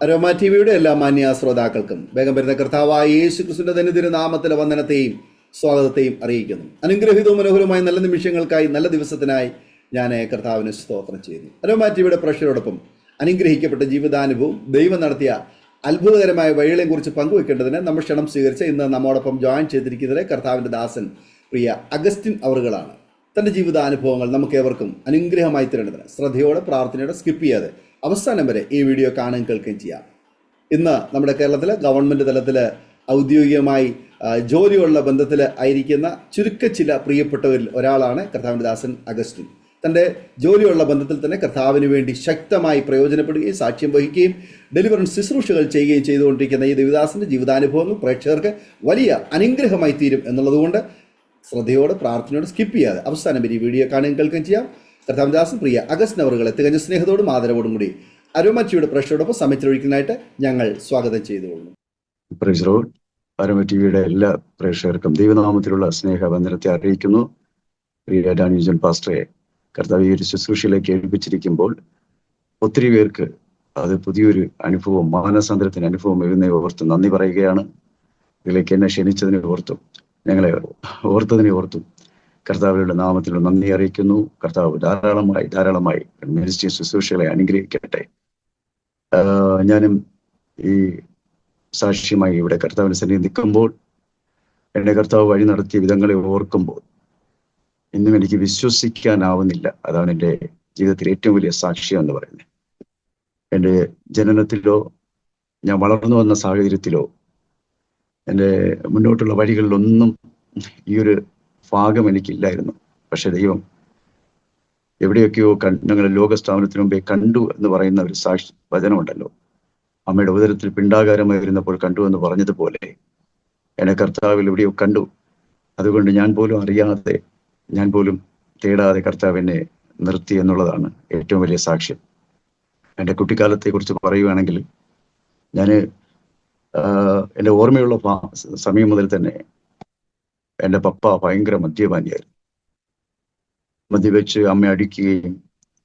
Aroma T വിയുടെ എല്ലാ മാന്യ ശ്രോതാക്കൾക്കും വേഗം വരുന്ന കർത്താവായ യേശു ക്രിസ്തുവിന്റെ ധന്യതിരു നാമത്തിലെ വന്ദനത്തെയും സ്വാഗതത്തെയും അറിയിക്കുന്നു. അനുഗ്രഹീതവും മനോഹരമായ നല്ല നിമിഷങ്ങൾക്കായി, നല്ല ദിവസത്തിനായി ഞാൻ കർത്താവിന് സ്തോത്രം ചെയ്യുന്നു. അരോമ ടി വിയുടെ പ്രേക്ഷകരോടൊപ്പം അനുഗ്രഹിക്കപ്പെട്ട ജീവിതാനുഭവം, ദൈവം നടത്തിയ അത്ഭുതകരമായ വഴികളെയും കുറിച്ച് പങ്കുവെക്കേണ്ടതിന് നമ്മൾ ക്ഷണം സ്വീകരിച്ച ഇന്ന് നമ്മോടൊപ്പം ജോയിൻ ചെയ്തിരിക്കുന്നത് കർത്താവിൻ്റെ ദാസൻ പ്രിയ അഗസ്റ്റിൻ അവറുകളാണ്. തൻ്റെ ജീവിതാനുഭവങ്ങൾ നമുക്ക് ഏവർക്കും അനുഗ്രഹമായി തരേണ്ടതിന് ശ്രദ്ധയോടെ, പ്രാർത്ഥനയോടെ, സ്കിപ്പ് ചെയ്യാതെ അവസാനം വരെ ഈ വീഡിയോ കാണുകയും കേൾക്കുകയും ചെയ്യാം. ഇന്ന് നമ്മുടെ കേരളത്തിൽ ഗവൺമെൻറ് തലത്തിൽ ഔദ്യോഗികമായി ജോലിയുള്ള ബന്ധത്തിൽ ആയിരിക്കുന്ന ചില പ്രിയപ്പെട്ടവരിൽ ഒരാളാണ് കർത്താവിൻ്റെ ദാസൻ അഗസ്റ്റിൻ. തൻ്റെ ജോലിയുള്ള ബന്ധത്തിൽ തന്നെ കർത്താവിന് വേണ്ടി ശക്തമായി പ്രയോജനപ്പെടുകയും സാക്ഷ്യം വഹിക്കുകയും ഡെലിവറൻസ് ശുശ്രൂഷകൾ ചെയ്യുകയും ചെയ്തുകൊണ്ടിരിക്കുന്ന ഈ ദേവദാസൻ്റെ ജീവിതാനുഭവങ്ങൾ പ്രേക്ഷകർക്ക് വലിയ അനുഗ്രഹമായി തീരും എന്നുള്ളതുകൊണ്ട് ശ്രദ്ധയോടെ, പ്രാർത്ഥനയോടെ, സ്കിപ്പ് ചെയ്യാതെ അവസാനം വരെ ഈ വീഡിയോ കാണുകയും കേൾക്കുകയും ചെയ്യാം. കർത്താവിൻ്റെ ദാസൻ പ്രിയ അഗസ്റ്റിൻ അവറുകളെ തികഞ്ഞ സ്നേഹത്തോടും ആദരവോടും കൂടി അരോമ ടിവിയുടെ പ്രേക്ഷകരോടൊപ്പം സമയത്തിലൊഴിക്കാനായിട്ട് ഞങ്ങൾ സ്വാഗതം ചെയ്തുകൊള്ളുന്നു. അരോമ ടിവിയുടെ എല്ലാ പ്രേക്ഷകർക്കും ദൈവനാമത്തിലുള്ള സ്നേഹവന്ദനത്തെ അറിയിക്കുന്നു. പ്രിയ ഡാനിയൽ പാസ്റ്ററെ, കർത്താവ് ഈ ഒരു ശുശ്രൂഷയിലേക്ക് ഏൽപ്പിച്ചിരിക്കുമ്പോൾ ഒത്തിരി പേർക്ക് അത് പുതിയൊരു അനുഭവം, മാനസാന്തരത്തിന് അനുഭവം എഴുന്നേ ഓർത്തും നന്ദി പറയുകയാണ്. ഇതിലേക്ക് എന്നെ ക്ഷണിച്ചതിനെ ഓർത്തും ഞങ്ങളെ ഓർത്തതിനെ ഓർത്തും കർത്താവിന്റെ നാമത്തിൽ നന്ദി അറിയിക്കുന്നു. കർത്താവ് ധാരാളമായി മിനിസ്ട്രി ശുശ്രൂഷകളെ അനുഗ്രഹിക്കട്ടെ. ഞാനും ഈ സാക്ഷ്യമായി ഇവിടെ കർത്താവിന്റെ സന്നിധി നിൽക്കുമ്പോൾ എന്നെ കർത്താവ് വഴി നടത്തിയ വിധങ്ങളെ ഓർക്കുമ്പോൾ ഇന്നും എനിക്ക് വിശ്വസിക്കാനാവുന്നില്ല. അതാണ് എൻ്റെ ജീവിതത്തിൽ ഏറ്റവും വലിയ സാക്ഷ്യം എന്ന് പറയുന്നത്. എൻ്റെ ജനനത്തിലോ ഞാൻ വളർന്നു വന്ന സാഹചര്യത്തിലോ എൻ്റെ മുന്നോട്ടുള്ള വഴികളിലൊന്നും ഈ ഒരു ഭാഗം എനിക്കില്ലായിരുന്നു. പക്ഷെ ദൈവം എവിടെയൊക്കെയോ ഞങ്ങൾ ലോകസ്ഥാപനത്തിന് മുമ്പേ കണ്ടു എന്ന് പറയുന്ന ഒരു വചനമുണ്ടല്ലോ. അമ്മയുടെ ഉദരത്തിൽ പിണ്ടാകാരമായിരുന്നപ്പോൾ കണ്ടു എന്ന് പറഞ്ഞതുപോലെ എന്നെ കർത്താവിൽ എവിടെയോ കണ്ടു. അതുകൊണ്ട് ഞാൻ പോലും അറിയാതെ, ഞാൻ പോലും തേടാതെ കർത്താവ് എന്നെ നിർത്തി എന്നുള്ളതാണ് ഏറ്റവും വലിയ സാക്ഷ്യം. എൻ്റെ കുട്ടിക്കാലത്തെ കുറിച്ച് പറയുകയാണെങ്കിൽ ഞാൻ എൻ്റെ ഓർമ്മയുള്ള സമയം മുതൽ തന്നെ എൻ്റെ പപ്പ ഭയങ്കര മദ്യപാനിയായിരുന്നു. മദ്യവെച്ച് അമ്മയെ അടിക്കുകയും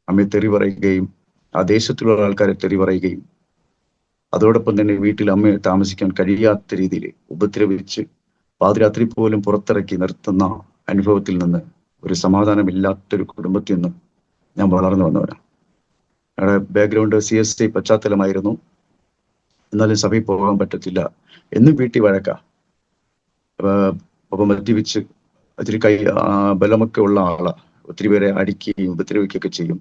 അമ്മയെ തെറി പറയുകയും ആ ദേശത്തുള്ള ആൾക്കാരെ തെറി പറയുകയും അതോടൊപ്പം തന്നെ വീട്ടിൽ അമ്മയെ താമസിക്കാൻ കഴിയാത്ത രീതിയിൽ ഉപദ്രവിച്ച് പാതിരാത്രി പോലും പുറത്തിറക്കി നിർത്തുന്ന അനുഭവത്തിൽ നിന്ന്, ഒരു സമാധാനമില്ലാത്തൊരു കുടുംബത്തിൽ നിന്ന് ഞാൻ വളർന്നു വന്നവനാണ്. ഞങ്ങളുടെ ബാക്ക്ഗ്രൗണ്ട് CSI പശ്ചാത്തലമായിരുന്നു. എന്നാലും സഭയിൽ പോകാൻ പറ്റത്തില്ല, എന്നും വീട്ടിൽ വഴക്ക. അപ്പം മദ്യപിച്ച് ഒത്തിരി ബലമൊക്കെ ഉള്ള ആളാ. ഒത്തിരി പേരെ അടിക്കുകയും ഉപദ്രവിക്കുകയൊക്കെ ചെയ്യും.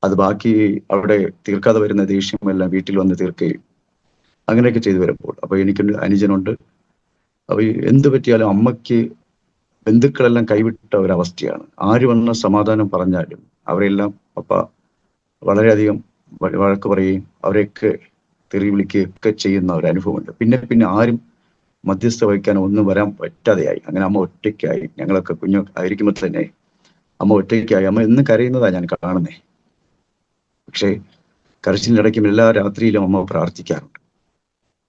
അത് ബാക്കി അവിടെ തീർക്കാതെ വരുന്ന ദേഷ്യമെല്ലാം വീട്ടിൽ വന്ന് തീർക്കുകയും അങ്ങനെയൊക്കെ ചെയ്തു വരുമ്പോൾ, അപ്പൊ എനിക്കൊരു അനുജനുണ്ട്. അപ്പൊ എന്ത് പറ്റിയാലും അമ്മയ്ക്ക് ബന്ധുക്കളെല്ലാം കൈവിട്ട ഒരവസ്ഥയാണ്. ആര് വന്ന സമാധാനം പറഞ്ഞാലും അവരെല്ലാം പപ്പ വളരെയധികം വഴക്ക് പറയുകയും അവരെയൊക്കെ തെറി വിളിക്കുകയൊക്കെ ചെയ്യുന്ന ഒരു അനുഭവമുണ്ട്. പിന്നെ ആരും മധ്യസ്ഥ വഹിക്കാൻ ഒന്നും വരാൻ പറ്റാതെയായി. അങ്ങനെ അമ്മ ഒറ്റയ്ക്കായി. ഞങ്ങളൊക്കെ കുഞ്ഞു ആയിരിക്കുമ്പോൾ തന്നെ അമ്മ ഒറ്റയ്ക്കായി. അമ്മ എന്നും കരയുന്നതാണ് ഞാൻ കാണുന്നേ. പക്ഷേ കരച്ചിലിനിടയ്ക്കും എല്ലാ രാത്രിയിലും അമ്മ പ്രാർത്ഥിക്കാറുണ്ട്.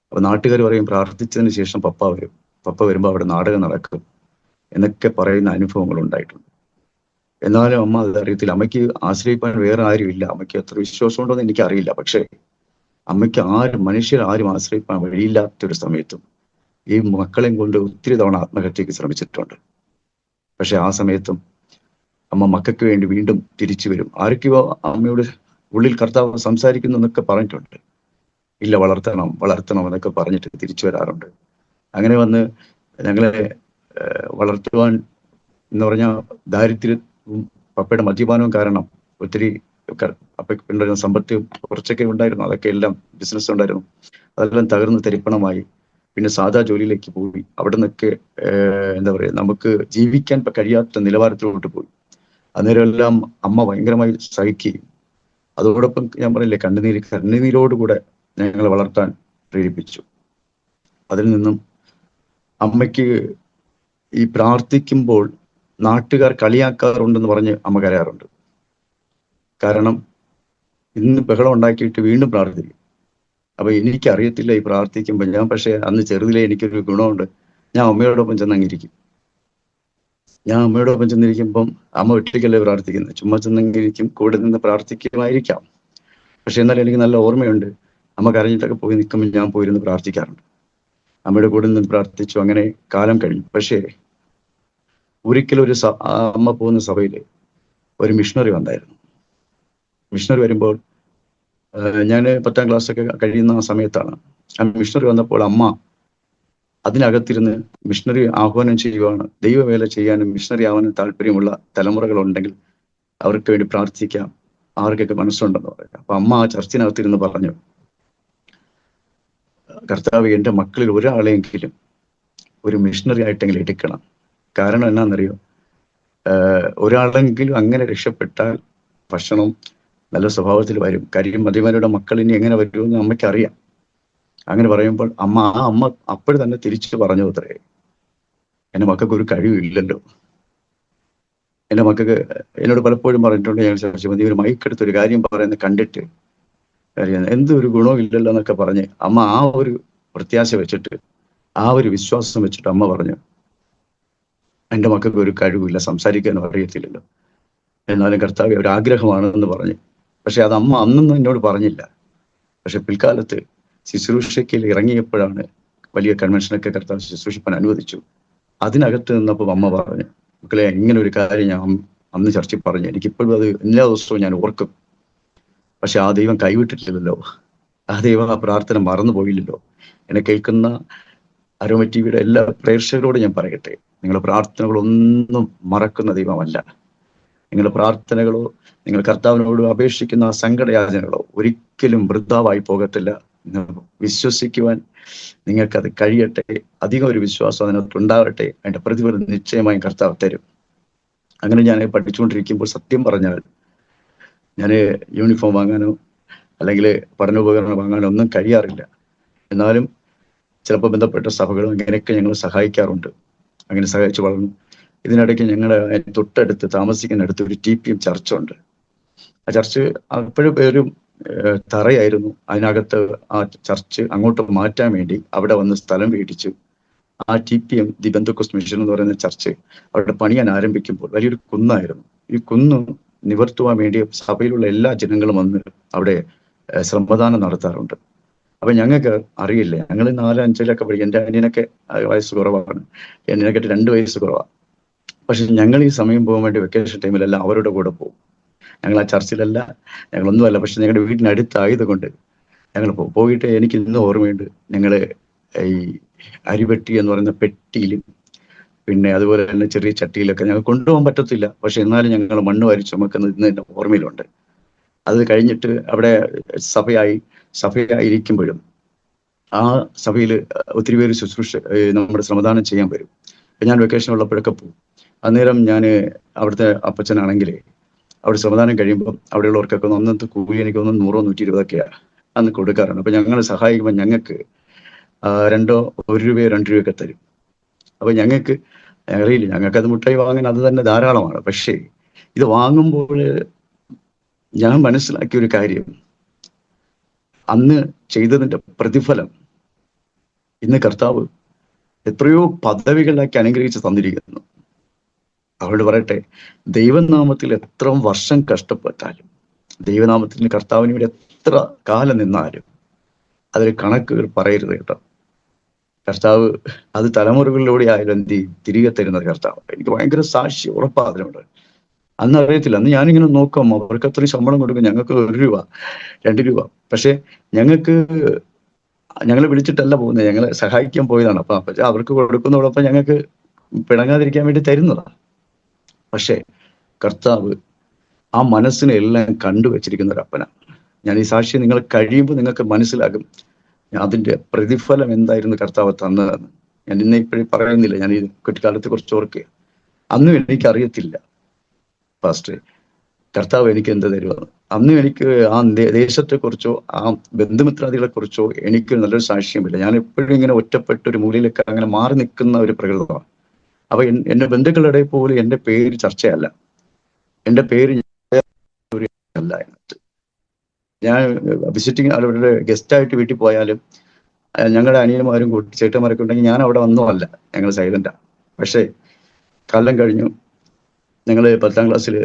അപ്പൊ നാട്ടുകാർ പറയും പ്രാർത്ഥിച്ചതിന് ശേഷം പപ്പ വരും. പപ്പ വരുമ്പോൾ അവിടെ നാടകം നടക്കും എന്നൊക്കെ പറയുന്ന അനുഭവങ്ങൾ ഉണ്ടായിട്ടുണ്ട്. എന്നാലും അമ്മ അത് അറിയത്തില്ല. അമ്മയ്ക്ക് ആശ്രയിക്കാൻ വേറെ ആരും ഇല്ല. അമ്മയ്ക്ക് എത്ര വിശ്വാസം ഉണ്ടോ എന്ന് എനിക്കറിയില്ല. പക്ഷേ അമ്മയ്ക്ക് മനുഷ്യരാരും ആശ്രയിക്കാൻ വഴിയില്ലാത്തൊരു സമയത്തും ഈ മക്കളെയും കൊണ്ട് ഒത്തിരി തവണ ആത്മഹത്യക്ക് ശ്രമിച്ചിട്ടുണ്ട്. പക്ഷെ ആ സമയത്തും അമ്മ മക്കൾക്ക് വേണ്ടി വീണ്ടും തിരിച്ചു വരും. ആരൊക്കെയോ അമ്മയോട് ഉള്ളിൽ കർത്താവ് സംസാരിക്കുന്നു എന്നൊക്കെ പറഞ്ഞിട്ടുണ്ട്. ഇല്ല, വളർത്തണം എന്നൊക്കെ പറഞ്ഞിട്ട് തിരിച്ചു വരാറുണ്ട്. അങ്ങനെ വന്ന് ഞങ്ങളെ വളർത്തുവാൻ എന്ന് പറഞ്ഞാൽ ദാരിദ്ര്യവും പപ്പയുടെ മദ്യപാനവും കാരണം ഒത്തിരി അപ്പയ്ക്കുണ്ടായിരുന്ന സമ്പത്ത് കുറച്ചൊക്കെ ഉണ്ടായിരുന്നു. അതൊക്കെ എല്ലാം ബിസിനസ് ഉണ്ടായിരുന്നു. അതെല്ലാം തകർന്ന് തരിപ്പണമായി. പിന്നെ സാധാ ജോലിയിലേക്ക് പോയി. അവിടെ നിന്നൊക്കെ എന്താ പറയുക, നമുക്ക് ജീവിക്കാൻ കഴിയാത്ത നിലവാരത്തിലോട്ട് പോയി. അന്നേരം എല്ലാം അമ്മ ഭയങ്കരമായി സഹിക്കുകയും അതോടൊപ്പം ഞാൻ പറയില്ലേ, കണ്ണുനീരോടുകൂടെ ഞങ്ങളെ വളർത്താൻ പ്രേരിപ്പിച്ചു. അതിൽ നിന്നും അമ്മയ്ക്ക് ഈ പ്രാർത്ഥിക്കുമ്പോൾ നാട്ടുകാർ കളിയാക്കാറുണ്ടെന്ന് പറഞ്ഞ് അമ്മ കരയാറുണ്ട്. കാരണം ഇന്ന് ബഹളം ഉണ്ടാക്കിയിട്ട് വീണ്ടും പ്രാർത്ഥിക്കും. അപ്പൊ എനിക്കറിയത്തില്ല ഈ പ്രാർത്ഥിക്കുമ്പോൾ ഞാൻ, പക്ഷെ അന്ന് ചെറുതിലെ എനിക്കൊരു ഗുണമുണ്ട്. ഞാൻ അമ്മയോടൊപ്പം ചെന്നങ്ങിരിക്കും. ഞാൻ അമ്മയോടൊപ്പം ചെന്നിരിക്കുമ്പം അമ്മ ഒറ്റയ്ക്കല്ലേ പ്രാർത്ഥിക്കുന്നത്, ചുമ്മാ ചെന്നങ്ങിരിക്കും, കൂടെ നിന്ന് പ്രാർത്ഥിക്കുമായിരിക്കാം. പക്ഷെ എന്നാലും എനിക്ക് നല്ല ഓർമ്മയുണ്ട്. അമ്മ കരഞ്ഞിട്ടൊക്കെ പോയി നിൽക്കുമ്പോൾ ഞാൻ പോയിരുന്ന് പ്രാർത്ഥിക്കാറുണ്ട്. അമ്മയുടെ കൂടെ നിന്ന് പ്രാർത്ഥിച്ചു. അങ്ങനെ കാലം കഴിഞ്ഞു. പക്ഷേ ഒരിക്കലും അമ്മ പോകുന്ന സഭയിൽ ഒരു മിഷണറി വന്നായിരുന്നു. മിഷണറി വരുമ്പോൾ ഞാൻ 10ാം ക്ലാസ്സൊക്കെ കഴിയുന്ന ആ സമയത്താണ്. ആ മിഷണറി വന്നപ്പോൾ അമ്മ അതിനകത്തിരുന്ന് മിഷണറി ആഹ്വാനം ചെയ്യുവാണ്. ദൈവവേല ചെയ്യാനും മിഷണറി ആവാനും താല്പര്യമുള്ള തലമുറകളുണ്ടെങ്കിൽ അവർക്ക് വേണ്ടി പ്രാർത്ഥിക്കാം, ആർക്കൊക്കെ മനസ്സുണ്ടെന്ന് പറയാം. അപ്പൊ അമ്മ ആ ചർച്ചിനകത്തിരുന്ന് പറഞ്ഞു, കർത്താവ്, എൻ്റെ മക്കളിൽ ഒരാളെങ്കിലും ഒരു മിഷണറി ആയിട്ടെങ്കിലും എടുക്കണം. കാരണം എന്നാന്നറിയോ, ഒരാളെങ്കിലും അങ്ങനെ രക്ഷപ്പെട്ടാൽ ഭക്ഷണം നല്ല സ്വഭാവത്തിൽ വരും. കാര്യം മതിമാരുടെ മക്കൾ ഇനി എങ്ങനെ വരുമെന്ന് അമ്മയ്ക്കറിയാം. അങ്ങനെ പറയുമ്പോൾ അമ്മ അപ്പോഴും തന്നെ തിരിച്ചു പറഞ്ഞു അത്രേ, എൻ്റെ മക്കൾക്ക് ഒരു കഴിവില്ലല്ലോ. എൻ്റെ മക്കൾക്ക് എന്നോട് പലപ്പോഴും പറഞ്ഞിട്ടുണ്ട്, ഞാൻ ചോദിച്ചു ഒരു മൈക്കെടുത്ത് ഒരു കാര്യം പറയുന്നത് കണ്ടിട്ട് കാര്യം എന്തൊരു ഗുണവും ഇല്ലല്ലോ എന്നൊക്കെ പറഞ്ഞ് അമ്മ ആ ഒരു പ്രത്യാശ വെച്ചിട്ട്, ആ ഒരു വിശ്വാസം വെച്ചിട്ട് അമ്മ പറഞ്ഞു, എൻ്റെ മക്കൾക്ക് ഒരു കഴിവില്ല, സംസാരിക്കാനും അറിയത്തില്ലല്ലോ, എന്നാലും കർത്താവ് ഒരു ആഗ്രഹമാണെന്ന് പറഞ്ഞു. പക്ഷെ അത് അമ്മ അന്നൊന്നും എന്നോട് പറഞ്ഞില്ല. പക്ഷെ പിൽക്കാലത്ത് ശുശ്രൂഷയ്ക്ക് ഇറങ്ങിയപ്പോഴാണ് വലിയ കൺവെൻഷനൊക്കെ കർത്താവ് ശുശ്രൂഷിപ്പാൻ അനുവദിച്ചു. അതിനകത്ത് നിന്നപ്പോൾ അമ്മ പറഞ്ഞു, മക്കളെ ഇങ്ങനെ ഒരു കാര്യം ഞാൻ അന്ന് ചർച്ചയിൽ പറഞ്ഞു, എനിക്കിപ്പോഴും അത് എല്ലാ ദിവസവും ഞാൻ ഓർക്കും. പക്ഷെ ആ ദൈവം കൈവിട്ടിട്ടില്ലല്ലോ, ആ ദൈവം ആ പ്രാർത്ഥന മറന്നുപോയില്ലല്ലോ. എന്നെ കേൾക്കുന്ന അരോമ ടിവിയുടെ എല്ലാ പ്രേക്ഷകരോടും ഞാൻ പറയട്ടെ, നിങ്ങളുടെ പ്രാർത്ഥനകളൊന്നും മറക്കുന്ന ദൈവമല്ല. നിങ്ങളുടെ പ്രാർത്ഥനകളോ നിങ്ങൾ കർത്താവിനോട് അപേക്ഷിക്കുന്ന സങ്കടയാചനകളോ ഒരിക്കലും വൃഥാവായി പോകത്തില്ല. വിശ്വസിക്കുവാൻ നിങ്ങൾക്കത് കഴിയട്ടെ. അധികം ഒരു വിശ്വാസം അതിനകത്ത് ഉണ്ടാവട്ടെ. അതിന്റെ പ്രതിഫലം നിശ്ചയമായും കർത്താവ് തരും. അങ്ങനെ ഞാൻ പഠിച്ചുകൊണ്ടിരിക്കുമ്പോൾ സത്യം പറഞ്ഞാൽ ഞാൻ യൂണിഫോം വാങ്ങാനോ അല്ലെങ്കിൽ പഠനോപകരണം വാങ്ങാനോ ഒന്നും കഴിയാറില്ല. എന്നാലും ചിലപ്പോൾ ബന്ധപ്പെട്ട സഭകളും അങ്ങനെയൊക്കെ ഞങ്ങൾ സഹായിക്കാറുണ്ട്. അങ്ങനെ സഹായിച്ചു വളർന്നു. ഇതിനിടയ്ക്ക് ഞങ്ങളുടെ തൊട്ടടുത്ത് താമസിക്കുന്നിടത്ത് ഒരു TPM ചർച്ചുണ്ട്. ആ ചർച്ച് അപ്പോഴും പേരും തറയായിരുന്നു. അതിനകത്ത് ആ ചർച്ച് അങ്ങോട്ട് മാറ്റാൻ വേണ്ടി അവിടെ വന്ന് സ്ഥലം മേടിച്ചു. ആ TPM ദി ബെന്തക്കോസ്റ്റ് മിഷൻ എന്ന് പറയുന്ന ചർച്ച് അവിടെ പണിയാൻ ആരംഭിക്കുമ്പോൾ വലിയൊരു കുന്നായിരുന്നു. ഈ കുന്ന് നിവർത്തുവാൻ വേണ്ടി സഭയിലുള്ള എല്ലാ ജനങ്ങളും വന്ന് അവിടെ ശ്രമദാനം നടത്താറുണ്ട്. അപ്പൊ ഞങ്ങൾക്ക് അറിയില്ല, ഞങ്ങൾ 4-5 പഠിക്കും. എൻ്റെ അനിയനൊക്കെ വയസ്സ് കുറവാണ്, എന്നിനെക്കെ 2 വയസ്സ് കുറവാണ്. പക്ഷെ ഞങ്ങൾ ഈ സമയം പോകാൻ വേണ്ടി വെക്കേഷൻ ടൈമിലെല്ലാം അവരുടെ കൂടെ പോകും. ഞങ്ങൾ ആ ചർച്ചിലല്ല, ഞങ്ങളൊന്നുമല്ല, പക്ഷെ ഞങ്ങളുടെ വീടിനടുത്തായത് കൊണ്ട് ഞങ്ങൾ പോയിട്ട് എനിക്ക് ഇന്ന് ഓർമ്മയുണ്ട്. ഞങ്ങൾ ഈ അരിവെട്ടി എന്ന് പറയുന്ന പെട്ടിയിലും പിന്നെ അതുപോലെ തന്നെ ചെറിയ ചട്ടിയിലൊക്കെ ഞങ്ങൾ കൊണ്ടുപോകാൻ പറ്റത്തില്ല, പക്ഷെ എന്നാലും ഞങ്ങൾ മണ്ണ് വാരി ചുമക്കുന്നത് ഇന്ന് എൻ്റെ ഓർമ്മയിലുണ്ട്. അത് കഴിഞ്ഞിട്ട് അവിടെ സഭയായിരിക്കുമ്പോഴും ആ സഭയിൽ ഒത്തിരി പേര് നമ്മുടെ ശ്രമദാനം ചെയ്യാൻ വരും. ഞാൻ വെക്കേഷൻ ഉള്ളപ്പോഴൊക്കെ പോകും. അന്നേരം ഞാൻ അവിടുത്തെ അപ്പച്ചനാണെങ്കിൽ അവിടെ ശ്രമദാനം കഴിയുമ്പോൾ അവിടെയുള്ളവർക്കൊക്കെ ഒന്നത്തെ കൂലി എനിക്ക് 100-120 അന്ന് കൊടുക്കാറുണ്ട്. അപ്പൊ ഞങ്ങൾ സഹായിക്കുമ്പോൾ ഞങ്ങൾക്ക് 1 രൂപയോ 2 രൂപയൊക്കെ തരും. അപ്പൊ ഞങ്ങൾക്ക് അറിയില്ല, ഞങ്ങൾക്ക് അത് മുട്ടായി വാങ്ങാൻ അത് തന്നെ ധാരാളമാണ്. പക്ഷേ ഇത് വാങ്ങുമ്പോൾ ഞാൻ മനസ്സിലാക്കിയ ഒരു കാര്യം, അന്ന് ചെയ്തതിന്റെ പ്രതിഫലം ഇന്ന് കർത്താവ് എത്രയോ പദവികളിലാക്കി അനുഗ്രഹിച്ച് തന്നിരിക്കുന്നു. അവരോട് പറയട്ടെ, ദൈവനാമത്തിൽ എത്ര വർഷം കഷ്ടപ്പെട്ടാലും, ദൈവനാമത്തിന് കർത്താവിന് വേണ്ടി എത്ര കാലം നിന്നാലും അതിൽ കണക്കുകൾ പറയരുത് കേട്ടോ. കർത്താവ് അത് തലമുറകളിലൂടെ ആയാലും തിരികെ തരുന്നത് കർത്താവ്. എനിക്ക് ഭയങ്കര സാക്ഷി ഉറപ്പാ അതിനുണ്ട്. അന്ന് അറിയത്തില്ല, അന്ന് ഞാനിങ്ങനെ നോക്കാം, അവർക്ക് അത്രയും ശമ്പളം കൊടുക്കും, ഞങ്ങൾക്ക് 1 രൂപ 2 രൂപ. പക്ഷെ ഞങ്ങളെ വിളിച്ചിട്ടല്ല പോകുന്നത്, ഞങ്ങളെ സഹായിക്കാൻ പോയതാണ്. അപ്പൊ അവർക്ക് കൊടുക്കുന്നതോടൊപ്പം ഞങ്ങൾക്ക് പിണങ്ങാതിരിക്കാൻ വേണ്ടി തരുന്നതാണ്. പക്ഷെ കർത്താവ് ആ മനസ്സിനെ എല്ലാം കണ്ടുവച്ചിരിക്കുന്ന ഒരു അപ്പനാണ്. ഞാൻ ഈ സാക്ഷി നിങ്ങൾ കഴിയുമ്പോൾ നിങ്ങൾക്ക് മനസ്സിലാകും അതിന്റെ പ്രതിഫലം എന്തായിരുന്നു കർത്താവ് തന്നതെന്ന്. ഞാൻ ഇന്ന് ഇപ്പോഴും പറയുന്നില്ല, ഞാൻ ഈ കുട്ടിക്കാലത്തെ കുറിച്ച് ഓർക്കുക. അന്നും എനിക്കറിയത്തില്ല പാസ്റ്റർ കർത്താവ് എനിക്ക് എന്ത് തരുമെന്ന്. അന്നും എനിക്ക് ആ ദേശത്തെക്കുറിച്ചോ ആ ബന്ധുമിത്രാദികളെ കുറിച്ചോ എനിക്ക് നല്ലൊരു സാക്ഷ്യമില്ല. ഞാൻ എപ്പോഴും ഇങ്ങനെ ഒറ്റപ്പെട്ട ഒരു മൂലയിലൊക്കെ അങ്ങനെ മാറി നിൽക്കുന്ന ഒരു പ്രകൃതമാണ്. അപ്പൊ എന്റെ ബന്ധുക്കളുടെ പോലും എൻ്റെ പേര് ചർച്ചയല്ല, എൻ്റെ പേര് അല്ല. അതിനകത്ത് ഞാൻ വിസിറ്റിംഗ് അവരുടെ ഗസ്റ്റായിട്ട് വീട്ടിൽ പോയാലും ഞങ്ങളുടെ അനിയന്മാരും ചേട്ടന്മാരൊക്കെ ഉണ്ടെങ്കിൽ ഞാൻ അവിടെ ഒന്നുമല്ല, ഞങ്ങൾ സൈലന്റാ. പക്ഷേ കാലം കഴിഞ്ഞു, ഞങ്ങൾ 10ാം ക്ലാസ്സിൽ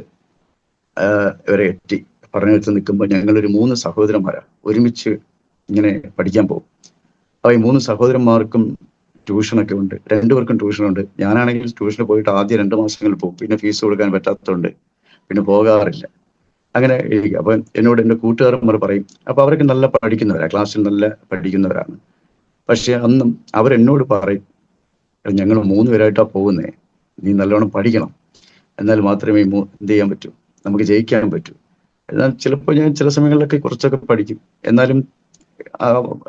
വരെ എത്തി പഠനം വെച്ച് നിൽക്കുമ്പോൾ ഞങ്ങളൊരു 3 സഹോദരന്മാരാണ് ഒരുമിച്ച് ഇങ്ങനെ പഠിക്കാൻ പോകും. അപ്പോൾ ഈ 3 സഹോദരന്മാർക്കും ട്യൂഷനൊക്കെ ഉണ്ട്, 2 പേർക്കും ട്യൂഷനുണ്ട്. ഞാനാണെങ്കിൽ ട്യൂഷന് പോയിട്ട് ആദ്യ 2 മാസങ്ങളിൽ പോകും, പിന്നെ ഫീസ് കൊടുക്കാൻ പറ്റാത്തതുകൊണ്ട് പിന്നെ പോകാറില്ല. അങ്ങനെ ഇരിക്കും. അപ്പൊ എന്നോട് എൻ്റെ കൂട്ടുകാരന്മാർ പറയും, അപ്പൊ അവരൊക്കെ നല്ല പഠിക്കുന്നവരാണ്, ക്ലാസ്സിൽ നല്ല പഠിക്കുന്നവരാണ്. പക്ഷെ അന്നും അവരെന്നോട് പറയും, ഞങ്ങൾ 3 പേരായിട്ടാണ് പോകുന്നേ, നീ നല്ലോണം പഠിക്കണം, എന്നാൽ മാത്രമേ എന്ത് ചെയ്യാൻ പറ്റൂ, നമുക്ക് ജയിക്കാൻ പറ്റൂ. എന്നാൽ ചിലപ്പോൾ ഞാൻ ചില സമയങ്ങളിലൊക്കെ കുറച്ചൊക്കെ പഠിക്കും, എന്നാലും ആ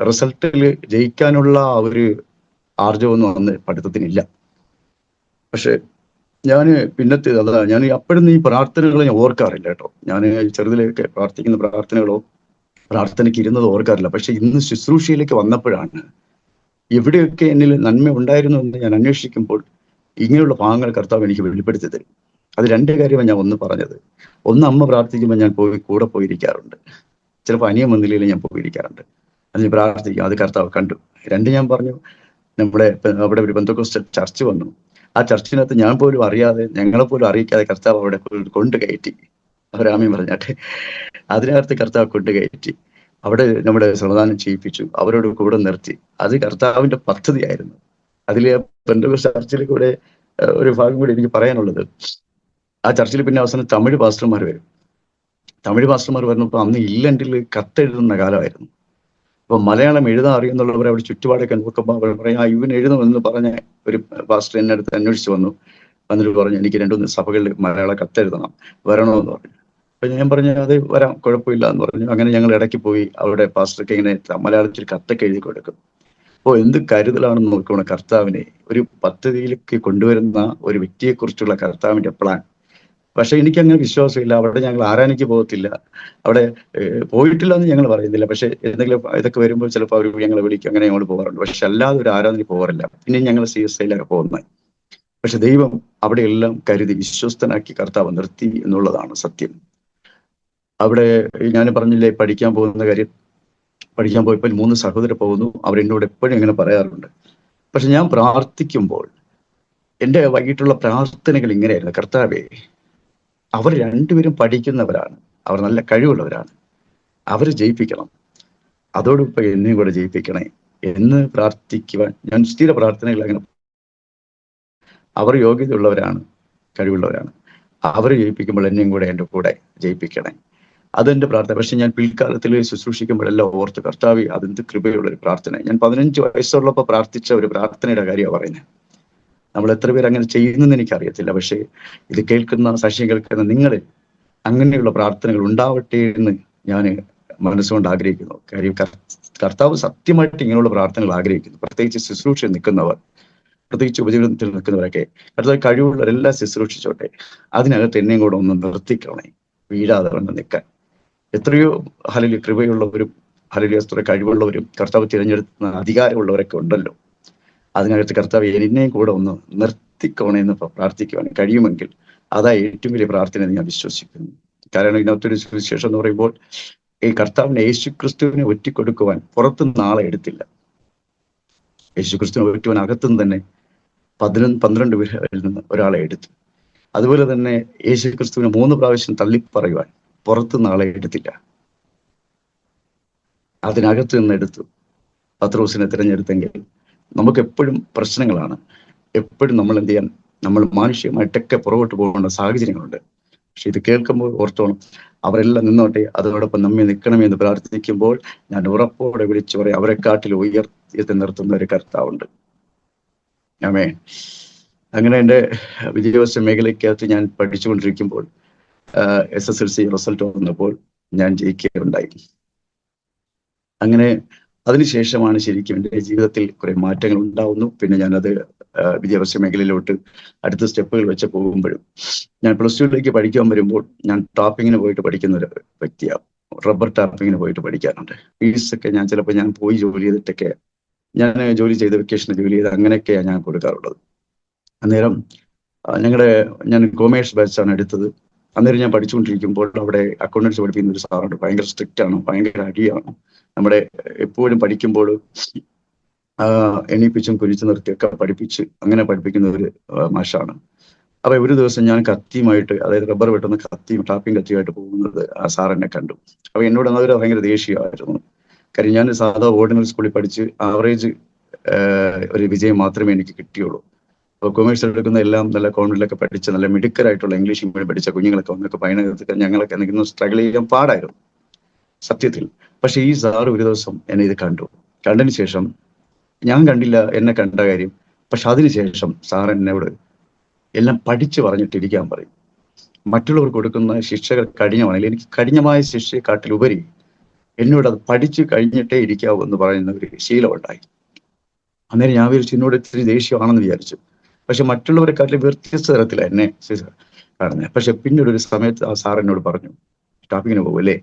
റിസൾട്ടിൽ ജയിക്കാനുള്ള ആ ഒരു ആർജവൊന്നും അന്ന് പഠിത്തത്തിനില്ല. പക്ഷെ ഞാൻ പിന്നത്തെ അതാ, ഞാൻ അപ്പോഴൊന്നും ഈ പ്രാർത്ഥനകൾ ഞാൻ ഓർക്കാറില്ല കേട്ടോ. ഞാൻ ചെറുതിലേക്ക് പ്രാർത്ഥിക്കുന്ന പ്രാർത്ഥനകളോ പ്രാർത്ഥനയ്ക്ക് ഇരുന്നത് ഓർക്കാറില്ല. പക്ഷെ ഇന്ന് ശുശ്രൂഷയിലേക്ക് വന്നപ്പോഴാണ് എവിടെയൊക്കെ എന്നിൽ നന്മ ഉണ്ടായിരുന്നു എന്ന് ഞാൻ അന്വേഷിക്കുമ്പോൾ ഇങ്ങനെയുള്ള ഭാഗങ്ങൾ കർത്താവ് എനിക്ക് വെളിപ്പെടുത്തി തരും. അത് 2 കാര്യമാണ് ഞാൻ ഒന്ന് പറഞ്ഞത്. ഒന്ന്, അമ്മ പ്രാർത്ഥിക്കുമ്പോൾ ഞാൻ കൂടെ പോയിരിക്കാറുണ്ട്. ചിലപ്പോൾ അനിയൻ വന്നില്ലെങ്കിൽ ഞാൻ പോയിരിക്കാറുണ്ട്, അതിന് പ്രാർത്ഥിക്കും, അത് കർത്താവ് കണ്ടു. 2, ഞാൻ പറഞ്ഞു, നമ്മുടെ അവിടെ ഒരു പെന്തക്കോസ്റ്റൽ ചർച്ച് വന്നു. ആ ചർച്ചിനകത്ത് ഞാൻ പോലും അറിയാതെ, ഞങ്ങളെ പോലും അറിയിക്കാതെ കർത്താവ് അവിടെ കൊണ്ട് കയറ്റി. അവരാമയും പറഞ്ഞാട്ടെ, അതിനകത്ത് കർത്താവ് കൊണ്ട് കയറ്റി അവിടെ നമ്മുടെ സമാധാനം ചെയ്യിപ്പിച്ചു, അവരോട് കൂടെ നിർത്തി. അത് കർത്താവിന്റെ പദ്ധതിയായിരുന്നു. അതിൽ പെന്തക്കോസ്റ്റ് ചർച്ചിൽ കൂടെ ഒരു ഭാഗം കൂടി എനിക്ക് പറയാനുള്ളത്, ആ ചർച്ചിൽ പിന്നെ അവസാനം തമിഴ് പാസ്റ്റർമാർ വരും. തമിഴ് പാസ്റ്റർമാർ വരുന്നപ്പോൾ അന്ന് ഇല്ലണ്ടിൽ കത്തെഴുതുന്ന കാലമായിരുന്നു. അപ്പൊ മലയാളം എഴുതാൻ അറിയുന്നുള്ളവർ അവിടെ ചുറ്റുപാടൊക്കെ നോക്കുമ്പോൾ അവർ പറയാം, ഇവൻ എഴുതുമെന്ന് പറഞ്ഞ ഒരു പാസ്റ്റർ എന്നെ അടുത്ത് അന്വേഷിച്ച് വന്നു. വന്നിട്ട് പറഞ്ഞു, എനിക്ക് 2-3 സഭകളിൽ മലയാള കത്തെഴുതണം, വരണമെന്ന് പറഞ്ഞു. അപ്പൊ ഞാൻ പറഞ്ഞു, അത് വരാം, കുഴപ്പമില്ല എന്ന് പറഞ്ഞു. അങ്ങനെ ഞങ്ങൾ ഇടയ്ക്ക് പോയി അവിടെ പാസ്റ്റർക്ക് ഇങ്ങനെ മലയാളത്തിൽ കത്തൊക്കെ എഴുതി കൊടുക്കും. അപ്പോൾ എന്ത് കരുതലാണെന്ന് നോക്കണം കർത്താവിനെ ഒരു പദ്ധതിയിലേക്ക് കൊണ്ടുവരുന്ന ഒരു വ്യക്തിയെക്കുറിച്ചുള്ള കർത്താവിന്റെ പ്ലാൻ. പക്ഷെ എനിക്കങ്ങനെ വിശ്വാസമില്ല. അവിടെ ഞങ്ങൾ ആരാധനയ്ക്ക് പോകത്തില്ല, അവിടെ പോയിട്ടില്ല എന്ന് ഞങ്ങൾ പറയുന്നില്ല. പക്ഷെ എന്തെങ്കിലും ഇതൊക്കെ വരുമ്പോൾ ചിലപ്പോൾ അവർ ഞങ്ങളെ വിളിക്കും, അങ്ങനെ ഞങ്ങൾ പോകാറുണ്ട്. പക്ഷെ അല്ലാതെ ഒരു ആരാധനയ്ക്ക് പോകാറില്ല. പിന്നെ ഞങ്ങൾ CSIയിലൊക്കെ പോകുന്നത്. പക്ഷെ ദൈവം അവിടെയെല്ലാം കരുതി വിശ്വസ്തനാക്കി കർത്താവ് നിർത്തി എന്നുള്ളതാണ് സത്യം. അവിടെ ഞാൻ പറഞ്ഞില്ലേ പഠിക്കാൻ പോകുന്ന കാര്യം, പഠിക്കാൻ പോയപ്പോൾ 3 സഹോദരർ പോകുന്നു. അവരെന്നോട് എപ്പോഴും ഇങ്ങനെ പറയാറുണ്ട്. പക്ഷെ ഞാൻ പ്രാർത്ഥിക്കുമ്പോൾ എൻ്റെ വൈകിട്ടുള്ള പ്രാർത്ഥനകൾ ഇങ്ങനെയായിരുന്നു, കർത്താവേ, അവർ 2 പേരും പഠിക്കുന്നവരാണ്, അവർ നല്ല കഴിവുള്ളവരാണ്, അവർ ജയിപ്പിക്കണം, അതോടൊപ്പം എന്നെയും കൂടെ ജയിപ്പിക്കണേ എന്ന് പ്രാർത്ഥിക്കുവാൻ ഞാൻ സ്ഥിര പ്രാർത്ഥനകൾ അങ്ങനെ. അവർ യോഗ്യതയുള്ളവരാണ്, കഴിവുള്ളവരാണ്, അവർ ജയിപ്പിക്കുമ്പോൾ എന്നെയും കൂടെ എൻ്റെ കൂടെ ജയിപ്പിക്കണേ, അതെന്റെ പ്രാർത്ഥന. പക്ഷെ ഞാൻ പിൽക്കാലത്തിൽ ശുശ്രൂഷിക്കുമ്പോഴെല്ലാം ഓർത്ത്, കർത്താവേ, അതെന്ത് കൃപയുള്ള ഒരു പ്രാർത്ഥന. ഞാൻ 15 വയസ്സുള്ളപ്പോൾ പ്രാർത്ഥിച്ച ഒരു പ്രാർത്ഥനയുടെ കാര്യമാണ് പറയുന്നത്. നമ്മൾ എത്ര പേര് അങ്ങനെ ചെയ്യുന്നെന്ന് എനിക്കറിയത്തില്ല. പക്ഷേ ഇത് കേൾക്കുന്ന, സാക്ഷ്യം കേൾക്കുന്ന നിങ്ങളിൽ അങ്ങനെയുള്ള പ്രാർത്ഥനകൾ ഉണ്ടാവട്ടെ എന്ന് ഞാൻ മനസ്സുകൊണ്ട് ആഗ്രഹിക്കുന്നു. കാര്യം കർത്താവ് സത്യമായിട്ട് ഇങ്ങനെയുള്ള പ്രാർത്ഥനകൾ ആഗ്രഹിക്കുന്നു. പ്രത്യേകിച്ച് ശുശ്രൂഷ നിൽക്കുന്നവർ, പ്രത്യേകിച്ച് ഉപജീവനത്തിൽ നിൽക്കുന്നവരൊക്കെ കർത്താവ് കഴിവുള്ളവരെല്ലാം ശുശ്രൂഷിച്ചോട്ടെ, അതിനകത്ത് എന്നെയും കൂടെ ഒന്ന് നിർത്തിക്കണേ, വീഴാതെ വന്ന് നിൽക്കാൻ. എത്രയോ ഹല്ലേലൂയ കൃപയുള്ളവരും ഹല്ലേലൂയ കഴിവുള്ളവരും കർത്താവ് തിരഞ്ഞെടുക്കുന്ന അധികാരമുള്ളവരൊക്കെ ഉണ്ടല്ലോ. അതിനകത്ത് കർത്താവ് എന്നെയും കൂടെ ഒന്ന് നിർത്തിക്കോണമെന്ന് പ്രാർത്ഥിക്കുവാൻ കഴിയുമെങ്കിൽ അതാ ഏറ്റവും വലിയ പ്രാർത്ഥന എന്ന് ഞാൻ വിശ്വസിക്കുന്നു. കാരണം ഇതിനകത്തൊരു സുവിശേഷം എന്ന് പറയുമ്പോൾ, ഈ കർത്താവിനെ യേശുക്രിസ്തുവിനെ ഒറ്റിക്കൊടുക്കുവാൻ പുറത്തുനിന്ന് ആളെ എടുത്തില്ല. യേശുക്രിസ്തുവിനെ ഒറ്റുവാൻ അകത്തുനിന്ന് തന്നെ 12 പേരിൽ നിന്ന് ഒരാളെ എടുത്തു. അതുപോലെ തന്നെ യേശുക്രിസ്തുവിനെ 3 പ്രാവശ്യം തള്ളിപ്പറയുവാൻ പുറത്തുനിന്ന് ആളെ എടുത്തില്ല, അതിനകത്ത് നിന്ന് എടുത്തു. പത്രോസിനെ തിരഞ്ഞെടുത്തെങ്കിൽ നമുക്ക് എപ്പോഴും പ്രശ്നങ്ങളാണ്. എപ്പോഴും നമ്മൾ എന്ത് ചെയ്യാൻ, നമ്മൾ മാനുഷികമായിട്ടൊക്കെ പുറകോട്ട് പോകേണ്ട സാഹചര്യങ്ങളുണ്ട്. പക്ഷെ ഇത് കേൾക്കുമ്പോൾ ഓർത്തോണം, അവരെല്ലാം നിന്നോട്ടെ, അതോടൊപ്പം നമ്മെ നിൽക്കണമേ എന്ന് പ്രാർത്ഥിക്കുമ്പോൾ ഞാൻ ഉറപ്പോടെ വിളിച്ചു പറയും, അവരെക്കാട്ടിൽ ഉയർത്തി നിർത്തുന്ന ഒരു കർത്താവുണ്ട്. ആമേൻ. അങ്ങനെ എൻ്റെ വിദ്യാഭ്യാസ മേഖലയ്ക്കകത്ത് ഞാൻ പഠിച്ചുകൊണ്ടിരിക്കുമ്പോൾ SSLC റിസൾട്ട് വന്നപ്പോൾ ഞാൻ ജയിക്കുകയുണ്ടായി. അങ്ങനെ അതിനുശേഷമാണ് ശരിക്കും എൻ്റെ ജീവിതത്തിൽ കുറെ മാറ്റങ്ങൾ ഉണ്ടാവുന്നു. പിന്നെ ഞാനത് വിദ്യാഭ്യാസ മേഖലയിലോട്ട് അടുത്ത സ്റ്റെപ്പുകൾ വെച്ച് പോകുമ്പോഴും, ഞാൻ +2ലേക്ക് പഠിക്കാൻ വരുമ്പോൾ ഞാൻ ടാപ്പിങ്ങിന് പോയിട്ട് പഠിക്കുന്ന ഒരു വ്യക്തിയാണ്. റബ്ബർ ടാപ്പിങ്ങിന് പോയിട്ട് പഠിക്കാറുണ്ട്. ഫീസൊക്കെ ഞാൻ ചിലപ്പോൾ ഞാൻ പോയി ജോലി ചെയ്തിട്ടൊക്കെ, ഞാൻ ജോലി ചെയ്ത് വെക്കേഷന് ജോലി ചെയ്ത് അങ്ങനെയൊക്കെയാണ് ഞാൻ കൊടുക്കാറുള്ളത്. അന്നേരം ഞാൻ കൊമേഴ്സ് ബാച്ചാണ് എടുത്തത്. അന്നേരം ഞാൻ പഠിച്ചുകൊണ്ടിരിക്കുമ്പോൾ അവിടെ അക്കൗണ്ടൻസി പഠിപ്പിക്കുന്ന ഒരു സാറുണ്ട്. ഭയങ്കര സ്ട്രിക്റ്റ് ആണ്, ഭയങ്കര അടിയാണ്. നമ്മുടെ എപ്പോഴും പഠിക്കുമ്പോൾ എണീപ്പിച്ചും കുരിച്ചു നിർത്തിയൊക്കെ പഠിപ്പിച്ച് അങ്ങനെ പഠിപ്പിക്കുന്ന ഒരു മാഷാണ്. അപ്പൊ ഒരു ദിവസം ഞാൻ കത്തിയുമായിട്ട്, അതായത് റബ്ബർ വെട്ടുന്ന കത്തിയും ടാപ്പിംഗ് കത്തിയുമായിട്ട് പോകുന്നത് ആ സാർ എന്നെ കണ്ടു. അപ്പൊ എന്നോട് അതൊരു ഭയങ്കര ദേഷ്യമായിരുന്നു. കാര്യം ഞാൻ സാധാ ഓർഡിനറി സ്കൂളിൽ പഠിച്ച് ആവറേജ് ഒരു വിജയം മാത്രമേ എനിക്ക് കിട്ടിയുള്ളൂ. അപ്പോൾ കൊമേഴ്സ് എടുക്കുന്ന എല്ലാം നല്ല കോൺവെന്റിലൊക്കെ പഠിച്ച നല്ല മിടുക്കരായിട്ടുള്ള ഇംഗ്ലീഷ് മീഡിയം പഠിച്ച കുഞ്ഞുങ്ങളൊക്കെ വന്നൊക്കെ പയനകത്ത് ഞങ്ങളൊക്കെ എന്തെങ്കിലും സ്ട്രഗിൾ ചെയ്യാൻ പാടായിരുന്നു സത്യത്തിൽ. പക്ഷെ ഈ സാറ് ഒരു ദിവസം എന്നെ ഇത് കണ്ടതിന് ശേഷം, ഞാൻ കണ്ടില്ല എന്നെ കണ്ട കാര്യം, പക്ഷെ അതിനുശേഷം സാർ എന്നോട് എല്ലാം പഠിച്ചു പറഞ്ഞിട്ടിരിക്കാൻ പറയും. മറ്റുള്ളവർക്ക് കൊടുക്കുന്ന ശിക്ഷകൾ കഠിനമാണെങ്കിൽ എനിക്ക് കഠിനമായ ശിക്ഷയെക്കാട്ടിലുപരി എന്നോട് അത് പഠിച്ചു കഴിഞ്ഞിട്ടേ ഇരിക്കാവൂ എന്ന് പറയുന്ന ഒരു ശീലമുണ്ടായി. അന്നേരം ഞാൻ വിചാരിച്ചു എന്നോട് ഇത്തിരി ദേഷ്യമാണെന്ന് വിചാരിച്ചു. പക്ഷെ മറ്റുള്ളവരെക്കാട്ടിലും വ്യത്യസ്ത തരത്തിലാണ് എന്നെ കാണുന്നത്. പക്ഷെ പിന്നീട് ഒരു സമയത്ത് ആ സാർ എന്നോട് പറഞ്ഞു, ഷോപ്പിങ്ങിന് പോകും അല്ലേ?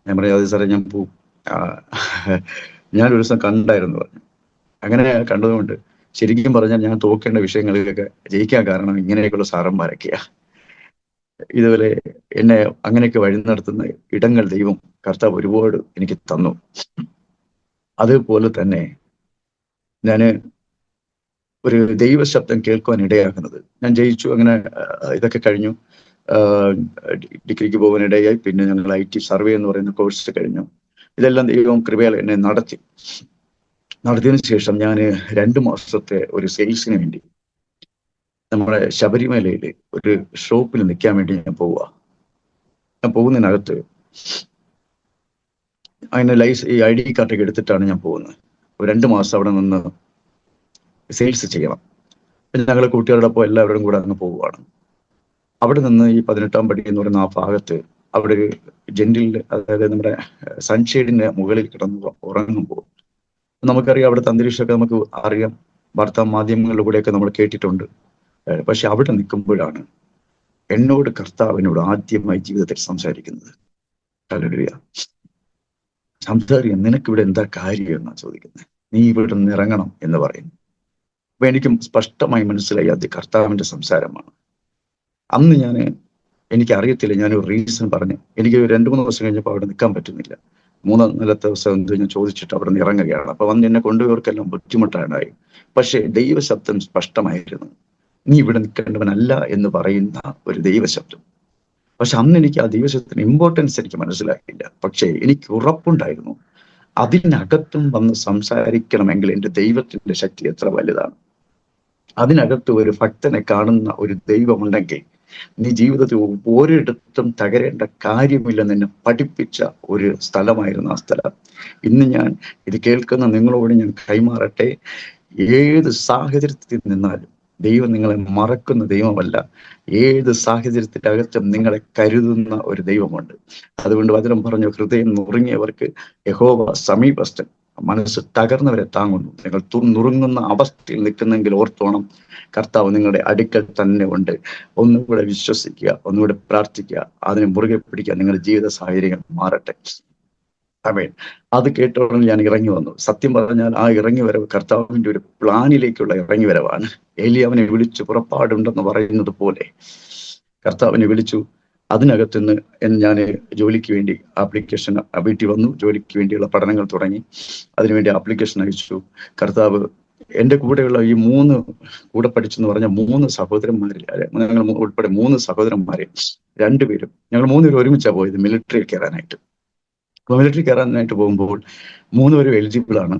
ഞാൻ പറഞ്ഞു അതെ സാറേ ഞാൻ പോവും. ഞാനൊരു ദിവസം കണ്ടായിരുന്നു പറഞ്ഞു. അങ്ങനെ കണ്ടതുകൊണ്ട് ശരിക്കും പറഞ്ഞാൽ ഞാൻ തോക്കേണ്ട വിഷയങ്ങളിലൊക്കെ ജയിക്കാൻ കാരണം ഇങ്ങനെയൊക്കെയുള്ള സാറന്മാരൊക്കെയാ. ഇതുപോലെ എന്നെ അങ്ങനെയൊക്കെ വഴി നടത്തുന്ന ഇടങ്ങൾ ദൈവം കർത്താവ് ഒരുപാട് എനിക്ക് തന്നു. അതുപോലെ തന്നെ ഞാന് ഒരു ദൈവശബ്ദം കേൾക്കുവാൻ ഇടയാകുന്നത്, ഞാൻ ജയിച്ചു, അങ്ങനെ ഇതൊക്കെ കഴിഞ്ഞു, ഡിഗ്രിക്ക് പോകാനിടയായി. പിന്നെ ഞങ്ങൾ IT സർവേ എന്ന് പറയുന്ന കോഴ്സ് കഴിഞ്ഞു. ഇതെല്ലാം ദൈവം കൃപയാൽ എന്നെ നടത്തിയതിനു ശേഷം ഞാൻ 2 മാസത്തെ ഒരു സെയിൽസിന് വേണ്ടി നമ്മുടെ ശബരിമലയിൽ ഒരു ഷോപ്പിൽ നിൽക്കാൻ വേണ്ടി ഞാൻ പോവുക. ഞാൻ പോകുന്നതിനകത്ത് അതിന് ഈ ID കാർഡൊക്കെ എടുത്തിട്ടാണ് ഞാൻ പോകുന്നത്. 2 മാസം അവിടെ നിന്ന് സെയിൽസ് ചെയ്യണം. ഞങ്ങൾ കൂട്ടുകാരോടൊപ്പം എല്ലാവരും കൂടെ അങ്ങ് പോവുകയാണ്. അവിടെ നിന്ന് ഈ 18ാം പടി എന്ന് പറയുന്ന ആ ഭാഗത്ത് അവിടെ ഒരു ജെന്റിൽ, അതായത് നമ്മുടെ സൺഷെയ്ഡിന്റെ മുകളിൽ കിടന്ന് ഉറങ്ങുമ്പോൾ നമുക്കറിയാം അവിടുത്തെ അന്തരീക്ഷമൊക്കെ നമുക്ക് അറിയാം, വാർത്താ മാധ്യമങ്ങളിലൂടെയൊക്കെ നമ്മൾ കേട്ടിട്ടുണ്ട്. പക്ഷെ അവിടെ നിൽക്കുമ്പോഴാണ് എന്നോട് കർത്താവിനോട് ആദ്യമായി ജീവിതത്തിൽ സംസാരിക്കുന്നത്. ഹല്ലേലൂയ. സംസാരിക്കാൻ നിനക്കിവിടെ എന്താ കാര്യം എന്നാ ചോദിക്കുന്നത്. നീ ഇവിടെ നിന്ന് ഇറങ്ങണം എന്ന് പറയുന്നു. അപ്പൊ എനിക്കും സ്പഷ്ടമായി മനസ്സിലായി അത് കർത്താവിന്റെ സംസാരമാണ്. അന്ന് എനിക്കറിയത്തില്ല, ഞാനൊരു റീസൺ പറഞ്ഞു. എനിക്ക് 2-3 ദിവസം കഴിഞ്ഞപ്പോൾ അവിടെ നിൽക്കാൻ പറ്റുന്നില്ല. 3-4 ദിവസം ഞാൻ ചോദിച്ചിട്ട് അവിടെ നിന്ന് ഇറങ്ങുകയാണ്. അപ്പൊ വന്ന് എന്നെ കൊണ്ടുപോയവർക്കെല്ലാം ബുദ്ധിമുട്ടായി. പക്ഷേ ദൈവശബ്ദം സ്പഷ്ടമായിരുന്നു, നീ ഇവിടെ നിൽക്കേണ്ടവനല്ല എന്ന് പറയുന്ന ഒരു ദൈവശബ്ദം. പക്ഷെ അന്ന് എനിക്ക് ആ ദൈവശബ്ദത്തിന് ഇമ്പോർട്ടൻസ് എനിക്ക് മനസ്സിലാക്കിയില്ല. പക്ഷേ എനിക്ക് ഉറപ്പുണ്ടായിരുന്നു, അതിനകത്തും വന്ന് സംസാരിക്കണമെങ്കിൽ എൻ്റെ ദൈവത്തിന്റെ ശക്തി എത്ര വലുതാണ്. അതിനകത്ത് ഒരു ഭക്തനെ കാണുന്ന ഒരു ദൈവമുണ്ടെങ്കിൽ നീ ജീവിതത്തിൽ ഒരിടത്തും തകരേണ്ട കാര്യമില്ലെന്ന് എന്നെ പഠിപ്പിച്ച ഒരു സ്ഥലമായിരുന്നു ആ സ്ഥലം. ഇന്ന് ഞാൻ ഇത് കേൾക്കുന്ന നിങ്ങളോട് ഞാൻ കൈമാറട്ടെ, ഏത് സാഹചര്യത്തിൽ നിന്നാലും ദൈവം നിങ്ങളെ മറക്കുന്ന ദൈവമല്ല. ഏത് സാഹചര്യത്തിനകത്തും നിങ്ങളെ കരുതുന്ന ഒരു ദൈവമുണ്ട്. അതുകൊണ്ട് വചനം പറഞ്ഞു, ഹൃദയം നുറുങ്ങിയവർക്ക് യഹോവ സമീപസ്ഥൻ, മനസ്സ് തകർന്നവരെ താങ്ങുന്നു. നിങ്ങൾ നുറുങ്ങുന്ന അവസ്ഥയിൽ നിൽക്കുന്നെങ്കിൽ ഓർത്തോണം, കർത്താവ് നിങ്ങളുടെ അടുക്കൽ തന്നെ ഉണ്ട്. ഒന്നുകൂടെ വിശ്വസിക്കുക, ഒന്നുകൂടെ പ്രാർത്ഥിക്കുക, അതിനെ മുറുകെ പിടിക്കുക, നിങ്ങളുടെ ജീവിത സാഹചര്യങ്ങൾ മാറട്ടെ. ആമേൻ. അത് കേട്ടോടെ ഞാൻ ഇറങ്ങി വന്നു. സത്യം പറഞ്ഞാൽ ആ ഇറങ്ങി വരവ് കർത്താവിന്റെ ഒരു പ്ലാനിലേക്കുള്ള ഇറങ്ങി വരവാണ്. ഏലിയാവിനെ വിളിച്ചു പുറപ്പാടുണ്ടെന്ന് പറയുന്നത് പോലെ കർത്താവിനെ വിളിച്ചു. അതിനകത്തുനിന്ന് ഞാൻ ജോലിക്ക് വേണ്ടി ആപ്ലിക്കേഷൻ വീട്ടിൽ വന്നു. ജോലിക്ക് വേണ്ടിയുള്ള പഠനങ്ങൾ തുടങ്ങി. അതിനുവേണ്ടി ആപ്ലിക്കേഷൻ അയച്ചു. കർത്താവ് എൻ്റെ കൂടെയുള്ള ഈ 3 കൂടെ പഠിച്ചെന്ന് പറഞ്ഞ 3 സഹോദരന്മാരിൽ, ഞങ്ങൾ ഉൾപ്പെടെ 3 സഹോദരന്മാരെ 2 പേരും ഞങ്ങൾ 3 പേരും ഒരുമിച്ചാണ് പോയത് മിലിറ്ററിയിൽ കയറാനായിട്ട്. മിലിറ്ററി കയറാനായിട്ട് പോകുമ്പോൾ 3 പേരും എലിജിബിൾ ആണ്.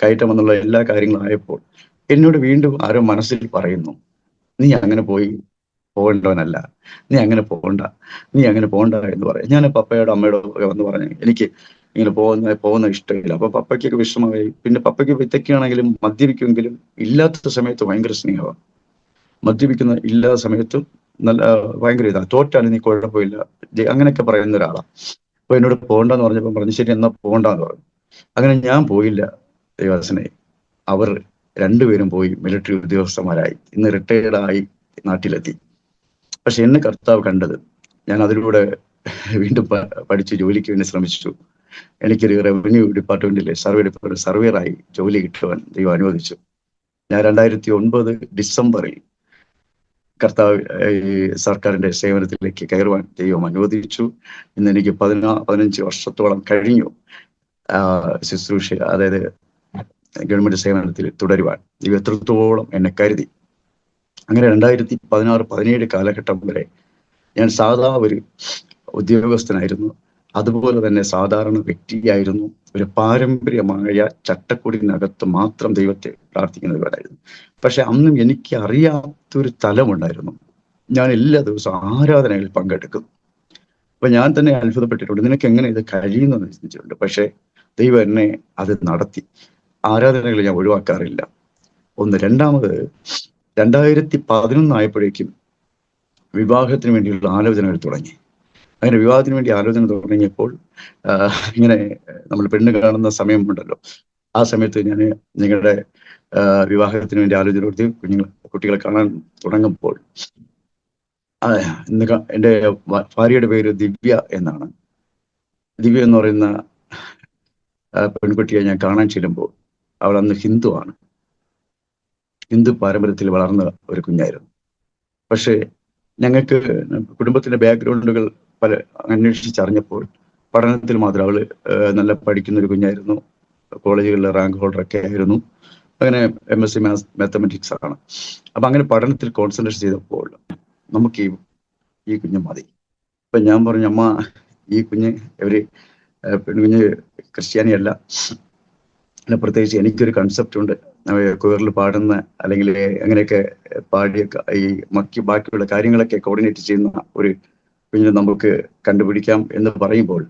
കയറ്റം എന്നുള്ള എല്ലാ കാര്യങ്ങളും ആയപ്പോൾ എന്നോട് വീണ്ടും ആരോ മനസ്സിൽ പറയുന്നു, നീ അങ്ങനെ പോകേണ്ടവനല്ല, നീ അങ്ങനെ പോകണ്ട എന്ന് പറയും. ഞാൻ പപ്പയോടും അമ്മയോടും ഒക്കെ വന്ന് പറഞ്ഞു, എനിക്ക് ഇങ്ങനെ പോകുന്ന ഇഷ്ടമില്ല. അപ്പൊ പപ്പയ്ക്കൊക്കെ വിഷമമായി. പിന്നെ പപ്പയ്ക്ക് ഇതൊക്കെയാണെങ്കിലും മദ്യപിക്കുമെങ്കിലും ഇല്ലാത്ത സമയത്ത് ഭയങ്കര സ്നേഹമാണ്. മദ്യപിക്കുന്ന ഇല്ലാത്ത സമയത്തും നല്ല ഭയങ്കര ഇതാണ്. തോറ്റാലും നീ കുഴപ്പമില്ല, അങ്ങനെയൊക്കെ പറയുന്ന ഒരാളാണ്. അപ്പൊ എന്നോട് പോകണ്ടെന്ന് പറഞ്ഞപ്പോൾ പറഞ്ഞു, ശരി എന്നാ പോകണ്ടെന്ന് പറഞ്ഞു. അങ്ങനെ ഞാൻ പോയില്ല. ദൈവദാസനെ, അവർ 2 പേരും പോയി മിലിറ്ററി ഉദ്യോഗസ്ഥന്മാരായി. ഇന്ന് റിട്ടയർഡായി നാട്ടിലെത്തി. പക്ഷെ എന്നെ കർത്താവ് കണ്ടത്, ഞാൻ അതിലൂടെ വീണ്ടും പഠിച്ച് ജോലിക്ക് വേണ്ടി ശ്രമിച്ചു. എനിക്കൊരു റവന്യൂ ഡിപ്പാർട്ട്മെന്റിലെ സർവേയറായി ജോലി കിട്ടുവാൻ ദൈവം അനുവദിച്ചു. ഞാൻ 2009 ഡിസംബറിൽ കർത്താവ് സർക്കാരിന്റെ സേവനത്തിലേക്ക് കയറുവാൻ ദൈവം അനുവദിച്ചു. ഇന്ന് എനിക്ക് 15 വർഷത്തോളം കഴിഞ്ഞു ശുശ്രൂഷ, അതായത് ഗവൺമെന്റ് സേവനത്തിൽ തുടരുവാൻ ദൈവം എത്രത്തോളം എന്നെ കരുതി. അങ്ങനെ 2016-17 കാലഘട്ടം വരെ ഞാൻ സാധാ ഒരു ഉദ്യോഗസ്ഥനായിരുന്നു. അതുപോലെ തന്നെ സാധാരണ വ്യക്തിയായിരുന്നു. ഒരു പാരമ്പര്യമായ ചട്ടക്കൂടിനകത്ത് മാത്രം ദൈവത്തെ പ്രാർത്ഥിക്കുന്നവരായിരുന്നു. പക്ഷെ അന്നും എനിക്ക് അറിയാത്തൊരു തലമുണ്ടായിരുന്നു. ഞാൻ എല്ലാ ദിവസവും ആരാധനകളിൽ പങ്കെടുക്കും. അപ്പൊ ഞാൻ തന്നെ അത്ഭുതപ്പെട്ടിട്ടുണ്ട്, നിനക്ക് എങ്ങനെ ഇത് കഴിയുന്നെന്ന് ചിന്തിച്ചിട്ടുണ്ട്. പക്ഷെ ദൈവം എന്നെ അത് നടത്തി. ആരാധനകൾ ഞാൻ ഒഴിവാക്കാറില്ല. ഒന്ന്. രണ്ടാമത്, 2011 ആയപ്പോഴേക്കും വിവാഹത്തിന് വേണ്ടിയുള്ള ആലോചനകൾ തുടങ്ങി. അങ്ങനെ വിവാഹത്തിന് വേണ്ടി ആലോചന തുടങ്ങിയപ്പോൾ ഇങ്ങനെ നമ്മൾ പെണ്ണ് കാണുന്ന സമയമുണ്ടല്ലോ, ആ സമയത്ത് ഞാൻ നിങ്ങളുടെ വിവാഹത്തിന് വേണ്ടി ആലോചന കൊടുത്ത് കുട്ടികളെ കാണാൻ തുടങ്ങുമ്പോൾ എൻ്റെ ഭാര്യയുടെ പേര് ദിവ്യ എന്നാണ്. ദിവ്യ എന്ന് പറയുന്ന പെൺകുട്ടിയെ ഞാൻ കാണാൻ ചെല്ലുമ്പോൾ അവൾ അന്ന് ഹിന്ദുവാണ്. ഹിന്ദു പാരമ്പര്യത്തിൽ വളർന്ന ഒരു കുഞ്ഞായിരുന്നു. പക്ഷേ ഞങ്ങൾക്ക് കുടുംബത്തിന്റെ ബാക്ക്ഗ്രൗണ്ടുകൾ പല അന്വേഷിച്ചറിഞ്ഞപ്പോൾ പഠനത്തിൽ മാത്രം അവള് നല്ല പഠിക്കുന്ന ഒരു കുഞ്ഞായിരുന്നു. കോളേജുകളിലെ റാങ്ക് ഹോൾഡറൊക്കെ ആയിരുന്നു. അങ്ങനെ MSc മാത്തമെറ്റിക്സ് ആണ്. അപ്പൊ അങ്ങനെ പഠനത്തിൽ കോൺസെൻട്രേറ്റ് ചെയ്തപ്പോൾ നമുക്ക് ഈ കുഞ്ഞ് മതി. അപ്പൊ ഞാൻ പറഞ്ഞു, അമ്മ ഈ കുഞ്ഞ് പെൺകുഞ്ഞ് ക്രിസ്ത്യാനിയല്ല. അല്ല, പ്രത്യേകിച്ച് എനിക്കൊരു കൺസെപ്റ്റ് ഉണ്ട്, കുയറിൽ പാടുന്ന അല്ലെങ്കിൽ അങ്ങനെയൊക്കെ പാടിയ ഈ ബാക്കിയുള്ള കാര്യങ്ങളൊക്കെ കോർഡിനേറ്റ് ചെയ്യുന്ന ഒരു കുഞ്ഞിനെ നമുക്ക് കണ്ടുപിടിക്കാം എന്ന് പറയുമ്പോൾ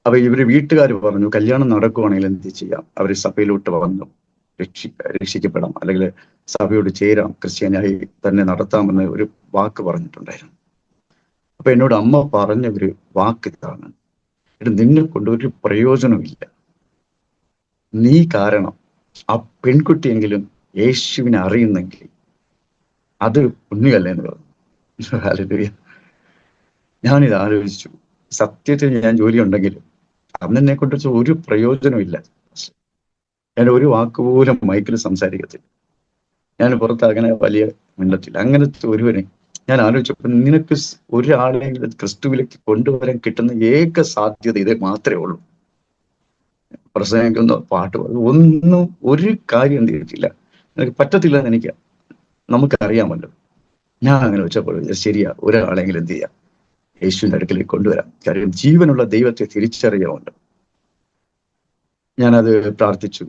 അപ്പൊ ഇവര് വീട്ടുകാർ പറഞ്ഞു, കല്യാണം നടക്കുവാണെങ്കിൽ എന്ത് ചെയ്യാം, അവർ സഭയിലോട്ട് വന്നു രക്ഷിക്കപ്പെടാം, അല്ലെങ്കിൽ സഭയോട് ചേരാം, ക്രിസ്ത്യാനിയായി തന്നെ നടത്താമെന്ന് ഒരു വാക്ക് പറഞ്ഞിട്ടുണ്ടായിരുന്നു. അപ്പൊ എന്നോട് അമ്മ പറഞ്ഞ ഒരു വാക്ക് ഇതാണ്, നിന്നെ കൊണ്ട് ഒരു പ്രയോജനമില്ല, നീ കാരണം ആ പെൺകുട്ടിയെങ്കിലും യേശുവിനെ അറിയുന്നെങ്കിൽ അത് പുണ്യമല്ലേ എന്ന് പറഞ്ഞു. ഹല്ലേലൂയ. ഞാനിത് ആലോചിച്ചു. സത്യത്തിൽ ഞാൻ ജോലി ഉണ്ടെങ്കിലും അന്ന് എന്നെ കൊണ്ട് ഒരു പ്രയോജനമില്ല. ഞാൻ ഒരു വാക്കുപോലും മൈക്കിൽ സംസാരിക്കത്തില്ല, ഞാൻ പുറത്ത് അങ്ങനെ വലിയ മിണ്ടത്തില്ല. അങ്ങനത്തെ ഒരുവനെ ഞാൻ ആലോചിച്ചപ്പോൾ നിനക്ക് ഒരാളെങ്കിലും ക്രിസ്തുവിലേക്ക് കൊണ്ടുവരാൻ കിട്ടുന്ന ഏക സാധ്യത ഇത് മാത്രമേ ഉള്ളൂ. പ്രസംഗിക്കുന്ന പാട്ട് ഒന്നും ഒരു കാര്യം ചെയ്തിട്ടില്ല, എനിക്ക് പറ്റത്തില്ല എന്ന് നമുക്കറിയാമല്ലോ. ഞാൻ അങ്ങനെ വെച്ചപ്പോൾ ശരിയാ, ഒരാളെങ്കിലും എന്ത് ചെയ്യാം, യേശുവിന്റെ അടുക്കലേക്ക് കൊണ്ടുവരാം. കാര്യം ജീവനുള്ള ദൈവത്തെ തിരിച്ചറിയാമുണ്ട്. ഞാനത് പ്രാർത്ഥിച്ചു.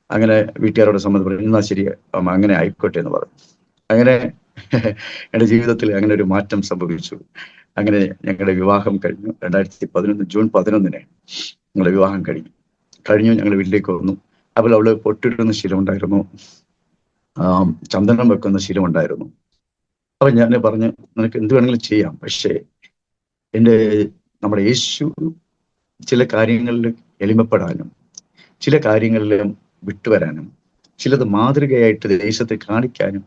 അങ്ങനെ വീട്ടുകാരോട് സമ്മതം പറഞ്ഞു, എന്നാ ശരി അങ്ങനെ ആയിക്കോട്ടെ എന്ന് പറഞ്ഞു. അങ്ങനെ എൻ്റെ ജീവിതത്തിൽ അങ്ങനെ ഒരു മാറ്റം സംഭവിച്ചു. അങ്ങനെ ഞങ്ങളുടെ വിവാഹം കഴിഞ്ഞു. 2011 ജൂൺ 11 ഞങ്ങളുടെ വിവാഹം കഴിഞ്ഞു. ഞങ്ങൾ വീട്ടിലേക്ക് വന്നു. അപ്പോൾ അവള് പൊട്ടിടുന്ന ശീലമുണ്ടായിരുന്നു, ചന്ദനം വെക്കുന്ന ശീലമുണ്ടായിരുന്നു. അപ്പൊ ഞാൻ പറഞ്ഞു, നിനക്ക് എന്ത് വേണമെങ്കിലും ചെയ്യാം, പക്ഷേ നമ്മുടെ യേശു ചില കാര്യങ്ങളിൽ എളിമപ്പെടാനും ചില കാര്യങ്ങളിൽ വിട്ടുവരാനും ചിലത് മാതൃകയായിട്ട് ദേശത്തെ കാണിക്കാനും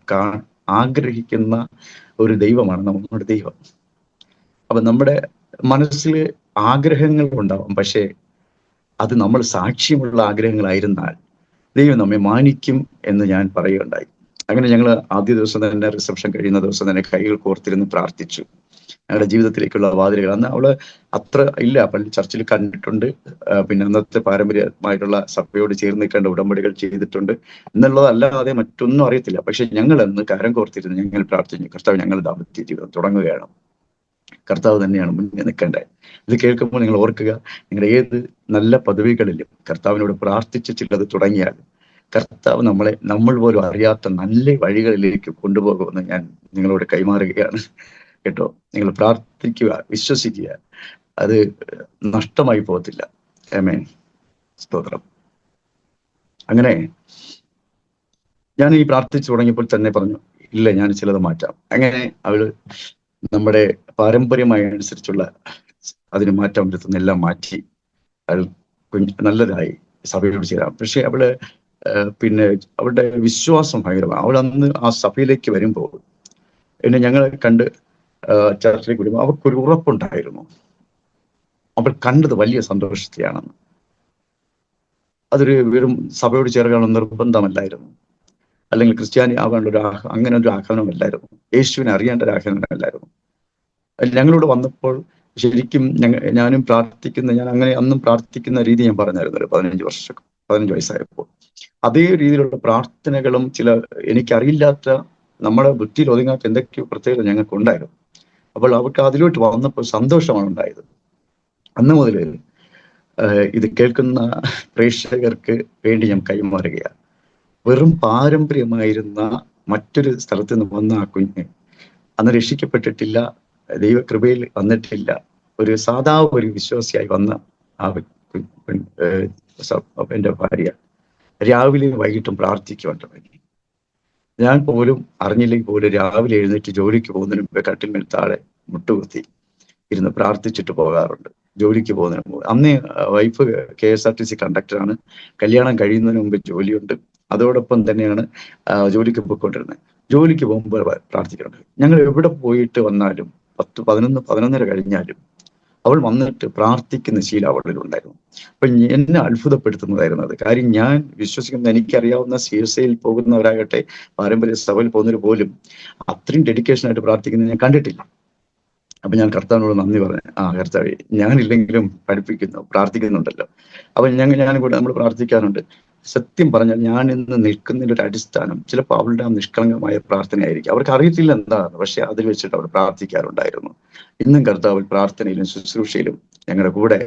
ആഗ്രഹിക്കുന്ന ഒരു ദൈവമാണ് നമ്മുടെ ദൈവം. അപ്പൊ നമ്മുടെ മനസ്സിൽ ആഗ്രഹങ്ങൾ ഉണ്ടാവും, പക്ഷേ അത് നമ്മൾ സാക്ഷ്യമുള്ള ആഗ്രഹങ്ങളായിരുന്നാൽ ദൈവം നമ്മെ മാനിക്കും എന്ന് ഞാൻ പറയുകയുണ്ടായി. അങ്ങനെ ഞങ്ങൾ ആദ്യ ദിവസം തന്നെ, റിസപ്ഷൻ കഴിയുന്ന ദിവസം തന്നെ കൈകൾ കോർത്തിരുന്ന് പ്രാർത്ഥിച്ചു. ഞങ്ങളുടെ ജീവിതത്തിലേക്കുള്ള വാതിലുകൾ, അന്ന് അവള് അത്ര ഇല്ല, പള്ളി ചർച്ചിൽ കണ്ടിട്ടുണ്ട്, പിന്നെ അന്നത്തെ പാരമ്പര്യമായിട്ടുള്ള സഭയോട് ചേർന്ന് നിൽക്കേണ്ട ഉടമ്പടികൾ ചെയ്തിട്ടുണ്ട് എന്നുള്ളതല്ലാതെ മറ്റൊന്നും അറിയത്തില്ല. പക്ഷെ ഞങ്ങൾ അന്ന് കരം കോർത്തിരുന്ന് ഞങ്ങൾ പ്രാർത്ഥിച്ചു, കർത്താവ് ഞങ്ങൾ ദാമ്പത്യ ജീവിതം തുടങ്ങുകയാണ്, കർത്താവ് തന്നെയാണ് മുന്നിൽ നിൽക്കേണ്ടത്. ഇത് കേൾക്കുമ്പോൾ നിങ്ങൾ ഓർക്കുക, നിങ്ങളുടെ ഏത് നല്ല പദവികളിലും കർത്താവിനോട് പ്രാർത്ഥിച്ച് ചിലത് തുടങ്ങിയാൽ കർത്താവ് നമ്മൾ പോലും അറിയാത്ത നല്ല വഴികളിലേക്ക് കൊണ്ടുപോകുമെന്ന് ഞാൻ നിങ്ങളോട് കൈമാറുകയാണ് കേട്ടോ. നിങ്ങൾ പ്രാർത്ഥിക്കുക, വിശ്വസിക്കുക, അത് നഷ്ടമായി പോകത്തില്ല. ആമേൻ, സ്തോത്രം. അങ്ങനെ ഞാൻ ഈ പ്രാർത്ഥിച്ചു തുടങ്ങിയപ്പോൾ തന്നെ പറഞ്ഞു, ഇല്ല, ഞാൻ ചിലത് മാറ്റാം. അങ്ങനെ അവള് നമ്മുടെ പാരമ്പര്യമായി അനുസരിച്ചുള്ള അതിന് മാറ്റം വരുത്തുന്ന എല്ലാം മാറ്റി അവൾ നല്ലതായി സഭയോട് ചേരാം. പക്ഷെ അവള് പിന്നെ അവളുടെ വിശ്വാസം ഭയങ്കരമാണ്. അവൾ അന്ന് ആ സഭയിലേക്ക് വരുമ്പോൾ എന്നെ ഞങ്ങളെ കണ്ട് ചർച്ചിലേക്ക് വിടുമ്പോൾ അവർക്കൊരു ഉറപ്പുണ്ടായിരുന്നു, അവൾ കണ്ടത് വലിയ സന്തോഷത്തെയാണെന്ന്. അതൊരു വെറും സഭയോട് ചേർക്കാനുള്ള നിർബന്ധമല്ലായിരുന്നു, അല്ലെങ്കിൽ ക്രിസ്ത്യാനി ആകാനുള്ള അങ്ങനെ ഒരു ആഹ്വാനമല്ലായിരുന്നു, യേശുവിനെ അറിയേണ്ട ഒരു ആഹ്വാനമല്ലായിരുന്നു. ഞങ്ങളോട് വന്നപ്പോൾ ശരിക്കും ഞാനും ഞാൻ അങ്ങനെ അന്നും പ്രാർത്ഥിക്കുന്ന രീതി ഞാൻ പറഞ്ഞായിരുന്നു. 15 വയസ്സായപ്പോൾ അതേ രീതിയിലുള്ള പ്രാർത്ഥനകളും ചില എനിക്കറിയില്ലാത്ത നമ്മുടെ ബുദ്ധിയിൽ ഒതുങ്ങാത്ത എന്തൊക്കെയോ പ്രത്യേകത ഞങ്ങൾക്ക് ഉണ്ടായിരുന്നു. അപ്പോൾ അവർക്ക് അതിലോട്ട് വന്നപ്പോൾ സന്തോഷമാണ് ഉണ്ടായത്. അന്ന് മുതൽ ഇത് കേൾക്കുന്ന പ്രേക്ഷകർക്ക് വേണ്ടി ഞാൻ കൈമാറുകയാണ്. വെറും പാരമ്പര്യമായിരുന്ന മറ്റൊരു സ്ഥലത്ത് നിന്ന് വന്ന ആ കുഞ്ഞ് അന്ന് രക്ഷിക്കപ്പെട്ടിട്ടില്ല, ദൈവകൃപയിൽ വന്നിട്ടില്ല, ഒരു സാധാ ഒരു വിശ്വാസിയായി വന്ന ആ എൻ്റെ ഭാര്യ രാവിലെയും വൈകിട്ടും പ്രാർത്ഥിക്കുവാൻ തുടങ്ങി. ഞാൻ പോലും അറിഞ്ഞില്ലെങ്കിൽ പോലും രാവിലെ എഴുന്നേറ്റ് ജോലിക്ക് പോകുന്നതിന് മുമ്പ് കട്ടിൽമേൽ താഴെ മുട്ടുകുത്തി ഇരുന്ന് പ്രാർത്ഥിച്ചിട്ട് പോകാറുണ്ട് ജോലിക്ക് പോകുന്നതിന് മുമ്പ്. അന്ന് വൈഫ് KSRTC കണ്ടക്ടറാണ്. കല്യാണം കഴിയുന്നതിന് മുമ്പ് ജോലിയുണ്ട്. അതോടൊപ്പം തന്നെയാണ് ജോലിക്ക് പോയിക്കൊണ്ടിരുന്നത്. ജോലിക്ക് പോകുമ്പോൾ പ്രാർത്ഥിക്കുന്നുണ്ട്. ഞങ്ങൾ എവിടെ പോയിട്ട് വന്നാലും 10, 11, 11:30 കഴിഞ്ഞാലും അവൾ വന്നിട്ട് പ്രാർത്ഥിക്കുന്ന ശീലം അവളിൽ ഉണ്ടായിരുന്നു. അപ്പൊ എന്നെ അത്ഭുതപ്പെടുത്തുന്നതായിരുന്നു അത്. കാര്യം ഞാൻ വിശ്വസിക്കുന്ന, എനിക്കറിയാവുന്ന CSIയിൽ പോകുന്നവരാകട്ടെ, പാരമ്പര്യ സഭയിൽ പോകുന്നവർ പോലും അത്രയും ഡെഡിക്കേഷൻ ആയിട്ട് പ്രാർത്ഥിക്കുന്നത് ഞാൻ കണ്ടിട്ടില്ല. അപ്പൊ ഞാൻ കർത്താവിനോട് നന്ദി പറഞ്ഞു. കർത്താവേ, ഞാനില്ലെങ്കിലും പഠിപ്പിക്കുന്നു, പ്രാർത്ഥിക്കുന്നുണ്ടല്ലോ. അപ്പൊ ഞാനും കൂടെ നമ്മൾ പ്രാർത്ഥിക്കാറുണ്ട്. സത്യം പറഞ്ഞാൽ ഞാൻ ഇന്ന് നിൽക്കുന്നതിന്റെ ഒരു അടിസ്ഥാനം ചിലപ്പോൾ അവളുടെ ആ നിഷ്കളങ്കമായ പ്രാർത്ഥനയായിരിക്കും. അവർക്ക് അറിയത്തില്ല എന്താണെന്ന്, പക്ഷെ അതിൽ വെച്ചിട്ട് അവർ പ്രാർത്ഥിക്കാറുണ്ടായിരുന്നു. ഇന്നും കർത്താവിൽ പ്രാർത്ഥനയിലും ശുശ്രൂഷയിലും ഞങ്ങളുടെ കൂടെ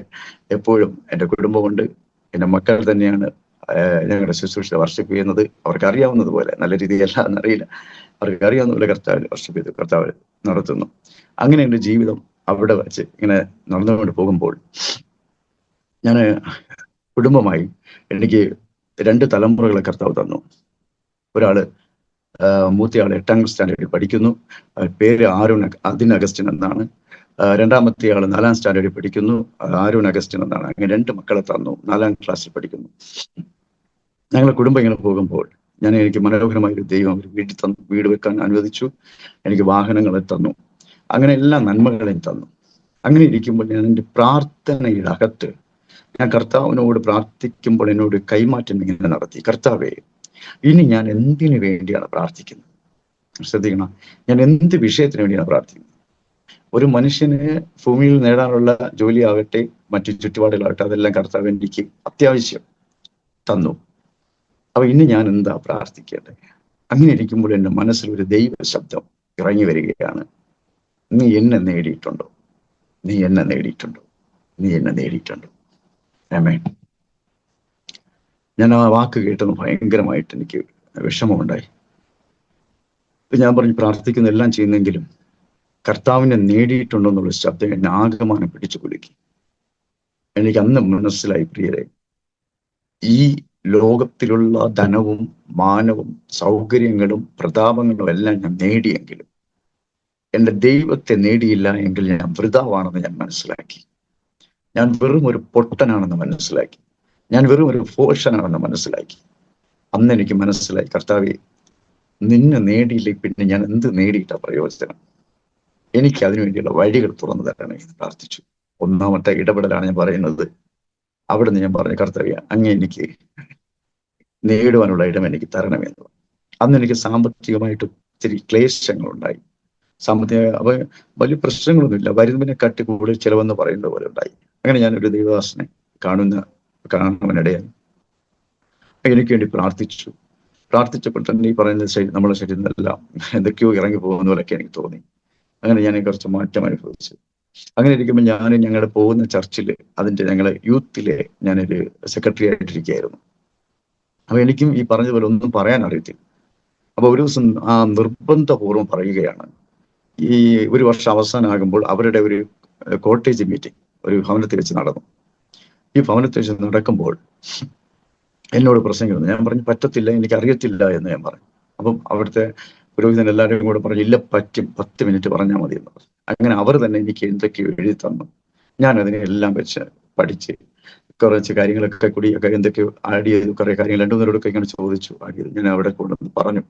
എപ്പോഴും എൻ്റെ കുടുംബമുണ്ട്. എൻ്റെ മക്കൾ തന്നെയാണ് ഞങ്ങളുടെ ശുശ്രൂഷ വർഷിപ്പ് ചെയ്യുന്നത്. അവർക്ക് അറിയാവുന്നത് പോലെ, നല്ല രീതിയല്ല എന്നറിയില്ല, അവർക്ക് അറിയാവുന്ന പോലെ കർത്താവിൽ വർഷിപ്പ് ചെയ്ത് കർത്താവിൽ നടത്തുന്നു. അങ്ങനെ എൻ്റെ ജീവിതം അവിടെ വെച്ച് ഇങ്ങനെ നടന്നുകൊണ്ട് പോകുമ്പോൾ ഞാൻ കുടുംബമായി എനിക്ക് 2 തലമുറകളെ കർത്താവ് തന്നു. ഒരാള് മൂത്തയാൾ 8ാം സ്റ്റാൻഡേർഡിൽ പഠിക്കുന്നു. പേര് അദിൻ അഗസ്റ്റിൻ എന്നാണ്. രണ്ടാമത്തെ ആള് 4ാം സ്റ്റാൻഡേർഡിൽ പഠിക്കുന്നു. ആരോൺ അഗസ്റ്റിൻ എന്നാണ്. അങ്ങനെ 2 മക്കളെ തന്നു. 4ാം ക്ലാസ്സിൽ പഠിക്കുന്നു. ഞങ്ങളുടെ കുടുംബം ഇങ്ങനെ പോകുമ്പോൾ എനിക്ക് മനോഹരമായൊരു ദൈവം ഒരു വീട് വെക്കാൻ അനുവദിച്ചു. എനിക്ക് വാഹനങ്ങളെ തന്നു. അങ്ങനെ എല്ലാ നന്മകളെയും തന്നു. അങ്ങനെ ഇരിക്കുമ്പോൾ ഞാൻ എൻ്റെ പ്രാർത്ഥനയുടെ അകത്ത് ഞാൻ കർത്താവിനോട് പ്രാർത്ഥിക്കുമ്പോൾ എന്നോട് കൈമാറ്റം ഇങ്ങനെ നടത്തി. കർത്താവേ, ഇനി ഞാൻ എന്തിനു വേണ്ടിയാണ് പ്രാർത്ഥിക്കുന്നത്? ശ്രദ്ധിക്കണം, ഞാൻ എന്ത് വിഷയത്തിന് വേണ്ടിയാണ് പ്രാർത്ഥിക്കുന്നത്? ഒരു മനുഷ്യന് ഭൂമിയിൽ നേടാനുള്ള ജോലിയാകട്ടെ, മറ്റു ചുറ്റുപാടുകളാകട്ടെ, അതെല്ലാം കർത്താവ് എനിക്ക് അത്യാവശ്യം തന്നു. അപ്പൊ ഇനി ഞാൻ എന്താ പ്രാർത്ഥിക്കേണ്ടത്? അങ്ങനെ ഇരിക്കുമ്പോൾ എൻ്റെ മനസ്സിൽ ഒരു ദൈവ ശബ്ദം ഇറങ്ങി വരികയാണ്. നീ എന്നെ നേടിയിട്ടുണ്ടോ? നീ എന്നെ നേടിയിട്ടുണ്ടോ? നീ എന്നെ നേടിയിട്ടുണ്ടോ? ആമേൻ. ഞാൻ ആ വാക്ക് കേട്ടത് ഭയങ്കരമായിട്ട് എനിക്ക് വിഷമമുണ്ടായി. ഞാൻ പറഞ്ഞു, പ്രാർത്ഥിക്കുന്ന എല്ലാം ചെയ്യുന്നെങ്കിലും കർത്താവിനെ നേടിയിട്ടുണ്ടോ എന്നുള്ള ശബ്ദം എന്നെ ആകമാനം പിടിച്ചു കുലുക്കി. എനിക്ക് അന്ന് മനസ്സിലായി, പ്രിയരെ, ഈ ലോകത്തിലുള്ള ധനവും മാനവും സൗകര്യങ്ങളും പ്രതാപങ്ങളും എല്ലാം ഞാൻ നേടിയെങ്കിലും എൻ്റെ ദൈവത്തെ നേടിയില്ല എങ്കിൽ ഞാൻ വൃഥാവാണെന്ന് ഞാൻ മനസ്സിലാക്കി. ഞാൻ വെറും ഒരു പൊട്ടനാണെന്ന് മനസ്സിലാക്കി. ഞാൻ വെറും ഒരു ഫോഷനാണെന്ന് മനസ്സിലാക്കി. അന്ന് എനിക്ക് മനസ്സിലായി, കർത്താവേ, നിന്നെ നേടിയില്ല, പിന്നെ ഞാൻ എന്ത് നേടിയിട്ട പ്രയോജനം? എനിക്ക് അതിനുവേണ്ടിയുള്ള വഴികൾ തുറന്നു തരണമേ എന്ന് പ്രാർത്ഥിച്ചു. ഒന്നാമത്തെ ഇടപെടലാണ് ഞാൻ പറയുന്നത്. അവിടെ നിന്ന് ഞാൻ പറഞ്ഞു, കർത്താവേ, അങ്ങ് എനിക്ക് നേടുവാനുള്ള ഇടം എനിക്ക് തരണമെന്ന്. അന്ന് എനിക്ക് സാമ്പത്തികമായിട്ട് ഒത്തിരി ക്ലേശങ്ങളുണ്ടായി. അപ്പൊ വലിയ പ്രശ്നങ്ങളൊന്നുമില്ല, വരുന്നതിനെ കട്ടി കൂടുതൽ ചിലവെന്ന് പറയുന്ന പോലെ ഉണ്ടായി. അങ്ങനെ ഞാനൊരു ദൈവദാസനെ കാണുന്നവനിടയായി. എനിക്ക് വേണ്ടി പ്രാർത്ഥിച്ചപ്പോൾ തന്നെ ഈ പറയുന്ന നമ്മുടെ ശരീരത്തിനെല്ലാം എന്തൊക്കെയോ ഇറങ്ങി പോകുന്ന പോലെയൊക്കെ എനിക്ക് തോന്നി. അങ്ങനെ ഞാൻ കുറച്ച് മാറ്റം അനുഭവിച്ചു. അങ്ങനെ ഇരിക്കുമ്പോൾ ഞാൻ ഞങ്ങളുടെ പോകുന്ന ചർച്ചിൽ ഞങ്ങളെ യൂത്തിലെ ഞാനൊരു സെക്രട്ടറി ആയിട്ടിരിക്കുകയായിരുന്നു. അപ്പൊ എനിക്കും ഈ പറഞ്ഞതുപോലെ ഒന്നും പറയാൻ അറിയത്തില്ല. അപ്പൊ ഒരു ദിവസം നിർബന്ധപൂർവ്വം പറയുകയാണ്. ഈ ഒരു വർഷം അവസാനമാകുമ്പോൾ അവരുടെ ഒരു കോട്ടേജ് മീറ്റിംഗ് ഒരു ഭവനത്തിൽ വെച്ച് നടന്നു. ഈ ഭവനത്തിൽ വെച്ച് നടക്കുമ്പോൾ എന്നോട് പ്രസംഗിക്കുന്നു. ഞാൻ പറഞ്ഞു, പറ്റത്തില്ല, എനിക്ക് അറിയത്തില്ല എന്ന് ഞാൻ പറഞ്ഞു. അപ്പം അവിടുത്തെ പുരോഹിതൻ എല്ലാവരും കൂടെ പറഞ്ഞു, ഇല്ല, പറ്റും, 10 മിനിറ്റ് പറഞ്ഞാൽ മതി എന്ന് പറഞ്ഞു. അങ്ങനെ അവർ തന്നെ എനിക്ക് എന്തൊക്കെയോ എഴുതി തന്നു. ഞാൻ അതിനെ എല്ലാം വെച്ച് പഠിച്ച് കുറച്ച് കാര്യങ്ങളൊക്കെ കൂടിയൊക്കെ എന്തൊക്കെയോ ആഡ് ചെയ്തു. കുറെ കാര്യങ്ങൾ 2-3 പേരോടൊക്കെ ഇങ്ങനെ ചോദിച്ചു, ആഡ് ചെയ്തു. ഞാൻ അവിടെ കൊണ്ടുവന്ന് പറഞ്ഞു.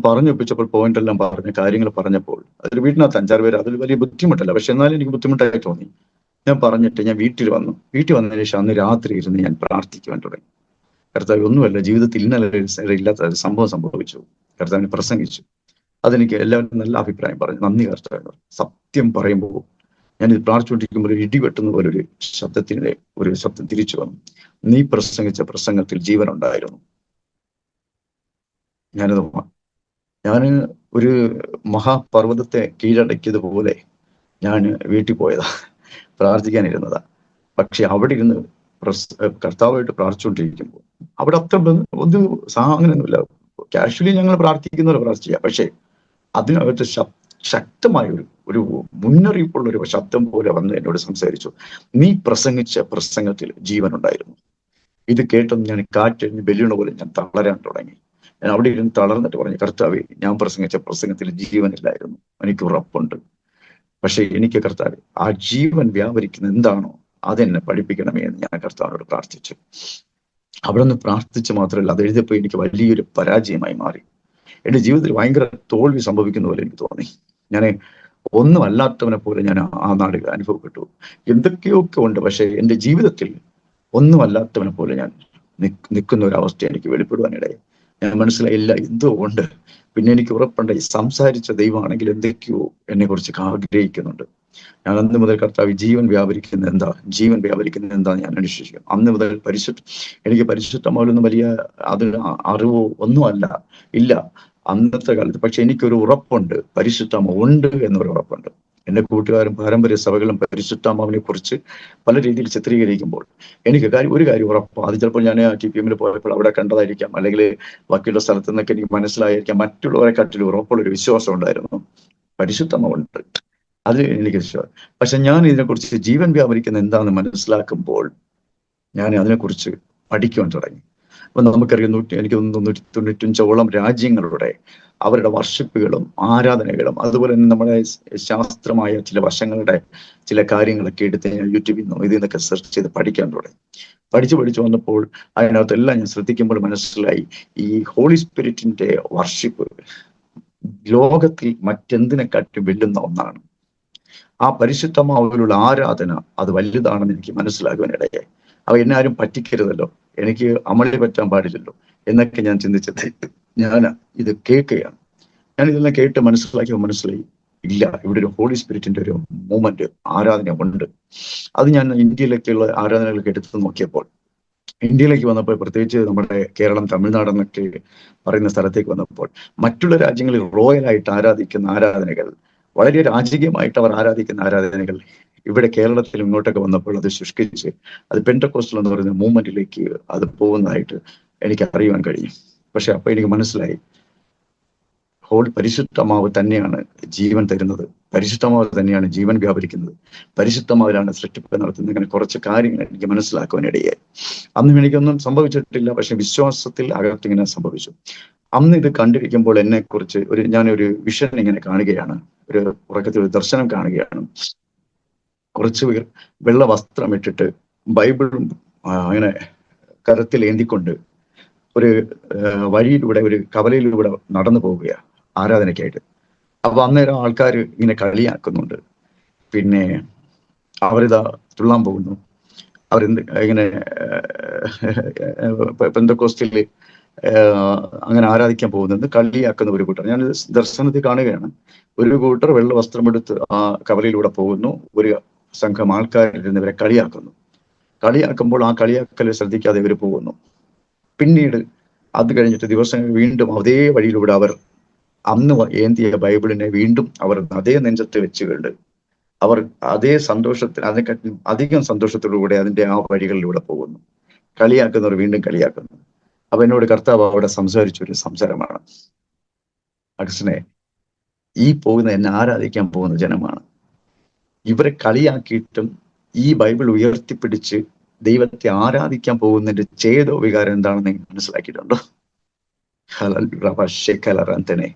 പറഞ്ഞു ഒപ്പിച്ചപ്പോൾ പോയിന്റ് എല്ലാം പറഞ്ഞ് കാര്യങ്ങൾ പറഞ്ഞപ്പോൾ അതിൽ വീട്ടിനകത്ത് 5-6 പേര്, അതിൽ വലിയ ബുദ്ധിമുട്ടല്ല, പക്ഷെ എന്നാലും എനിക്ക് ബുദ്ധിമുട്ടായി തോന്നി. ഞാൻ പറഞ്ഞിട്ട് ഞാൻ വീട്ടിൽ വന്നതിന് ശേഷം അന്ന് രാത്രി ഇരുന്ന് ഞാൻ പ്രാർത്ഥിക്കുവാൻ തുടങ്ങി. കർത്താവ്, ഒന്നുമല്ല, ജീവിതത്തിൽ ഇന്നലെ ഇല്ലാത്ത സംഭവം സംഭവിച്ചു. കർത്താവിനെ പ്രസംഗിച്ചു. അതെനിക്ക് എല്ലാവരും നല്ല അഭിപ്രായം പറഞ്ഞു. നന്ദി കർത്താവ്. സത്യം പറയുമ്പോൾ ഞാനിത് പ്രാർത്ഥിച്ചുകൊണ്ടിരിക്കുമ്പോൾ ഒരു ഇടിവെട്ടുന്ന പോലെ ഒരു ശബ്ദം തിരിച്ചു വന്നു. നീ പ്രസംഗിച്ച പ്രസംഗത്തിൽ ജീവനുണ്ടായിരുന്നു. ഞാൻ ഒരു മഹാപർവ്വതത്തെ കീഴടക്കിയതുപോലെ ഞാൻ വീട്ടിൽ പോയതാ. പ്രാർത്ഥിക്കാനിരുന്നതാ. പക്ഷെ അവിടെ ഇരുന്ന് കർത്താവായിട്ട് പ്രാർത്ഥിച്ചുകൊണ്ടിരിക്കുമ്പോൾ അവിടെ അത്ര ഒന്നും അങ്ങനെയൊന്നുമില്ല. കാഷ്വലി ഞങ്ങൾ പ്രാർത്ഥിക്കുന്നവരെ പ്രാർത്ഥിക്കുക. പക്ഷെ അതിനകത്ത് ശക്തമായ ഒരു മുന്നറിയിപ്പുള്ള ഒരു ശബ്ദം പോലെ വന്ന് എന്നോട് സംസാരിച്ചു. നീ പ്രസംഗിച്ച പ്രസംഗത്തിൽ ജീവൻ ഉണ്ടായിരുന്നു. ഇത് കേട്ടൊന്ന് ഞാൻ കാറ്റെറിഞ്ഞ് ബലിയണ പോലെ ഞാൻ തളരാൻ തുടങ്ങി. ഞാൻ അവിടെ ഇരുന്ന് തളർന്നിട്ട് പറഞ്ഞു, കർത്താവേ, ഞാൻ പ്രസംഗിച്ച പ്രസംഗത്തിൽ ജീവനില്ലായിരുന്നു, എനിക്ക് ഉറപ്പുണ്ട്. പക്ഷെ എനിക്ക് കർത്താവ് ആ ജീവൻ വ്യാപരിക്കുന്ന എന്താണോ അതെന്നെ പഠിപ്പിക്കണമേ എന്ന് ഞാൻ കർത്താവിനോട് പ്രാർത്ഥിച്ചു. അവിടെ നിന്ന് പ്രാർത്ഥിച്ച് മാത്രമല്ല, അത് എഴുതിയപ്പോൾ എനിക്ക് വലിയൊരു പരാജയമായി മാറി. എന്റെ ജീവിതത്തിൽ ഭയങ്കര തോൽവി സംഭവിക്കുന്ന പോലെ എനിക്ക് തോന്നി. ഞാൻ ഒന്നും അല്ലാത്തവനെ പോലെ ഞാൻ ആ നാടുകൾ അനുഭവപ്പെട്ടു. എന്തൊക്കെയൊക്കെ ഉണ്ട്, പക്ഷെ എൻ്റെ ജീവിതത്തിൽ ഒന്നും അല്ലാത്തവനെ പോലെ ഞാൻ നിൽക്കുന്ന ഒരു അവസ്ഥ എനിക്ക് വെളിപ്പെടുവാനിടയായി. ഞാൻ മനസ്സിലായില്ല, എന്തോ ഉണ്ട്. പിന്നെ എനിക്ക് ഉറപ്പുണ്ട്, ഈ സംസാരിച്ച ദൈവമാണെങ്കിൽ എന്തൊക്കെയോ എന്നെ കുറിച്ച് ആഗ്രഹിക്കുന്നുണ്ട്. ഞാൻ അന്ന് മുതൽ കർത്താവ് ജീവൻ വ്യാപരിക്കുന്ന എന്താ ഞാൻ അന്വേഷിക്കും. അന്ന് മുതൽ എനിക്ക് പരിശുദ്ധമായൊന്നും വലിയ അതിന് അറിവോ ഒന്നും ഇല്ല അന്നത്തെ കാലത്ത്. പക്ഷെ എനിക്കൊരു ഉറപ്പുണ്ട്, പരിശുദ്ധാത്മ ഉണ്ട് എന്നൊരു ഉറപ്പുണ്ട്. എന്റെ കൂട്ടുകാരും പാരമ്പര്യ സഭകളും പരിശുദ്ധാത്മാവിനെ കുറിച്ച് പല രീതിയിൽ ചിത്രീകരിക്കുമ്പോൾ എനിക്ക് ഒരു കാര്യം ഉറപ്പാണ്. അത് ചിലപ്പോൾ ഞാൻ TPM പോയപ്പോൾ അവിടെ കണ്ടതായിരിക്കാം, അല്ലെങ്കിൽ ബാക്കിയുള്ള സ്ഥലത്ത് നിന്നൊക്കെ എനിക്ക് മനസ്സിലായിരിക്കാം. മറ്റുള്ളവരെക്കാട്ടിലും ഉറപ്പുള്ളൊരു വിശ്വാസം ഉണ്ടായിരുന്നു, പരിശുദ്ധാത്മാവുണ്ട്. അത് എനിക്ക് വിശ്വാസം. പക്ഷെ ഞാൻ ഇതിനെക്കുറിച്ച് ജീവൻ വ്യാപരിക്കുന്ന എന്താണെന്ന് മനസ്സിലാക്കുമ്പോൾ ഞാൻ അതിനെക്കുറിച്ച് പഠിക്കുവാൻ തുടങ്ങി. അപ്പൊ നമുക്കറിയാം, എനിക്ക് 95ഓളം രാജ്യങ്ങളുടെ അവരുടെ വർഷിപ്പുകളും ആരാധനകളും അതുപോലെ തന്നെ നമ്മുടെ ശാസ്ത്രമായ ചില വശങ്ങളുടെ ചില കാര്യങ്ങളൊക്കെ എടുത്ത് ഞാൻ യൂട്യൂബിൽ നിന്നും ഇതിൽ നിന്നൊക്കെ സെർച്ച് ചെയ്ത് പഠിക്കാൻ തുടങ്ങി. പഠിച്ചു വന്നപ്പോൾ അതിനകത്തെല്ലാം ഞാൻ ശ്രദ്ധിക്കുമ്പോൾ മനസ്സിലായി, ഈ ഹോളി സ്പിരിറ്റിന്റെ വർഷിപ്പ് ലോകത്തിൽ മറ്റെന്തിനെക്കാട്ടും വെല്ലുന്ന ഒന്നാണ്. ആ പരിശുദ്ധമാവിലുള്ള ആരാധന അത് വലുതാണെന്ന് എനിക്ക് മനസ്സിലാകുവാനിടയായി. അവ എന്നെ ആരും പറ്റിക്കരുതല്ലോ, എനിക്ക് അമളി പറ്റാൻ പാടില്ലല്ലോ എന്നൊക്കെ ഞാൻ ചിന്തിച്ചത്. ഞാൻ ഇത് കേൾക്കുകയാണ്. ഞാൻ ഇതെല്ലാം കേട്ട് മനസ്സിലായി, ഇല്ല, ഇവിടെ ഒരു ഹോളി സ്പിരിറ്റിന്റെ ഒരു മൂവ്മെന്റ്, ആരാധന ഉണ്ട്. അത് ഞാൻ ഇന്ത്യയിലേക്കുള്ള ആരാധനകളൊക്കെ എടുത്തു നോക്കിയപ്പോൾ, ഇന്ത്യയിലേക്ക് വന്നപ്പോൾ, പ്രത്യേകിച്ച് നമ്മുടെ കേരളം, തമിഴ്നാട് എന്നൊക്കെ പറയുന്ന സ്ഥലത്തേക്ക് വന്നപ്പോൾ, മറ്റുള്ള രാജ്യങ്ങളിൽ റോയലായിട്ട് ആരാധിക്കുന്ന ആരാധനകൾ, വളരെ രാജകീയമായിട്ട് അവർ ആരാധിക്കുന്ന ആരാധനകൾ ഇവിടെ കേരളത്തിൽ ഇങ്ങോട്ടൊക്കെ വന്നപ്പോൾ അത് ശുഷ്കിച്ച് അത് പെന്റക്കോസ്റ്റൽ എന്ന് പറയുന്ന മൂവ്മെന്റിലേക്ക് അത് പോകുന്നതായിട്ട് എനിക്ക് അറിയുവാൻ കഴിയും. പക്ഷെ അപ്പൊ എനിക്ക് മനസ്സിലായി, പരിശുദ്ധമാവ് തന്നെയാണ് ജീവൻ തരുന്നത്, പരിശുദ്ധമാവ് തന്നെയാണ് ജീവൻ വ്യാപരിക്കുന്നത്, പരിശുദ്ധമാവിലാണ് സൃഷ്ടിപ്പ് നടത്തുന്നത്. ഇങ്ങനെ കുറച്ച് കാര്യങ്ങൾ എനിക്ക് മനസ്സിലാക്കുവാനിടയായി. അന്നും എനിക്കൊന്നും സംഭവിച്ചിട്ടില്ല, പക്ഷെ വിശ്വാസത്തിൽ അകത്തിങ്ങനെ സംഭവിച്ചു. അന്ന് ഇത് കണ്ടിരിക്കുമ്പോൾ എന്നെ കുറിച്ച് ഞാനൊരു വിഷൻ ഇങ്ങനെ കാണുകയാണ്, ഒരു ഉറക്കത്തിൽ ഒരു ദർശനം കാണുകയാണ്. കുറച്ച് പേർ വെള്ള വസ്ത്രം ഇട്ടിട്ട് ബൈബിളും അങ്ങനെ കരത്തിൽ ഏന്തിക്കൊണ്ട് ഒരു വഴിയിലൂടെ, ഒരു കവലയിലൂടെ നടന്നു പോവുകയാണ് ആരാധനയ്ക്കായിട്ട്. അപ്പൊ അന്നേരം ആൾക്കാർ ഇങ്ങനെ കളിയാക്കുന്നുണ്ട്. പിന്നെ അവരിതാ തുള്ളാൻ പോകുന്നു, ഇങ്ങനെ പെന്തക്കോസ്റ്റില് അങ്ങനെ ആരാധിക്കാൻ പോകുന്നത് കളിയാക്കുന്ന ഒരു കൂട്ടർ ഞാൻ ദർശനത്തിൽ കാണുകയാണ്. ഒരു കൂട്ടർ വെള്ള വസ്ത്രമെടുത്ത് ആ കവലയിലൂടെ പോകുന്നു, ഒരു സംഘം ആൾക്കാരിരുന്നവരെ കളിയാക്കുമ്പോൾ ആ കളിയാക്കൽ ശ്രദ്ധിക്കാതെ ഇവർ പോകുന്നു. പിന്നീട് അത് കഴിഞ്ഞിട്ട് ദിവസങ്ങൾ വീണ്ടും അതേ വഴിയിലൂടെ അവർ അന്ന് ഏന്തിയ ബൈബിളിനെ വീണ്ടും അവർ അതേ നെഞ്ചത്ത് വെച്ചുകൊണ്ട് അവർ അതേ സന്തോഷത്തിൽ, അതിനെക്കാട്ടും അധികം സന്തോഷത്തോടുകൂടെ അതിന്റെ ആ വഴികളിലൂടെ പോകുന്നു. കളിയാക്കുന്നവർ വീണ്ടും കളിയാക്കുന്നു. അപ്പൊ എന്നോട് കർത്താവ് അവിടെ സംസാരിച്ചൊരു സംസാരമാണ്, അഗസ്റ്റിനെ, ഈ പോകുന്ന എന്നെ ആരാധിക്കാൻ പോകുന്ന ജനമാണ്. ഇവരെ കളിയാക്കിയിട്ടും ഈ ബൈബിൾ ഉയർത്തിപ്പിടിച്ച് ദൈവത്തെ ആരാധിക്കാൻ പോകുന്നതിന്റെ ചേതോ വികാരം എന്താണെന്ന് മനസ്സിലാക്കിയിട്ടുണ്ടോ? തന്നെ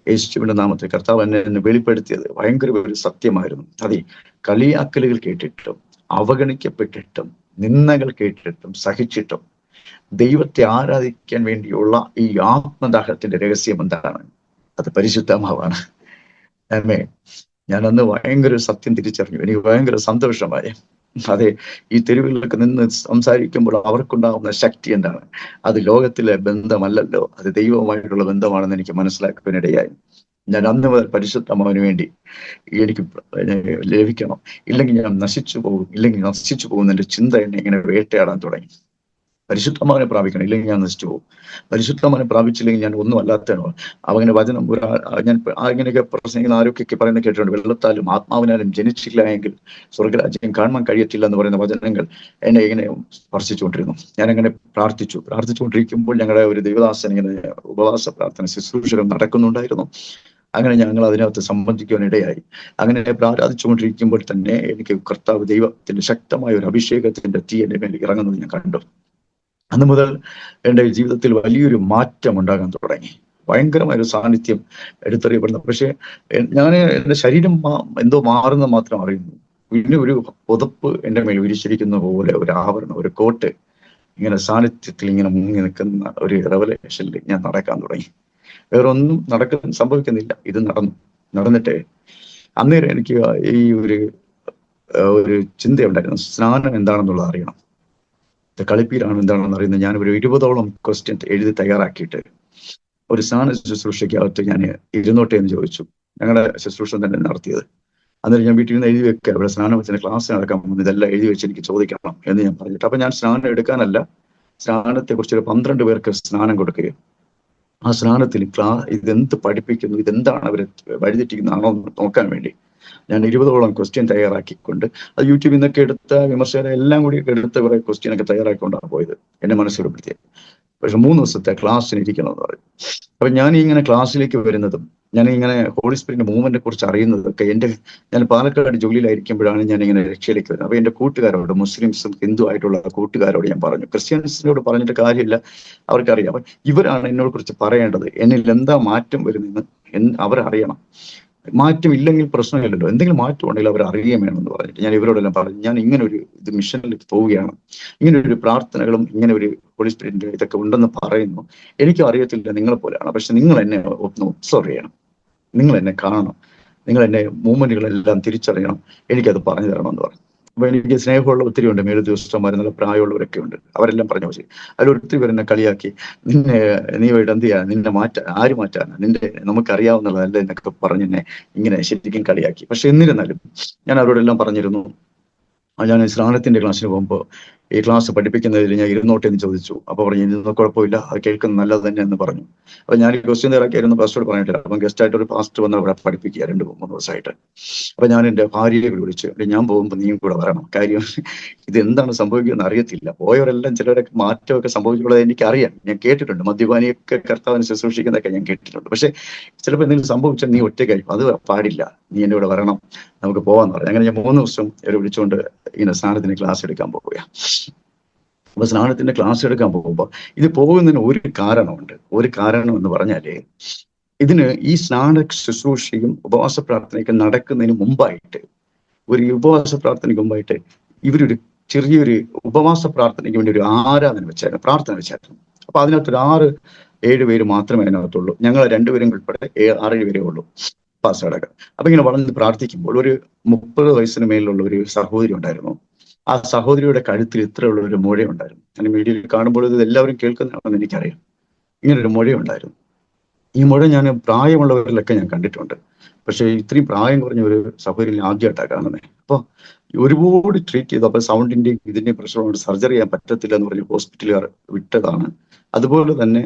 യേശുവിന്റെ നാമത്തിൽ കർത്താവ് എന്നെ വെളിപ്പെടുത്തിയത് ഭയങ്കര ഒരു സത്യമായിരുന്നു. അതെ, കളിയാക്കലുകൾ കേട്ടിട്ടും അവഗണിക്കപ്പെട്ടിട്ടും നിന്ദകൾ കേട്ടിട്ടും സഹിച്ചിട്ടും ദൈവത്തെ ആരാധിക്കാൻ വേണ്ടിയുള്ള ഈ ആത്മദാഹത്തിന്റെ രഹസ്യം എന്താണ്? അത് പരിശുദ്ധമാവാണ്. ഞാൻ അന്ന് ഭയങ്കര സത്യം തിരിച്ചറിഞ്ഞു. എനിക്ക് ഭയങ്കര സന്തോഷമായി. അതെ, ഈ തെരുവുകളിലൊക്കെ നിന്ന് സംസാരിക്കുമ്പോൾ അവർക്കുണ്ടാകുന്ന ശക്തി എന്താണ്? അത് ലോകത്തിലെ ബന്ധമല്ലല്ലോ, അത് ദൈവവുമായിട്ടുള്ള ബന്ധമാണെന്ന് എനിക്ക് മനസ്സിലാക്കുവാനിടയായി. ഞാൻ അന്ന് മുതൽ പരിശുദ്ധമാവിന് വേണ്ടി എനിക്ക് ലഭിക്കണം, ഇല്ലെങ്കിൽ ഞാൻ നശിച്ചു പോകും, ഇല്ലെങ്കിൽ നശിച്ചു പോകുന്നതിന്റെ ചിന്ത എന്നെ ഇങ്ങനെ വേട്ടയാടാൻ തുടങ്ങി. പരിശുദ്ധമാനെ പ്രാപിക്കണം, ഇല്ലെങ്കിൽ ഞാൻ നശിച്ചു പോകും. പരിശുദ്ധമാനെ പ്രാപിച്ചില്ലെങ്കിൽ ഞാൻ ഒന്നും അല്ലാത്തതാണോ. അവങ്ങനെ വചനം ഞാൻ ഇങ്ങനെയൊക്കെ പ്രസംഗിക്കുന്ന ആരോഗ്യമൊക്കെ പറയുന്നത് കേട്ടിട്ടുണ്ട്. വെള്ളത്താലും ആത്മാവിനാലും ജനിച്ചില്ല എങ്കിൽ സ്വർഗരാജ്യം കാണാൻ കഴിയത്തില്ല എന്ന് പറയുന്ന വചനങ്ങൾ എന്നെ ഇങ്ങനെ സ്പർശിച്ചുകൊണ്ടിരുന്നു. ഞാനങ്ങനെ പ്രാർത്ഥിച്ചുകൊണ്ടിരിക്കുമ്പോൾ ഞങ്ങളുടെ ഒരു ദൈവദാസൻ ഇങ്ങനെ ഉപവാസ പ്രാർത്ഥന ശുശ്രൂഷകൾ നടക്കുന്നുണ്ടായിരുന്നു. അങ്ങനെ ഞങ്ങൾ അതിനകത്ത് സംബന്ധിക്കുവാനിടയായി. അങ്ങനെ പ്രാരാധിച്ചുകൊണ്ടിരിക്കുമ്പോൾ തന്നെ എനിക്ക് കർത്താവ് ദൈവത്തിന്റെ ശക്തമായ ഒരു അഭിഷേകത്തിന്റെ തീ എന്റെ മേൽ ഇറങ്ങുന്നത് ഞാൻ കണ്ടു. അന്ന് മുതൽ എൻ്റെ ജീവിതത്തിൽ വലിയൊരു മാറ്റം ഉണ്ടാകാൻ തുടങ്ങി. ഭയങ്കരമായൊരു സാന്നിധ്യം എടുത്തറിയപ്പെടുന്നു. പക്ഷെ ഞാൻ എൻ്റെ ശരീരം എന്തോ മാറുന്ന മാത്രം അറിയുന്നു. പിന്നെ ഒരു പുതപ്പ് എൻ്റെ മേൽ വിരിച്ചിരിക്കുന്ന പോലെ ഒരു ആവരണം, ഒരു കോട്ട് ഇങ്ങനെ സാന്നിധ്യത്തിൽ ഇങ്ങനെ മുങ്ങി നിൽക്കുന്ന ഒരു റെവലേഷനിൽ ഞാൻ നടക്കാൻ തുടങ്ങി. വേറൊന്നും സംഭവിക്കുന്നില്ല. ഇത് നടന്നിട്ട് അന്നേരം എനിക്ക് ഈ ഒരു ചിന്തയുണ്ടായിരുന്നു. സ്നാനം എന്താണെന്നുള്ളത് അറിയണം, കളിപ്പീരാണ് എന്താണെന്ന് അറിയുന്നത്. ഞാൻ ഒരു 20ഓളം ക്വസ്റ്റ്യൻ എഴുതി തയ്യാറാക്കിയിട്ട് ഒരു സ്നാന ശുശ്രൂഷയ്ക്കകത്ത് ഞാൻ ഇരുന്നോട്ടെ എന്ന് ചോദിച്ചു. ഞങ്ങളുടെ ശുശ്രൂഷ തന്നെ നടത്തിയത്. അന്നേരം ഞാൻ വീട്ടിൽ നിന്ന് എഴുതി വെക്കുക, ഇവിടെ സ്നാനം വെച്ചിന് ക്ലാസ് നടക്കാൻ പോകുന്നത്, ഇതെല്ലാം എഴുതി വെച്ച് എനിക്ക് ചോദിക്കണം എന്ന് ഞാൻ പറഞ്ഞിട്ട്. അപ്പൊ ഞാൻ സ്നാനം എടുക്കാനല്ല, സ്നാനത്തെ കുറിച്ച് ഒരു 12 പേർക്ക് സ്നാനം കൊടുക്കുകയും ആ സ്നാനത്തിൽ ഇതെന്ത് പഠിപ്പിക്കുന്നു, ഇതെന്താണ് അവർ വഴിതെറ്റിക്കുന്നതാണോ എന്ന് നോക്കാൻ വേണ്ടി ഞാൻ 20ഓളം ക്വസ്റ്റ്യൻ തയ്യാറാക്കിക്കൊണ്ട്, അത് യൂട്യൂബിൽ നിന്നൊക്കെ എടുത്ത വിമർശകരെ എല്ലാം കൂടി എടുത്ത കുറെ ക്വസ്റ്റ്യൻ ഒക്കെ തയ്യാറാക്കിക്കൊണ്ടാണ് പോയത്. എന്നെ മനസ്സിലപ്പെടുത്തിയത്. പക്ഷെ 3 ദിവസത്തെ ക്ലാസ്സിന് ഇരിക്കണമെന്ന് പറയും. അപ്പൊ ഞാൻ ഇങ്ങനെ ക്ലാസ്സിലേക്ക് വരുന്നതും ഞാൻ ഇങ്ങനെ ഹോളി സ്പിരിറ്റിന്റെ മൂവ്മെന്റിനെ കുറിച്ച് അറിയുന്നതൊക്കെ ഞാൻ പാലക്കാട് ജോലിയിലായിരിക്കുമ്പോഴാണ് ഞാൻ ഇങ്ങനെ രക്ഷയിലേക്ക് വരുന്നത്. അപ്പൊ എന്റെ കൂട്ടുകാരോട്, മുസ്ലിംസും ഹിന്ദു ആയിട്ടുള്ള കൂട്ടുകാരോട് ഞാൻ പറഞ്ഞു. ക്രിസ്ത്യൻസിനോട് പറഞ്ഞിട്ട് കാര്യമില്ല, അവർക്കറിയാം. അപ്പൊ ഇവരാണ് എന്നോട് കുറിച്ച് പറയേണ്ടത്, എന്നിൽ എന്താ മാറ്റം വരുന്നതെന്ന് അവരറിയണം. മാറ്റം ഇല്ലെങ്കിൽ പ്രശ്നമില്ലല്ലോ, എന്തെങ്കിലും മാറ്റം ഉണ്ടെങ്കിൽ അവർ അറിയുകയും വേണമെന്ന് പറഞ്ഞിട്ട് ഞാൻ ഇവരോടെല്ലാം പറഞ്ഞു, ഞാൻ ഇങ്ങനെ ഒരു മിഷനിൽ പോവുകയാണ്, ഇങ്ങനെ ഒരു പ്രാർത്ഥനകളും ഇങ്ങനെ ഒരു ഹോളി സ്പിരിറ്റിന്റെ ഇതൊക്കെ ഉണ്ടെന്ന് പറയുന്നു. എനിക്കും അറിയത്തില്ല, നിങ്ങളെ പോലെയാണ്. പക്ഷെ നിങ്ങൾ എന്നെ ഒന്ന് ഒബ്സർവ് ചെയ്യണം, നിങ്ങൾ എന്നെ കാണണം, നിങ്ങൾ എന്നെ മൂവ്മെന്റുകളെല്ലാം തിരിച്ചറിയണം, എനിക്കത് പറഞ്ഞു തരണമെന്ന് പറഞ്ഞു. അപ്പൊ എനിക്ക് സ്നേഹമുള്ള ഒത്തിരി ഉണ്ട്, മേലുദ്യോഗസ്ഥന്മാർ, നല്ല പ്രായമുള്ളവരൊക്കെ ഉണ്ട്. അവരെല്ലാം പറഞ്ഞു. പക്ഷേ അതിലൊത്തിരി പേരെന്നെ കളിയാക്കി, നീ പോയിട്ട് എന്ത് ചെയ്യാൻ, നിന്നെ ആര് മാറ്റാനാ, നമുക്കറിയാവുന്നതല്ല എന്നൊക്കെ പറഞ്ഞ് എന്നെ ഇങ്ങനെ ശരിക്കും കളിയാക്കി. പക്ഷെ എന്നിരുന്നാലും ഞാൻ അവരോടെല്ലാം പറഞ്ഞിരുന്നു, ഞാൻ സ്നാനത്തിന്റെ ക്ലാസ്സിന് പോകുമ്പോൾ ഈ ക്ലാസ് പഠിപ്പിക്കുന്നതിൽ ഞാൻ ഇരുന്നോട്ടെ എന്ന് ചോദിച്ചു. അപ്പൊ പറഞ്ഞു, ഇതൊന്നും കുഴപ്പമില്ല, അത് കേൾക്കുന്നത് നല്ലത് തന്നെ എന്ന് പറഞ്ഞു. അപ്പൊ ഞാൻ ഈ ക്വസ്റ്റ്യൻ തയ്യാറാക്കിയായിരുന്നു, പാസ്റ്റോട് പറഞ്ഞിട്ടില്ല. അപ്പം ഗസ്റ്റായിട്ട് ഒരു പാസ്റ്റർ വന്ന് അവിടെ പഠിപ്പിക്കുക 2-3 ദിവസമായിട്ട്. അപ്പൊ ഞാൻ എൻ്റെ ഭാര്യയെ വിളിച്ചു, ഞാൻ പോകുമ്പോൾ നീയും കൂടെ വരണം, കാര്യം ഇത് എന്താണ് സംഭവിക്കുന്നത് അറിയത്തില്ല. പോയവരെല്ലാം ചിലരൊക്കെ മാറ്റമൊക്കെ സംഭവിച്ചുള്ളത് എനിക്കറിയാം, ഞാൻ കേട്ടിട്ടുണ്ട്. മദ്യപാനിയൊക്കെ കർത്താവിനെ ശുശ്രൂഷിക്കുന്നതൊക്കെ ഞാൻ കേട്ടിട്ടുണ്ട്. പക്ഷെ ചിലപ്പോൾ എന്തെങ്കിലും സംഭവിച്ചാൽ നീ ഒറ്റയ്ക്കായി, അത് പാടില്ല, നീ എൻ്റെ കൂടെ വരണം, നമുക്ക് പോകാന്ന് പറഞ്ഞു. അങ്ങനെ ഞാൻ 3 ദിവസം ഇവരെ വിളിച്ചുകൊണ്ട് ഇങ്ങനെ സ്നാനത്തിന് ക്ലാസ് എടുക്കാൻ പോവുക. അപ്പൊ സ്നാനത്തിന്റെ ക്ലാസ് എടുക്കാൻ പോകുമ്പോൾ ഇത് പോകുന്നതിന് ഒരു കാരണമുണ്ട്. ഒരു കാരണം എന്ന് പറഞ്ഞാല്, ഈ സ്നാന ശുശ്രൂഷയും ഉപവാസ പ്രാർത്ഥനയൊക്കെ നടക്കുന്നതിന് മുമ്പായിട്ട്, ഒരു ഉപവാസ പ്രാർത്ഥനയ്ക്ക് മുമ്പായിട്ട് ഇവരൊരു ചെറിയൊരു ഉപവാസ പ്രാർത്ഥനയ്ക്ക് വേണ്ടി ഒരു പ്രാർത്ഥന വെച്ചായിരുന്നു. അപ്പൊ അതിനകത്തൊരു 6-7 പേര് മാത്രമേ അതിനകത്തുള്ളൂ. ഞങ്ങൾ 2 പേരും ഉൾപ്പെടെ 6-7 പേരേ ഉള്ളൂ പാസ്വേഡൊക്കെ. അപ്പൊ ഇങ്ങനെ വളർന്ന് പ്രാർത്ഥിക്കുമ്പോൾ ഒരു 30 വയസ്സിന് മേലുള്ള ഒരു സഹോദരി ഉണ്ടായിരുന്നു. ആ സഹോദരിയുടെ കഴുത്തിൽ ഇത്രയുള്ള ഒരു മുഴയുണ്ടായിരുന്നു. ഞാൻ മീഡിയയിൽ കാണുമ്പോൾ ഇത് എല്ലാവരും കേൾക്കുന്നതാണെന്ന് എനിക്കറിയാം. ഇങ്ങനൊരു മുഴയുണ്ടായിരുന്നു. ഈ മുഴ ഞാൻ പ്രായമുള്ളവരിലൊക്കെ ഞാൻ കണ്ടിട്ടുണ്ട്, പക്ഷെ ഇത്രയും പ്രായം കുറഞ്ഞ ഒരു സഹോദരി ആദ്യമായിട്ടാണ് കാണുന്നത്. അപ്പൊ ഒരുപാട് ട്രീറ്റ് ചെയ്തു. അപ്പൊ സൗണ്ടിന്റെയും ഇതിന്റെയും പ്രശ്നമുണ്ട്, സർജറി ചെയ്യാൻ പറ്റത്തില്ല എന്ന് പറഞ്ഞ് ഹോസ്പിറ്റലുകാർ വിട്ടതാണ്. അതുപോലെ തന്നെ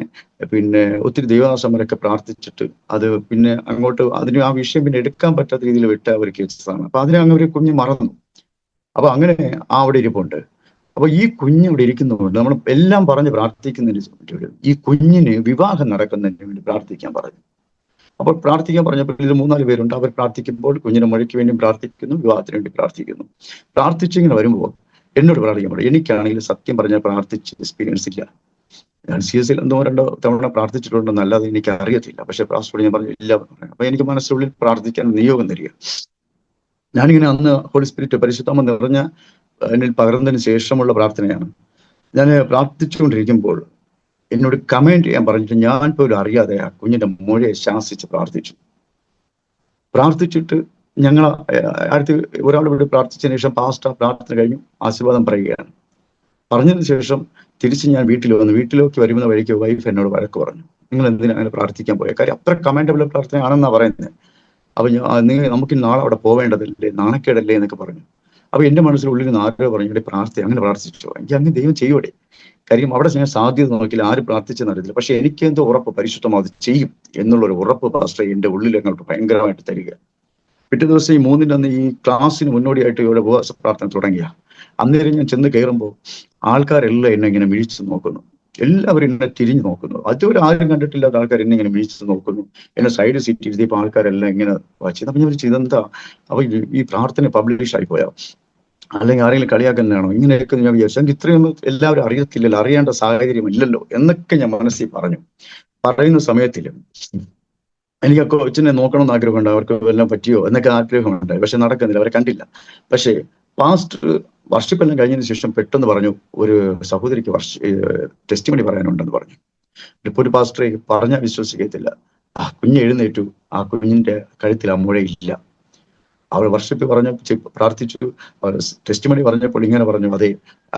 പിന്നെ ഒത്തിരി ദൈവദാസന്മാരൊക്കെ പ്രാർത്ഥിച്ചിട്ട് അത് പിന്നെ അങ്ങോട്ട് ആ വിഷയം പിന്നെ എടുക്കാൻ പറ്റാത്ത രീതിയിൽ വിട്ട ഒരു കേസാണ്. അപ്പൊ അതിനെ അങ്ങ് ഒരു കുഞ്ഞ് മറന്നു. അപ്പൊ അങ്ങനെ അവിടെ ഇരിപ്പുണ്ട്. അപ്പൊ ഈ കുഞ്ഞ് ഇവിടെ ഇരിക്കുന്നതുകൊണ്ട് നമ്മൾ എല്ലാം പറഞ്ഞ് പ്രാർത്ഥിക്കുന്നതിന് ഈ കുഞ്ഞിന് വിവാഹം നടക്കുന്നതിന് വേണ്ടി പ്രാർത്ഥിക്കാൻ പറഞ്ഞു. അപ്പോൾ പ്രാർത്ഥിക്കാൻ പറഞ്ഞപ്പോൾ ഇത് 3-4 പേരുണ്ട്. അവർ പ്രാർത്ഥിക്കുമ്പോൾ കുഞ്ഞിന്റെ മഴയ്ക്ക് വേണ്ടി പ്രാർത്ഥിക്കുന്നു, വിവാഹത്തിന് വേണ്ടി പ്രാർത്ഥിക്കുന്നു. പ്രാർത്ഥിച്ചിങ്ങനെ വരുമ്പോൾ എന്നോട് പ്രാർത്ഥിക്കാൻ പറയും. എനിക്കാണെങ്കിൽ സത്യം പറഞ്ഞാൽ പ്രാർത്ഥിച്ച് എക്സ്പീരിയൻസ് ഇല്ല. ഞാൻ CS 1-2 തവണ പ്രാർത്ഥിച്ചിട്ടുണ്ടെന്ന് അല്ലാതെ എനിക്ക് അറിയത്തില്ല. പക്ഷെ പ്രാർത്ഥിച്ചോട് ഞാൻ പറഞ്ഞു ഇല്ല. അപ്പൊ എനിക്ക് മനസ്സിനുള്ളിൽ പ്രാർത്ഥിക്കാൻ നിയോഗം തരിക. ഞാനിങ്ങനെ അന്ന് ഹോളി സ്പിരിറ്റ് പരിശുദ്ധാത്മ നിറഞ്ഞ എന്നിൽ പകർന്നതിന് ശേഷമുള്ള പ്രാർത്ഥനയാണ്. ഞാൻ പ്രാർത്ഥിച്ചുകൊണ്ടിരിക്കുമ്പോൾ എന്നോട് കമന്റ് ചെയ്യാൻ പറഞ്ഞിട്ട് ഞാൻ പോലും അറിയാതെ ആ കുഞ്ഞിന്റെ മുഴയെ ശാസിച്ച് പ്രാർത്ഥിച്ചിട്ട് ഞങ്ങൾ ഒരാൾ ഇവിടെ പ്രാർത്ഥിച്ചതിന് ശേഷം പാസ്റ്റർ പ്രാർത്ഥന കഴിഞ്ഞു ആശീർവാദം പറയുകയാണ്. പറഞ്ഞതിന് ശേഷം തിരിച്ച് ഞാൻ വീട്ടിൽ വന്നു. വീട്ടിലേക്ക് വരുന്ന വഴിക്ക് വൈഫ് എന്നോട് വഴക്ക് പറഞ്ഞു, നിങ്ങൾ എന്തിനാ അങ്ങനെ പ്രാർത്ഥിക്കാൻ പോയ, കാര്യം അത്ര കമൻഡബിൾ പ്രാർത്ഥനയാണെന്നാണ് പറയുന്നത്. അപ്പൊ നമുക്ക് നാളെ അവിടെ പോവേണ്ടതല്ലേ, നാണക്കേടല്ലേ എന്നൊക്കെ പറഞ്ഞു. അപ്പൊ എന്റെ മനസ്സിലുള്ളിൽ നിന്ന് ആരോ പറഞ്ഞു, ഇവിടെ അങ്ങനെ പ്രാർത്ഥിച്ചോ, എനിക്ക് അങ്ങനെ ദൈവം ചെയ്യുവടെ. കാര്യം അവിടെ ഞാൻ സാധ്യത നോക്കില്ല, ആര് പ്രാർത്ഥിച്ചെന്ന് അറിയത്തില്ല. പക്ഷെ എനിക്ക് എന്തോ ഉറപ്പ്, പരിശുദ്ധം അത് ചെയ്യും എന്നുള്ളൊരു ഉറപ്പ് പാസ്റ്റർ എന്റെ ഉള്ളിൽ അങ്ങോട്ട് ഭയങ്കരമായിട്ട് തരിക. പിറ്റേ ദിവസം ഈ 3-ന്റെ അന്ന് ഈ ക്ലാസ്സിന് മുന്നോടിയായിട്ട് ഇവിടെ ഉപവാസ പ്രാർത്ഥന തുടങ്ങിയ അന്നേരം ഞാൻ ചെന്ന് കയറുമ്പോൾ ആൾക്കാരെല്ലാം എന്നെ ഇങ്ങനെ വീഴ്ച നോക്കുന്നു. എല്ലാവരും എന്നെ തിരിഞ്ഞു നോക്കുന്നു. അതുവരെ ആരും കണ്ടിട്ടില്ലാത്ത ആൾക്കാർ എന്നെ ഇങ്ങനെ വീഴ്ച നോക്കുന്നു. എന്നെ സൈഡ് സീറ്റ് ഇരുത്തിയപ്പോൾ ആൾക്കാരെല്ലാം ഇങ്ങനെ വായിച്ചത്. അപ്പൊ ഞാൻ വിളിച്ചു, ഇതെന്താ? അപ്പൊ ഈ പ്രാർത്ഥന പബ്ലിഷ് ആയി പോയാ, അല്ലെങ്കിൽ ആരെങ്കിലും കളിയാക്കുന്നതാണോ, ഇങ്ങനെയൊക്കെ ഞാൻ വിചാരിച്ചു. എനിക്ക് ഇത്രയൊന്നും എല്ലാവരും അറിയത്തില്ലല്ലോ, അറിയേണ്ട സാഹചര്യം ഇല്ലല്ലോ എന്നൊക്കെ ഞാൻ മനസ്സിൽ പറയുന്ന സമയത്തില് എനിക്ക് കൊച്ചിനെ നോക്കണമെന്ന് ആഗ്രഹമുണ്ട്, അവർക്ക് എല്ലാം പറ്റിയോ എന്നൊക്കെ ആഗ്രഹമുണ്ട്. പക്ഷെ നടക്കുന്നില്ല, അവരെ കണ്ടില്ല. പക്ഷേ പാസ്റ്റർ വർഷിപ്പ് എല്ലാം കഴിഞ്ഞതിന് ശേഷം പെട്ടെന്ന് പറഞ്ഞു, ഒരു സഹോദരിക്ക് ടെസ്റ്റിമണി പറയാനുണ്ടെന്ന് പറഞ്ഞു. ഇപ്പൊ ഒരു പാസ്റ്റർ പറഞ്ഞാൽ വിശ്വസിക്കത്തില്ല, ആ കുഞ്ഞ് എഴുന്നേറ്റു, ആ കുഞ്ഞിന്റെ കഴുത്തിൽ ആ മുഴയില്ല. അവൾ വർഷിപ്പ് പ്രാർത്ഥിച്ചു, ടെസ്റ്റിമണി പറഞ്ഞപ്പോൾ ഇങ്ങനെ പറഞ്ഞു, അതെ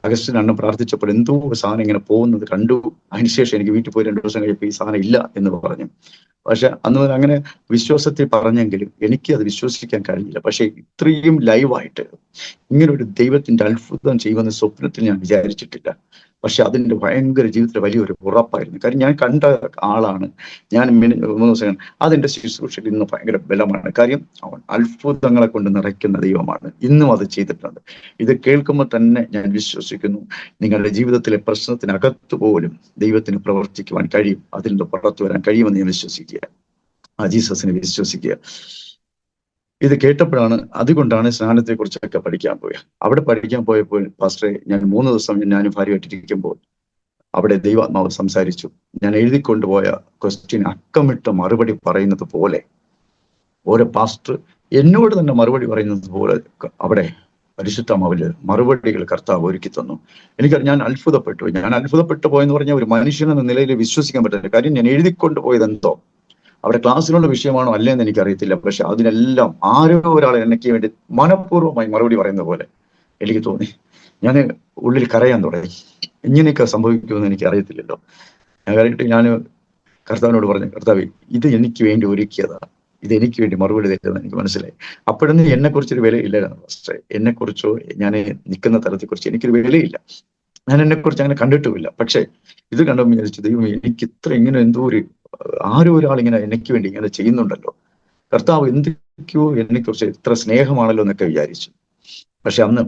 അഗസ്റ്റിൻ അണ്ണൻ പ്രാർത്ഥിച്ചപ്പോൾ എന്തോ സാധനം ഇങ്ങനെ പോകുന്നത് കണ്ടു, അതിനുശേഷം എനിക്ക് വീട്ടിൽ പോയി 2 ദിവസം കഴിയപ്പോൾ ഈ സാധനം ഇല്ല എന്ന് പറഞ്ഞു. പക്ഷെ അന്ന് അങ്ങനെ വിശ്വാസത്തിൽ പറഞ്ഞെങ്കിലും എനിക്ക് അത് വിശ്വസിക്കാൻ കഴിഞ്ഞില്ല. പക്ഷെ ഇത്രയും ലൈവായിട്ട് ഇങ്ങനെ ഒരു ദൈവത്തിന്റെ അത്ഭുതം ചെയ്യുമെന്ന് സ്വപ്നത്തിൽ ഞാൻ വിചാരിച്ചിട്ടില്ല. പക്ഷെ അതിന്റെ ഭയങ്കര ജീവിതത്തിൽ വലിയൊരു ഉറപ്പായിരുന്നു. കാര്യം ഞാൻ കണ്ട ആളാണ്. ഞാൻ 3 ദിവസം അതെന്റെ ശുശ്രൂഷയിൽ ഇന്ന് ഭയങ്കര ബലമാണ്. കാര്യം അവൻ അത്ഭുതങ്ങളെ കൊണ്ട് നിറയ്ക്കുന്ന ദൈവമാണ്. ഇന്നും അത് ചെയ്തിട്ടുണ്ട്. ഇത് കേൾക്കുമ്പോൾ തന്നെ ഞാൻ വിശ്വസിക്കുന്നു, നിങ്ങളുടെ ജീവിതത്തിലെ പ്രശ്നത്തിനകത്ത് പോലും ദൈവത്തിന് പ്രവർത്തിക്കുവാൻ കഴിയും, അതിൽ നിന്ന് പുറത്തു വരാൻ കഴിയുമെന്ന് ഞാൻ വിശ്വസിക്കുക, ആ ജീസസിനെ വിശ്വസിക്കുക. ഇത് കേട്ടപ്പോഴാണ്, അതുകൊണ്ടാണ് സ്നാനത്തെ കുറിച്ചൊക്കെ പഠിക്കാൻ പോയത്. അവിടെ പഠിക്കാൻ പോയപ്പോൾ പാസ്റ്ററെ, ഞാൻ 3 ദിവസം ഞാനും ഭാര്യയായിട്ടിരിക്കുമ്പോൾ അവിടെ ദൈവാത്മാവ് സംസാരിച്ചു. ഞാൻ എഴുതിക്കൊണ്ടുപോയ ക്വസ്റ്റ്യൻ അക്കമിട്ട് മറുപടി പറയുന്നത് പോലെ, ഓരോ പാസ്റ്റർ എന്നോട് തന്നെ മറുപടി പറയുന്നത് പോലെ അവിടെ പരിശുദ്ധാത്മാവില് മറുപടികൾ കർത്താവ് ഒരുക്കി തന്നു. ഞാൻ അത്ഭുതപ്പെട്ടു പോയെന്ന് പറഞ്ഞാൽ ഒരു മനുഷ്യനെന്ന നിലയിൽ വിശ്വസിക്കാൻ പറ്റില്ല. കാര്യം ഞാൻ എഴുതിക്കൊണ്ട് പോയത് എന്തോ അവിടെ ക്ലാസ്സിലുള്ള വിഷയമാണോ അല്ലേന്ന് എനിക്കറിയത്തില്ല. പക്ഷെ അതിനെല്ലാം ആരോ ഒരാൾ എനിക്ക് വേണ്ടി മനഃപൂർവ്വമായി മറുപടി പറയുന്ന പോലെ എനിക്ക് തോന്നി. ഞാൻ ഉള്ളിൽ കരയാൻ തുടങ്ങി. ഇങ്ങനെയൊക്കെ സംഭവിക്കുമെന്ന് എനിക്ക് അറിയത്തില്ലല്ലോ. ഞാൻ കരയിട്ട് ഞാൻ കർത്താവിനോട് പറഞ്ഞു, കർത്താവ് ഇത് എനിക്ക് വേണ്ടി ഒരുക്കിയതാ, ഇത് എനിക്ക് വേണ്ടി മറുപടി തരുന്നത് എനിക്ക് മനസ്സിലായി. അപ്പോഴൊന്നും എന്നെക്കുറിച്ചൊരു വിലയില്ലായിരുന്നു ഫസ്റ്റ്. എന്നെക്കുറിച്ചോ ഞാൻ നിൽക്കുന്ന തലത്തെക്കുറിച്ച് എനിക്കൊരു വിലയില്ല. ഞാൻ എന്നെക്കുറിച്ച് അങ്ങനെ കണ്ടിട്ടുമില്ല. പക്ഷെ ഇത് കണ്ടപ്പോൾ വിചാരിച്ചു, ദൈവം എനിക്ക് ഇത്ര ഇങ്ങനെ എന്തോ ആരോ ഒരാൾ ഇങ്ങനെ എനിക്ക് വേണ്ടി ഇങ്ങനെ ചെയ്യുന്നുണ്ടല്ലോ, കർത്താവ് എന്തൊക്കെയോ എന്നെക്കുറിച്ച് ഇത്ര സ്നേഹമാണല്ലോ എന്നൊക്കെ വിചാരിച്ചു. പക്ഷെ അന്ന്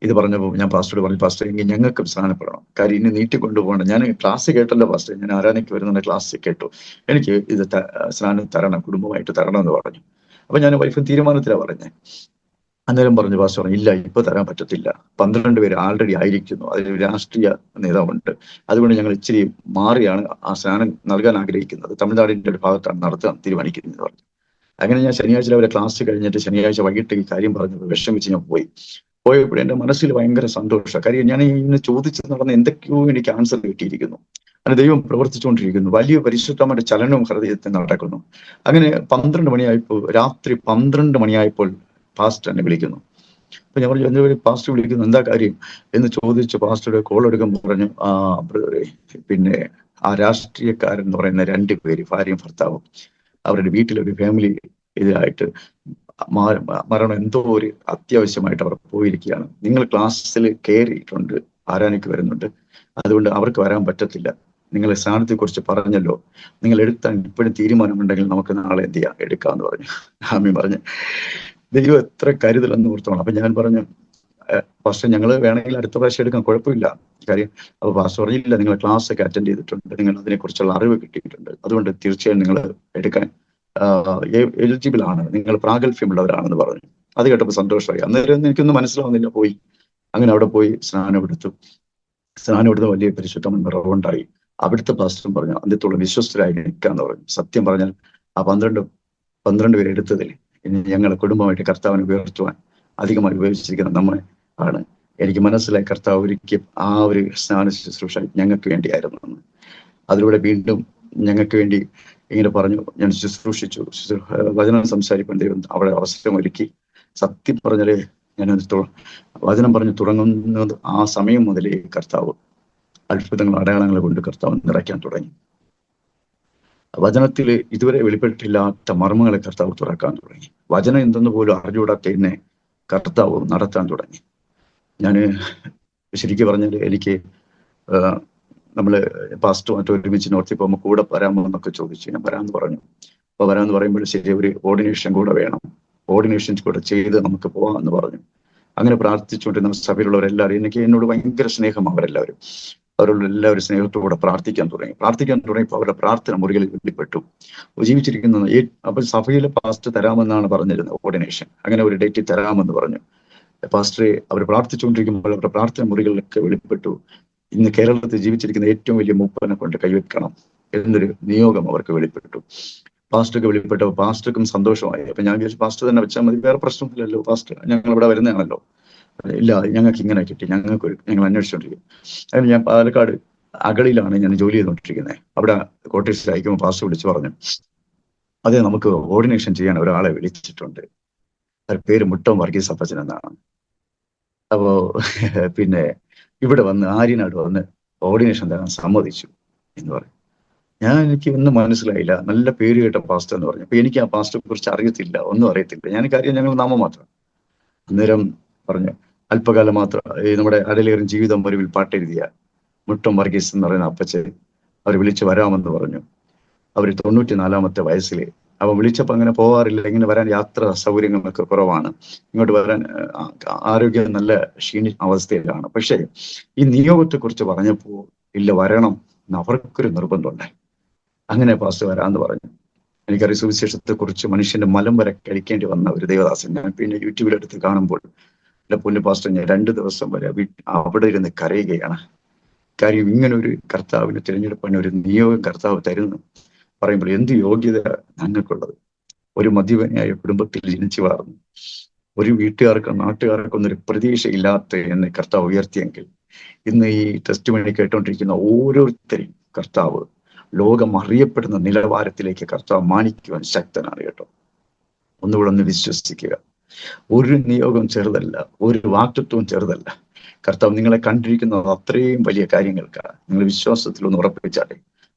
ഇത് പറഞ്ഞപ്പോൾ ഞാൻ പാസ്റ്ററോട് പറഞ്ഞു, പാസ്റ്റർ എങ്കിൽ ഞങ്ങൾക്ക് സ്നാനപ്പെടണം, കാര്യം ഇനി നീട്ടിക്കൊണ്ടുപോകണം. ഞാൻ ക്ലാസ് കേട്ടല്ലോ പാസ്റ്റർ, ഞാൻ ആരാധനയ്ക്ക് വരുന്ന ക്ലാസ് കേട്ടു, എനിക്ക് ഇത് സ്നാനം തരണം, കുടുംബമായിട്ട് തരണം എന്ന് പറഞ്ഞു. അപ്പൊ ഞാൻ വൈഫും തീരുമാനത്തിലാണ് പറഞ്ഞത്. അന്നേരം പറഞ്ഞു, പാസ്റ്റർ പറഞ്ഞു, ഇല്ല ഇപ്പൊ തരാൻ പറ്റത്തില്ല, 12 പേര് ആൾറെഡി ആയിരിക്കുന്നു, അതിൽ രാഷ്ട്രീയ നേതാവുണ്ട്, അതുകൊണ്ട് ഞങ്ങൾ ഇച്ചിരി മാറിയാണ് ആ സ്നാനം നൽകാൻ ആഗ്രഹിക്കുന്നത്, തമിഴ്നാടിന്റെ ഒരു ഭാഗത്താണ് നടത്താൻ തീരുമാനിക്കുന്നത് പറഞ്ഞു. അങ്ങനെ ഞാൻ ശനിയാഴ്ച അവരെ ക്ലാസ് കഴിഞ്ഞിട്ട് ശനിയാഴ്ച വൈകിട്ട് ഈ കാര്യം പറഞ്ഞപ്പോൾ വിഷമിച്ച് ഞാൻ പോയപ്പോൾ എന്റെ മനസ്സിൽ ഭയങ്കര സന്തോഷം. കാര്യം ഞാൻ ഇങ്ങനെ ചോദിച്ച് നടന്ന എന്തൊക്കെയോ എനിക്ക് ആൻസർ കിട്ടിയിരിക്കുന്നു. അങ്ങനെ ദൈവം പ്രവർത്തിച്ചുകൊണ്ടിരിക്കുന്നു, വലിയ പരിശുദ്ധമായ ചലനവും ഹൃദയത്തിൽ നടക്കുന്നു. അങ്ങനെ 12 മണിയായപ്പോൾ, രാത്രി 12 മണിയായപ്പോൾ പാസ്റ്റർ എന്നെ വിളിക്കുന്നു. അപ്പൊ ഞാൻ പറഞ്ഞു, എന്റെ പാസ്റ്റർ വിളിക്കുന്നു, എന്താ കാര്യം എന്ന് ചോദിച്ചു. പാസ്റ്ററുടെ കോൾ എടുക്കുമ്പോൾ പറഞ്ഞു, പിന്നെ ആ രാഷ്ട്രീയക്കാരൻ എന്ന് പറയുന്ന 2 പേര്, ഭാര്യയും ഭർത്താവും, അവരുടെ വീട്ടിലൊരു ഫാമിലി ഇതിലായിട്ട് മരണം എന്തോ ഒരു അത്യാവശ്യമായിട്ട് അവർ പോയിരിക്കുകയാണ്. നിങ്ങൾ ക്ലാസ്സിൽ കയറിയിട്ടുണ്ട്, ആരാധനയ്ക്ക് വരുന്നുണ്ട്, അതുകൊണ്ട് അവർക്ക് വരാൻ പറ്റത്തില്ല. നിങ്ങൾ സ്ഥാനത്തെ കുറിച്ച് പറഞ്ഞല്ലോ, നിങ്ങൾ എടുത്താൽ ഇപ്പോഴും തീരുമാനമുണ്ടെങ്കിൽ നമുക്ക് നാളെ എന്ത് ചെയ്യാം, എടുക്കാമെന്ന് പറഞ്ഞു. ആമീൻ പറഞ്ഞു. ദൈവം എത്ര കരുതലെന്ന് ഓർത്തോണം. അപ്പൊ ഞാൻ പറഞ്ഞു, പാസ്റ്റർ ഞങ്ങൾ വേണമെങ്കിൽ അടുത്ത പ്രാവശ്യം എടുക്കാം, കുഴപ്പമില്ല. കാര്യം അപ്പൊ പാസ്റ്റർ പറഞ്ഞില്ല, നിങ്ങൾ ക്ലാസ് ഒക്കെ അറ്റൻഡ് ചെയ്തിട്ടുണ്ട്, നിങ്ങൾ അതിനെക്കുറിച്ചുള്ള അറിവ് കിട്ടിയിട്ടുണ്ട്, അതുകൊണ്ട് തീർച്ചയായും നിങ്ങൾ എടുക്കാൻ എലിജിബിൾ ആണ്, നിങ്ങൾ പ്രാഗൽഭ്യമുള്ളവരാണെന്ന് പറഞ്ഞു. അത് കേട്ടപ്പോൾ സന്തോഷമായി. അന്നേരം എനിക്കൊന്നും മനസ്സിലാവുന്നില്ല. പോയി അങ്ങനെ അവിടെ പോയി സ്നാനം എടുത്ത് വലിയ പരിശുദ്ധമൻ നിറവുണ്ടായി. അവിടുത്തെ പാസ്റ്ററും പറഞ്ഞു, അന്ത്യത്തോളം വിശ്വസ്തരായി നിൽക്കാന്ന് പറഞ്ഞു. സത്യം പറഞ്ഞാൽ ആ 12 പേരെ എടുത്തതിൽ ഇനി ഞങ്ങളെ കുടുംബമായിട്ട് കർത്താവിനെ ഉയർത്തുവാൻ അധികമായി ഉപയോഗിച്ചിരിക്കുന്ന നമ്മളെ ആണ്. എനിക്ക് മനസ്സിലായി, കർത്താവ് ഒരിക്കലും ആ ഒരു സ്നാന ശുശ്രൂഷ ഞങ്ങൾക്ക് വേണ്ടിയായിരുന്നു എന്ന്. അതിലൂടെ വീണ്ടും ഞങ്ങൾക്ക് വേണ്ടി ഇങ്ങനെ പറഞ്ഞു, ഞാൻ ശുശ്രൂഷിച്ചു, വചനം സംസാരിക്കാൻ ദൈവം അവിടെ അവസരം ഒരുക്കി. സത്യം പറഞ്ഞാലേ ഞാൻ വചനം പറഞ്ഞു തുടങ്ങുന്നത് ആ സമയം മുതലേ കർത്താവ് അത്ഭുതങ്ങൾ അടയാളങ്ങൾ കൊണ്ട് കർത്താവ് നിറയ്ക്കാൻ തുടങ്ങി. വചനത്തിൽ ഇതുവരെ വെളിപ്പെട്ടില്ലാത്ത മർമ്മങ്ങളെ കർത്താവ് തുറക്കാൻ തുടങ്ങി. വചനം എന്തെന്ന് പോലും അറിഞ്ഞുകൂടാത്ത എന്നെ കർത്താവ് നടത്താൻ തുടങ്ങി. ഞാൻ ശരിക്കും പറഞ്ഞാൽ എനിക്ക് നമ്മൾ പാസ്റ്ററുമായിട്ട് ഒരുമിച്ച് നോർത്തിൽ പോകുമ്പോൾ കൂടെ വരാമോ എന്നൊക്കെ ചോദിച്ചു. ഞാൻ വരാമെന്ന് പറഞ്ഞു. അപ്പോൾ വരാമെന്ന് പറയുമ്പോൾ ശരി, ഒരു ഓർഡിനേഷൻ കൂടെ വേണം, ഓർഡിനേഷൻ കൂടെ ചെയ്ത് നമുക്ക് പോകാമെന്ന് പറഞ്ഞു. അങ്ങനെ പ്രാർത്ഥിച്ചുകൊണ്ട് നമ്മുടെ സഭയിലുള്ളവരെല്ലാവരും, എന്നോട് ഭയങ്കര സ്നേഹം അവരെല്ലാവരും, അവരോട് എല്ലാവരും സ്നേഹത്തോടെ പ്രാർത്ഥിക്കാൻ തുടങ്ങിയപ്പോൾ അവരുടെ പ്രാർത്ഥന മുറികളിൽ വെളിപ്പെട്ടു. ജീവിച്ചിരിക്കുന്ന അപ്പോൾ സഭയിലെ പാസ്റ്റർ തരാമെന്നാണ് പറഞ്ഞിരുന്നത് ഓർഡിനേഷൻ. അങ്ങനെ ഒരു ഡേറ്റ് തരാമെന്ന് പറഞ്ഞു. പാസ്റ്ററെ അവർ പ്രാർത്ഥിച്ചുകൊണ്ടിരിക്കുമ്പോൾ അവരുടെ പ്രാർത്ഥന മുറികളിലൊക്കെ വെളിപ്പെട്ടു. ഇന്ന് കേരളത്തിൽ ജീവിച്ചിരിക്കുന്ന ഏറ്റവും വലിയ മൂപ്പനെ കൊണ്ട് കൈവെക്കണം എന്നൊരു നിയോഗം അവർക്ക് വെളിപ്പെട്ടു. പാസ്റ്റർക്ക് വെളിപ്പെട്ടപ്പോൾ പാസ്റ്റർക്കും സന്തോഷമായി. അപ്പൊ ഞാൻ വിചാരിച്ചു പാസ്റ്റർ തന്നെ വെച്ചാൽ മതി, വേറെ പ്രശ്നമില്ലല്ലോ, പാസ്റ്റർ ഞങ്ങൾ ഇവിടെ വരുന്നതാണല്ലോ. ഇല്ല, ഞങ്ങൾക്ക് ഇങ്ങനെ കിട്ടി, ഞങ്ങൾ അന്വേഷിച്ചുകൊണ്ടിരിക്കും. അതിന് ഞാൻ പാലക്കാട് അകളിലാണ് ഞാൻ ജോലി ചെയ്തുകൊണ്ടിരിക്കുന്നത്. അവിടെ കോട്ടേഴ്സിൽ അയക്കുമ്പോൾ പാസ്റ്റർ വിളിച്ചു പറഞ്ഞു, അതെ നമുക്ക് ഓർഡിനേഷൻ ചെയ്യാൻ ഒരാളെ വിളിച്ചിട്ടുണ്ട്, അവരുടെ പേര് മുട്ടം വർഗീസ് അപ്പച്ചൻ എന്നാണ്. അപ്പോ പിന്നെ ഇവിടെ വന്ന് ആര്യനാട് വന്ന് ഓർഡിനേഷൻ തരാൻ സമ്മതിച്ചു എന്ന് പറയും. എനിക്ക് ഒന്നും മനസ്സിലായില്ല. നല്ല പേര് കേട്ട പാസ്റ്റർ എന്ന് പറഞ്ഞു. അപ്പൊ എനിക്ക് ആ പാസ്റ്ററെ കുറിച്ച് അറിയത്തില്ല, ഒന്നും അറിയത്തില്ല. കാര്യം ഞങ്ങൾ നാമം മാത്രം. അന്നേരം പറഞ്ഞു, അല്പകാലം മാത്രം നമ്മുടെ അടലേറും ജീവിതം വരവിൽ പാട്ടെഴുതിയ മുട്ടം വർഗീസ് എന്ന് പറയുന്ന അപ്പച്ചൻ അവർ വിളിച്ച് വരാമെന്ന് പറഞ്ഞു. അവർ 94 വയസ്സിൽ. അവൻ വിളിച്ചപ്പോൾ അങ്ങനെ പോകാറില്ല, ഇങ്ങനെ വരാൻ യാത്ര സൗകര്യങ്ങളൊക്കെ കുറവാണ്, ഇങ്ങോട്ട് വരാൻ ആരോഗ്യം നല്ല അവസ്ഥയിലാണ്. പക്ഷേ ഈ നിയോഗത്തെ കുറിച്ച് പറഞ്ഞപ്പോൾ ഇല്ല, വരണം എന്ന് അവർക്കൊരു നിർബന്ധമുണ്ടായി. അങ്ങനെ പാസ്റ്റർ വരാമെന്ന് പറഞ്ഞു. എനിക്കറിയാം സുവിശേഷത്തെ കുറിച്ച് മനുഷ്യന്റെ മലം വരെ കഴിക്കേണ്ടി വന്ന ഒരു ദേവദാസൻ. ഞാൻ പിന്നെ യൂട്യൂബിലെടുത്ത് കാണുമ്പോൾ പൊന്നു പാസ്റ്റർ, ഞാൻ 2 ദിവസം വരെ അവിടെ ഇരുന്ന് കരയുകയാണ്. കാര്യം ഇങ്ങനെ ഒരു കർത്താവിന് തിരഞ്ഞെടുപ്പിന് ഒരു നിയോഗം കർത്താവ് തരുന്നു പറയുമ്പോൾ എന്ത് യോഗ്യത ഞങ്ങൾക്കുള്ളത്. ഒരു മദ്യപനായ കുടുംബത്തിൽ ജനിച്ചു വളർന്നു, ഒരു വീട്ടുകാർക്കും നാട്ടുകാർക്കും ഒന്നൊരു പ്രതീക്ഷയില്ലാത്ത എന്നെ കർത്താവ് ഉയർത്തിയെങ്കിൽ ഇന്ന് ഈ ടെസ്റ്റ് മണി കേട്ടോണ്ടിരിക്കുന്ന ഓരോരുത്തരെയും കർത്താവ് ലോകം അറിയപ്പെടുന്ന നിലവാരത്തിലേക്ക് കർത്താവ് മാനിക്കുവാൻ ശക്തനാണ് കേട്ടോ. ഒന്നുകൂടെ ഒന്ന് വിശ്വസിക്കുക. ഒരു നിയോഗം ചെറുതല്ല, ഒരു വാക്തത്വവും ചെറുതല്ല. കർത്താവ് നിങ്ങളെ കണ്ടിരിക്കുന്നത് അത്രയും വലിയ കാര്യങ്ങൾക്കാണ്. നിങ്ങൾ വിശ്വാസത്തിൽ ഒന്ന് ഉറപ്പിച്ചാട്ടെ.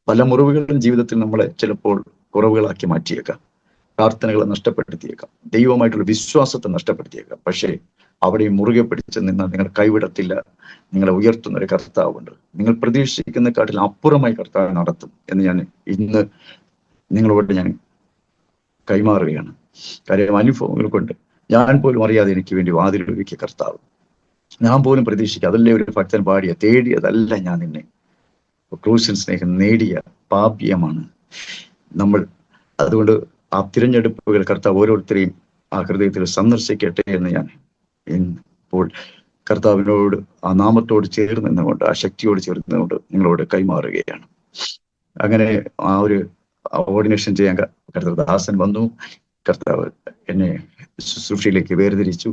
പല മുറിവുകളും ജീവിതത്തിൽ നമ്മളെ ചിലപ്പോൾ കുറവുകളാക്കി മാറ്റിയേക്കാം, പ്രാർത്ഥനകളെ നഷ്ടപ്പെടുത്തിയേക്കാം, ദൈവമായിട്ടുള്ള വിശ്വാസത്തെ നഷ്ടപ്പെടുത്തിയേക്കാം. പക്ഷേ അവിടെ മുറുകെ പിടിച്ച് നിന്നാൽ നിങ്ങൾ കൈവിടത്തില്ല. നിങ്ങളെ ഉയർത്തുന്ന ഒരു കർത്താവുണ്ട്. നിങ്ങൾ പ്രതീക്ഷിക്കുന്നതിനെക്കാട്ടിൽ അപ്പുറമായി കർത്താവ് നടത്തും എന്ന് ഞാൻ ഇന്ന് നിങ്ങളോട് ഞാൻ കൈമാറുകയാണ്. കാര്യം അനുഭവങ്ങൾ കൊണ്ട് ഞാൻ പോലും അറിയാതെ എനിക്ക് വേണ്ടി വാതിലൊരുക്കിയ കർത്താവ്, ഞാൻ പോലും പ്രതീക്ഷിക്കുക. അതല്ലേ ഒരു ഭക്തൻ പാടിയ, തേടിയതല്ല ഞാൻ നിന്നെ, ക്രൂശൻ സ്നേഹം നേടിയ പാപ്യമാണ് നമ്മൾ. അതുകൊണ്ട് ആ തിരഞ്ഞെടുപ്പുകൾ കർത്താവ് ഓരോരുത്തരെയും ആ ഹൃദയത്തിൽ സന്ദർശിക്കട്ടെ എന്ന് ഞാൻ ഇപ്പോൾ കർത്താവിനോട്, ആ നാമത്തോട് ചേർന്ന് നിന്നുകൊണ്ട്, ആ ശക്തിയോട് ചേർന്ന് നിന്നുകൊണ്ട് നിങ്ങളോട് കൈമാറുകയാണ്. അങ്ങനെ ആ ഒരു ഓർഡിനേഷൻ ചെയ്യാൻ കർത്താവ് ദാസൻ വന്നു. കർത്താവ് എന്നെ ശുശ്രൂഷയിലേക്ക് വേർതിരിച്ചു.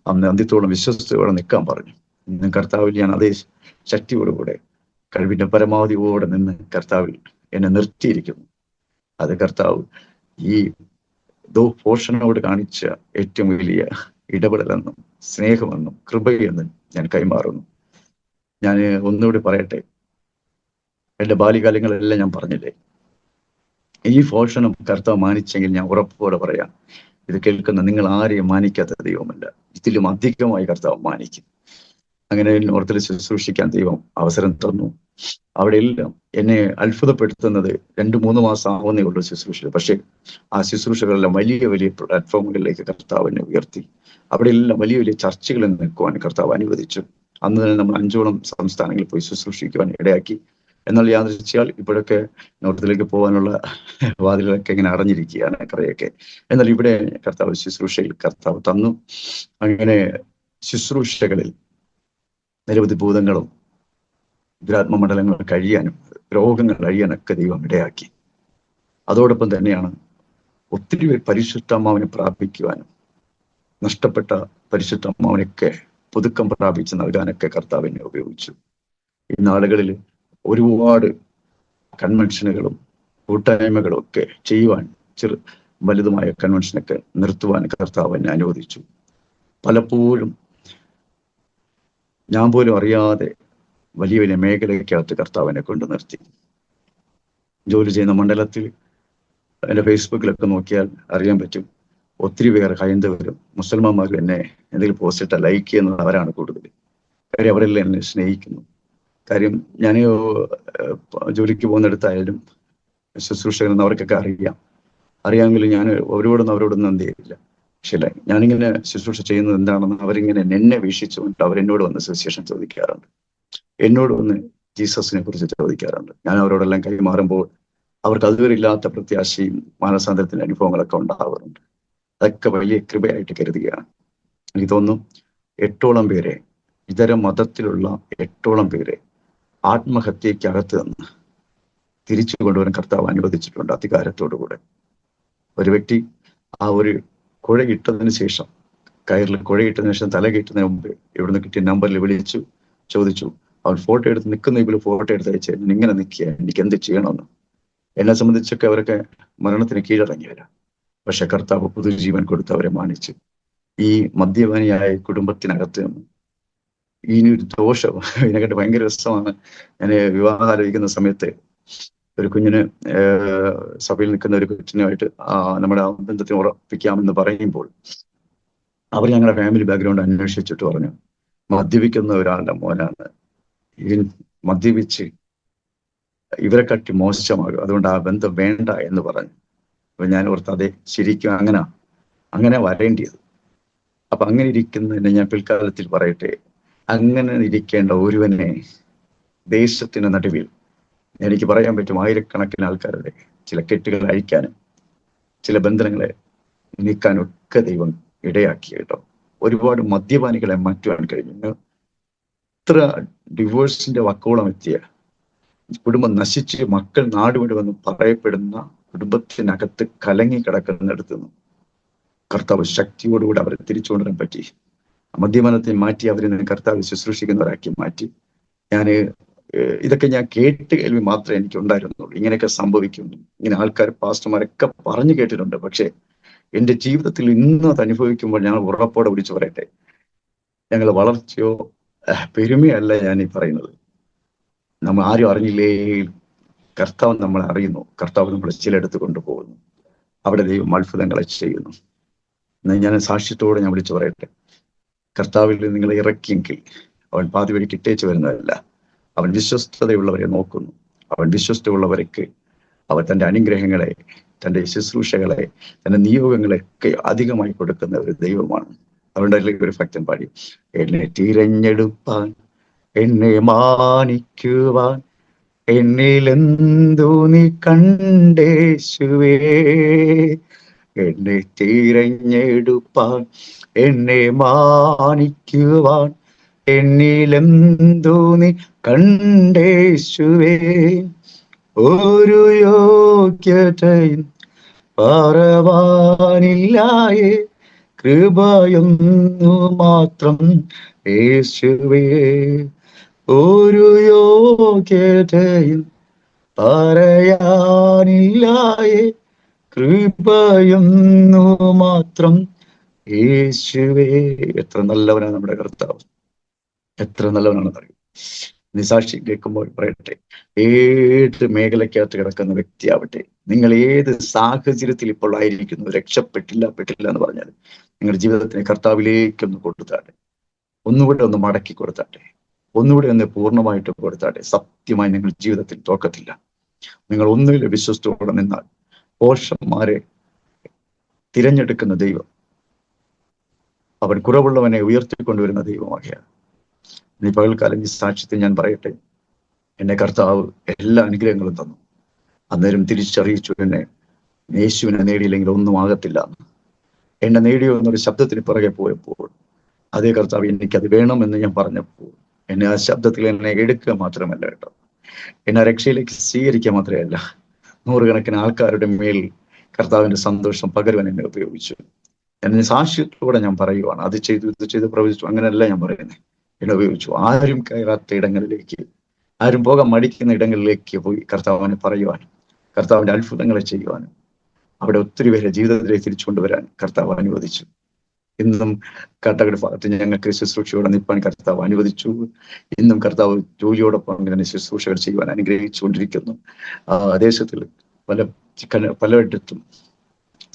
അന്ന് അന്ത്യത്തോളം വിശ്വസ്തയോടെ നിൽക്കാൻ പറഞ്ഞു. ഇന്ന് കർത്താവിൽ ഞാൻ അതേ ശക്തിയോടുകൂടെ കഴിവിന്റെ പരമാവധിയോടെ നിന്ന് കർത്താവിൽ എന്നെ നിർത്തിയിരിക്കുന്നു. അത് കർത്താവ് ഈ പോഷനോട് കാണിച്ച ഏറ്റവും വലിയ ഇടപെടലെന്നും സ്നേഹമെന്നും കൃപയെന്നും ഞാൻ കൈമാറുന്നു. ഞാൻ ഒന്നുകൂടി പറയട്ടെ, എൻ്റെ ബാല്യകാലങ്ങളെല്ലാം ഞാൻ പറഞ്ഞില്ലേ, ഈ പോഷണം കർത്താവ് മാനിച്ചെങ്കിൽ ഞാൻ ഉറപ്പോടെ പറയാം, ഇത് കേൾക്കുന്ന നിങ്ങൾ ആരെയും മാനിക്കാത്ത ദൈവമല്ല, ഇതിലും അധികമായി കർത്താവ് മാനിക്കും. അങ്ങനെ നോർത്തിൽ ശുശ്രൂഷിക്കാൻ ദൈവം അവസരം തന്നു. അവിടെ എല്ലാം എന്നെ അത്ഭുതപ്പെടുത്തുന്നത് 2-3 മാസം ആവുന്നേ ഉള്ളൂ ശുശ്രൂഷ. പക്ഷെ ആ ശുശ്രൂഷകളെല്ലാം വലിയ വലിയ പ്ലാറ്റ്ഫോമുകളിലേക്ക് കർത്താവ് എന്നെ ഉയർത്തി. അവിടെ എല്ലാം വലിയ വലിയ ചർച്ചകളിൽ നിൽക്കുവാൻ കർത്താവ് അനുവദിച്ചു. അന്ന് തന്നെ നമ്മൾ 5ഓളം സംസ്ഥാനങ്ങളിൽ പോയി ശുശ്രൂഷിക്കുവാൻ ഇടയാക്കി. എന്നാൽ യാദൃച്ഛിയാൽ ഇപ്പോഴൊക്കെ നോർത്തിലേക്ക് പോകാനുള്ള വാതിലുകളൊക്കെ ഇങ്ങനെ അടഞ്ഞിരിക്കുകയാണ് കുറേയൊക്കെ. എന്നാൽ ഇവിടെ കർത്താവ് ശുശ്രൂഷയിൽ കർത്താവ് തന്നു. അങ്ങനെ ശുശ്രൂഷകളിൽ നിരവധി ഭൂതങ്ങളും ദുരാത്മമണ്ഡലങ്ങൾ കഴിയാനും രോഗങ്ങൾ കഴിയാനൊക്കെ ദൈവം ഇടയാക്കി. അതോടൊപ്പം തന്നെയാണ് ഒത്തിരി പേർ പരിശുദ്ധാത്മാവിനെ പ്രാപിക്കുവാനും നഷ്ടപ്പെട്ട പരിശുദ്ധാത്മാവിനൊക്കെ പുതുക്കം പ്രാപിച്ച് നൽകാനൊക്കെ കർത്താവിനെ ഉപയോഗിച്ചു. ഈ നാളുകളിൽ ഒരുപാട് കൺവെൻഷനുകളും കൂട്ടായ്മകളും ഒക്കെ ചെയ്യുവാൻ, വലുതുമായ കൺവെൻഷനൊക്കെ നിർത്തുവാൻ കർത്താവ് എന്നെ അനുവദിച്ചു. പലപ്പോഴും ഞാൻ പോലും അറിയാതെ വലിയ വലിയ മേഖലയ്ക്കകത്ത് കർത്താവിനെ കൊണ്ട് നിർത്തി. ജോലി ചെയ്യുന്ന മണ്ഡലത്തിൽ എൻ്റെ ഫേസ്ബുക്കിലൊക്കെ നോക്കിയാൽ അറിയാൻ പറ്റും, ഒത്തിരി പേർ ഹൈന്ദവരും മുസൽമാന്മാരും എന്നെ എന്തെങ്കിലും പോസ്റ്റ് ഇട്ടാൽ ലൈക്ക് ചെയ്യുന്നത് അവരാണ് കൂടുതൽ. കാര്യം അവരെല്ലാം എന്നെ സ്നേഹിക്കുന്നു. കാര്യം ഞാൻ ജോലിക്ക് പോകുന്നിടത്തായാലും ശുശ്രൂഷകരെന്ന് അവർക്കൊക്കെ അറിയാമെങ്കിലും ഞാൻ അവരോടൊന്നും എന്ത് ചെയ്യില്ല. പക്ഷേ ഞാനിങ്ങനെ ശുശ്രൂഷ ചെയ്യുന്നത് എന്താണെന്ന് അവരിങ്ങനെ എന്നെ വീക്ഷിച്ചുകൊണ്ട് അവരെന്നോട് വന്ന് സുവിശേഷം ചോദിക്കാറുണ്ട്, എന്നോട് വന്ന് ജീസസിനെ കുറിച്ച് ചോദിക്കാറുണ്ട്. ഞാൻ അവരോടെല്ലാം കൈമാറുമ്പോൾ അവർക്ക് അതുവരെ ഇല്ലാത്ത പ്രത്യാശയും മാനസാന്തരത്തിന്റെ അനുഭവങ്ങളൊക്കെ ഉണ്ടാവാറുണ്ട്. അതൊക്കെ വലിയ കൃപയായിട്ട് കരുതുകയാണ്. എനിക്ക് തോന്നുന്നു 8ഓളം പേരെ, ഇതര മതത്തിലുള്ള 8ഓളം പേരെ ആത്മഹത്യക്കകത്ത് നിന്ന് തിരിച്ചു കൊണ്ടുവരാൻ കർത്താവ് അനുവദിച്ചിട്ടുണ്ട് അധികാരത്തോടുകൂടെ. ഒരു വ്യക്തി ആ ഒരു കുഴയിട്ടതിന് ശേഷം, കയറിൽ കുഴയിട്ടതിന് ശേഷം തല കയറ്റുന്നതിന് മുമ്പ് ഇവിടുന്ന് കിട്ടിയ നമ്പറിൽ വിളിച്ചു ചോദിച്ചു. അവൻ ഫോട്ടോ എടുത്ത് നിൽക്കുന്ന ഇപ്പോൾ ഫോട്ടോ എടുത്ത് അയച്ചു, ഇങ്ങനെ നിൽക്കുക, എനിക്ക് എന്ത് ചെയ്യണമെന്ന്. എന്നെ സംബന്ധിച്ചൊക്കെ അവരൊക്കെ മരണത്തിന് കീഴടങ്ങിയവരാ. പക്ഷെ കർത്താവ് പുതുജീവൻ കൊടുത്ത് അവരെ മാനിച്ചു. ഈ മദ്യപാനിയായ കുടുംബത്തിനകത്ത് നിന്ന് ഇനി ഒരു ദോഷം, ഇതിനെക്കാട്ട് ഭയങ്കര രസമാണ്. ഞാൻ വിവാഹം ആലോചിക്കുന്ന സമയത്ത് ഒരു കുഞ്ഞിന്, സഭയിൽ നിൽക്കുന്ന ഒരു കൊച്ചിനുമായിട്ട് നമ്മുടെ ആ ബന്ധത്തിന് ഉറപ്പിക്കാമെന്ന് പറയുമ്പോൾ അവർ ഞങ്ങളുടെ ഫാമിലി ബാക്ക്ഗ്രൗണ്ട് അന്വേഷിച്ചിട്ട് പറഞ്ഞു, മദ്യപിക്കുന്ന ഒരാളുടെ മോനാണ്, ഇതിൽ മദ്യപിച്ച് ഇവരെ കട്ടി മോശമാകും, അതുകൊണ്ട് ആ ബന്ധം വേണ്ട എന്ന് പറഞ്ഞു. അപ്പൊ ഞാൻ ഓർത്ത്, അതെ, ശരിക്കും അങ്ങനെ വരേണ്ടിയത്. അപ്പൊ അങ്ങനെ ഇരിക്കുന്നതിനെ ഞാൻ പിൽക്കാലത്തിൽ പറയട്ടെ, അങ്ങനെ ഇരിക്കേണ്ട ഒരുവനെ ദേശത്തിന് നടുവിൽ എനിക്ക് പറയാൻ പറ്റും ആയിരക്കണക്കിന് ആൾക്കാരുടെ ചില കെട്ടുകൾ അഴിക്കാനും ചില ബന്ധനങ്ങളെ നീക്കാനും ഒക്കെ ദൈവം ഇടയാക്കി കേട്ടോ. ഒരുപാട് മദ്യപാനികളെ മാറ്റുവാൻ കഴിഞ്ഞു. ഇത്ര ഡിവോഴ്സിന്റെ വക്കോളം എത്തിയ, കുടുംബം നശിച്ച് മക്കൾ നാടുവിടുമെന്ന് പറയപ്പെടുന്ന കുടുംബത്തിനകത്ത് കലങ്ങി കിടക്കുന്നിടത്ത് നിന്നും കർത്താവ് ശക്തിയോടുകൂടി അവരെ തിരിച്ചു കൊണ്ടുവരാൻ പറ്റി. മദ്യപാനത്തെ മാറ്റി അവരെ കർത്താവ് ശുശ്രൂഷിക്കുന്നവരാക്കി മാറ്റി. ഇതൊക്കെ ഞാൻ കേട്ട് കേൾവി മാത്രമേ എനിക്ക് ഉണ്ടായിരുന്നുള്ളൂ. ഇങ്ങനെയൊക്കെ സംഭവിക്കുന്നു, ഇങ്ങനെ ആൾക്കാർ, പാസ്റ്റർമാരൊക്കെ പറഞ്ഞു കേട്ടിട്ടുണ്ട്. പക്ഷെ എൻ്റെ ജീവിതത്തിൽ ഇന്ന് അത് അനുഭവിക്കുമ്പോൾ ഞാൻ ഉറപ്പോടെ വിളിച്ചു പറയട്ടെ, ഞങ്ങൾ വളർച്ചയോ പെരുമയല്ല ഞാൻ ഈ പറയുന്നത്. നമ്മൾ ആരും അറിഞ്ഞില്ലേ, കർത്താവ് നമ്മളെ അറിയുന്നു. കർത്താവ് നമ്മളെ ചിലയിടത്ത് കൊണ്ടുപോകുന്നു. അവിടെ ദൈവം അത്ഭുതങ്ങളെ ചെയ്യുന്നു. എന്നാൽ ഞാൻ സാക്ഷ്യത്തോടെ ഞാൻ വിളിച്ചു പറയട്ടെ, കർത്താവിൽ നിങ്ങളെ ഇറക്കിയെങ്കിൽ അവൻ പാതി വഴിക്ക് ഇട്ടേച്ച് വരുന്നതല്ല. അവൻ വിശ്വസ്തതയുള്ളവരെ നോക്കുന്നു. അവൻ വിശ്വസ്തയുള്ളവർക്ക് അവൻ തൻ്റെ അനുഗ്രഹങ്ങളെ, തൻ്റെ ശുശ്രൂഷകളെ, തൻ്റെ നിയോഗങ്ങളെയൊക്കെ അധികമായി കൊടുക്കുന്ന ഒരു ദൈവമാണ്. അതുകൊണ്ട് അതിലേക്ക് ഒരു ഭക്തൻ പാടി, എന്നെ തിരഞ്ഞെടുപ്പാൻ, എന്നെ മാനിക്കുവാൻ, എന്നിലെന്തു നീ കണ്ടേശുവേ. എന്നെ തിരഞ്ഞെടുപ്പാൻ, എന്നെ മാനിക്കുവാൻ, എന്നിലെന്തു നീ കണ്ടേശുവേ. ഒരു യോഗ്യതയും പറവാനില്ലായേ, കൃപയൊന്നു മാത്രം യേശുവേ. ഒരു യോഗ്യതയും പറയാനില്ലായേ, കൃപയൊന്നു മാത്രം യേശുവേ. എത്ര നല്ലവനാണ് നമ്മുടെ കർത്താവ്, എത്ര നല്ലവനാണെന്ന് അറിയും. നിസാക്ഷി കേൾക്കുമ്പോൾ പറയട്ടെ, ഏത് മേഖലയ്ക്കകത്ത് കിടക്കുന്ന വ്യക്തിയാവട്ടെ, നിങ്ങൾ ഏത് സാഹചര്യത്തിൽ ഇപ്പോൾ ആയിരിക്കുന്നു, രക്ഷപ്പെട്ടില്ല എന്ന് പറഞ്ഞാൽ നിങ്ങളുടെ ജീവിതത്തിനെ കർത്താവിലേക്കൊന്ന് കൊടുത്താട്ടെ, ഒന്നുകൂടെ ഒന്ന് മടക്കി കൊടുത്താട്ടെ, ഒന്നുകൂടെ ഒന്ന് പൂർണ്ണമായിട്ട് കൊടുത്താട്ടെ. സത്യമായി നിങ്ങൾ ജീവിതത്തിൽ തോക്കത്തില്ല. നിങ്ങൾ ഒന്നുകിൽ വിശ്വസ്തയോടെ നിന്നാൽ പോഷന്മാരെ തിരഞ്ഞെടുക്കുന്ന ദൈവം അവൻ കുറവുള്ളവനെ ഉയർത്തിക്കൊണ്ടുവരുന്ന ദൈവമാകിയാണ്. ഈ പകൽക്കാലം ഈ സാക്ഷ്യത്തിൽ ഞാൻ പറയട്ടെ, എന്നെ കർത്താവ് എല്ലാ അനുഗ്രഹങ്ങളും തന്നു. അന്നേരം തിരിച്ചറിയിച്ചു, എന്നെ യേശുവിനെ നേടിയില്ലെങ്കിൽ ഒന്നും ആകത്തില്ല എന്ന്. എന്നെ നേടിയോ എന്നൊരു ശബ്ദത്തിന് പുറകെ പോയപ്പോൾ അതേ കർത്താവ് എനിക്കത് വേണമെന്ന് ഞാൻ പറഞ്ഞപ്പോൾ എന്നെ ആ ശബ്ദത്തിൽ എന്നെ എടുക്കുക മാത്രമല്ല കേട്ടോ, എന്നെ രക്ഷയിലേക്ക് സ്വീകരിക്കുക മാത്രമല്ല, നൂറുകണക്കിന് ആൾക്കാരുടെ മേൽ കർത്താവിന്റെ സന്തോഷം പകരുവാൻ എന്നെ ഉപയോഗിച്ചു. എന്നെ സാക്ഷ്യത്തോടെ ഞാൻ പറയുവാണ്, അത് ചെയ്തു ഇത് ചെയ്ത് പ്രവചിച്ചു, അങ്ങനെയല്ല ഞാൻ പറയുന്നത്. എന്നെ ഉപയോഗിച്ചു. ആരും കയറാത്ത ഇടങ്ങളിലേക്ക്, ആരും പോകാൻ മടിക്കുന്ന ഇടങ്ങളിലേക്ക് പോയി കർത്താവിനെ പറയുവാനും കർത്താവിന്റെ അത്ഭുതങ്ങളെ ചെയ്യുവാനും അവിടെ ഒത്തിരി പേരെ ജീവിതത്തിലേക്ക് തിരിച്ചു കൊണ്ടുവരാൻ കർത്താവ് അനുവദിച്ചു. ഇന്നും കാട്ടാക്കട ഭാഗത്ത് ഞങ്ങൾക്ക് ശുശ്രൂഷയോടെ നിൽപ്പാൻ കർത്താവ് അനുവദിച്ചു. ഇന്നും കർത്താവ് ജോലിയോടൊപ്പം ഇങ്ങനെ ശുശ്രൂഷകൾ ചെയ്യുവാൻ അനുഗ്രഹിച്ചുകൊണ്ടിരിക്കുന്നു. ദേശത്തിൽ പലയിടത്തും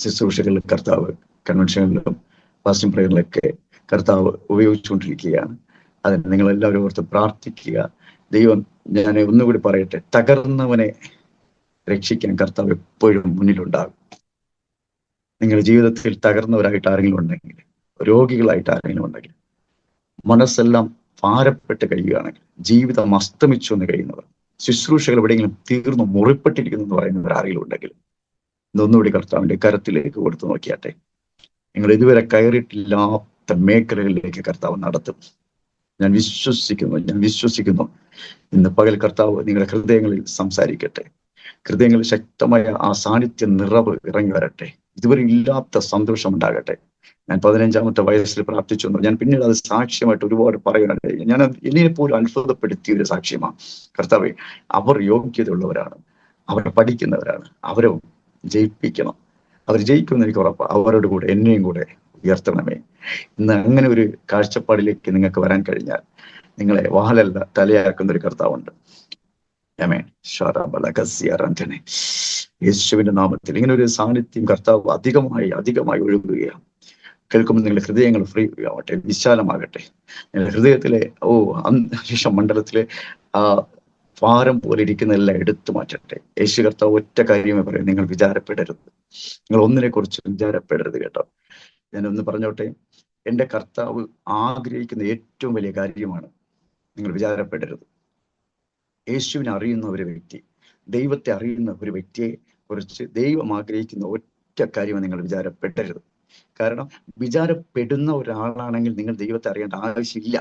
ശുശ്രൂഷകൾ കർത്താവ് കൺവെൻഷനിലും ഫാസ്റ്റിംഗ് പ്രയറിലൊക്കെ കർത്താവ് ഉപയോഗിച്ചുകൊണ്ടിരിക്കുകയാണ്. അതിന് നിങ്ങളെല്ലാവരും ഓർത്ത് പ്രാർത്ഥിക്കുക. ദൈവം, ഞാൻ ഒന്നുകൂടി പറയട്ടെ, തകർന്നവനെ രക്ഷിക്കാൻ കർത്താവ് എപ്പോഴും മുന്നിലുണ്ടാകും. നിങ്ങളുടെ ജീവിതത്തിൽ തകർന്നവരായിട്ട് ആരെങ്കിലും ഉണ്ടെങ്കിൽ, രോഗികളായിട്ട് ആരെങ്കിലും ഉണ്ടെങ്കിൽ, മനസ്സെല്ലാം ഭാരപ്പെട്ട് കഴിയുകയാണെങ്കിൽ, ജീവിതം അസ്തമിച്ചു എന്ന് കഴിയുന്നവർ, ശുശ്രൂഷകൾ എവിടെയെങ്കിലും തീർന്നു മുറിപ്പെട്ടിരിക്കുന്നു എന്ന് പറയുന്നവർ ആരെങ്കിലും ഉണ്ടെങ്കിൽ, ഇതൊന്നുകൂടി കർത്താവിന്റെ കരത്തിലേക്ക് കൊടുത്തു നോക്കിയാട്ടെ. നിങ്ങൾ ഇതുവരെ കയറിയിട്ടില്ലാത്ത മേഖലകളിലേക്ക് കർത്താവ് നടത്തും. ഞാൻ വിശ്വസിക്കുന്നു. ഇന്ന് പകൽ കർത്താവ് നിങ്ങളുടെ ഹൃദയങ്ങളിൽ സംസാരിക്കട്ടെ. ഹൃദയങ്ങളിൽ ശക്തമായ ആ സാന്നിധ്യ നിറവ് ഇറങ്ങി വരട്ടെ. ഇതുവരെ ഇല്ലാത്ത സന്തോഷം ഉണ്ടാകട്ടെ. ഞാൻ 15-ാമത്തെ വയസ്സിൽ പ്രാർത്ഥിച്ചു. ഞാൻ പിന്നീട് അത് സാക്ഷ്യമായിട്ട് ഒരുപാട് പറയാനുണ്ട്. ഞാൻ എന്നെ പോലും അത്ഭുതപ്പെടുത്തിയ ഒരു സാക്ഷ്യമാണ്. കർത്താവേ, അവർ യോഗ്യതയുള്ളവരാണ്, അവർ പഠിക്കുന്നവരാണ്, അവരെ ജയിപ്പിക്കണം. അവർ ജയിക്കുമെന്ന് എനിക്ക് ഉറപ്പാണ്. അവരോട് കൂടെ എന്നെയും കൂടെ ഉയർത്തണമേ. ഇന്ന് അങ്ങനെ ഒരു കാഴ്ചപ്പാടിലേക്ക് നിങ്ങൾക്ക് വരാൻ കഴിഞ്ഞാൽ നിങ്ങളെ വാലല്ല തലയാക്കുന്ന ഒരു കർത്താവുണ്ട്. ആമേൻ. യേശുവിന്റെ നാമത്തിൽ ഇങ്ങനെ ഒരു സാന്നിധ്യം കർത്താവ് അധികമായി ഒഴുകുകയാണ്. കേൾക്കുമ്പോൾ നിങ്ങളുടെ ഹൃദയങ്ങൾ ഫ്രീ ആവട്ടെ, വിശാലമാകട്ടെ. നിങ്ങളുടെ ഹൃദയത്തിലെ അന്തരീക്ഷ മണ്ഡലത്തിലെ ആ ഭാരം പോലെ ഇരിക്കുന്നതെല്ലാം എടുത്തു മാറ്റട്ടെ. യേശു കർത്താവ് ഒറ്റ കാര്യമേ പറയും, നിങ്ങൾ വിചാരപ്പെടരുത്. നിങ്ങൾ ഒന്നിനെ കുറിച്ച് വിചാരപ്പെടരുത്. കേട്ടോ, ഞാനൊന്ന് പറഞ്ഞോട്ടെ. എൻ്റെ കർത്താവ് ആഗ്രഹിക്കുന്ന ഏറ്റവും വലിയ കാര്യമാണ് നിങ്ങൾ വിചാരപ്പെടരുത്. യേശുവിനെ അറിയുന്ന ഒരു വ്യക്തി, ദൈവത്തെ അറിയുന്ന ഒരു വ്യക്തിയെ കുറിച്ച് ദൈവം ആഗ്രഹിക്കുന്ന ഒറ്റ കാര്യമാണ് നിങ്ങൾ വിചാരപ്പെടരുത്. കാരണം വിചാരപ്പെടുന്ന ഒരാളാണെങ്കിൽ നിങ്ങൾ ദൈവത്തെ അറിയേണ്ട ആവശ്യമില്ല.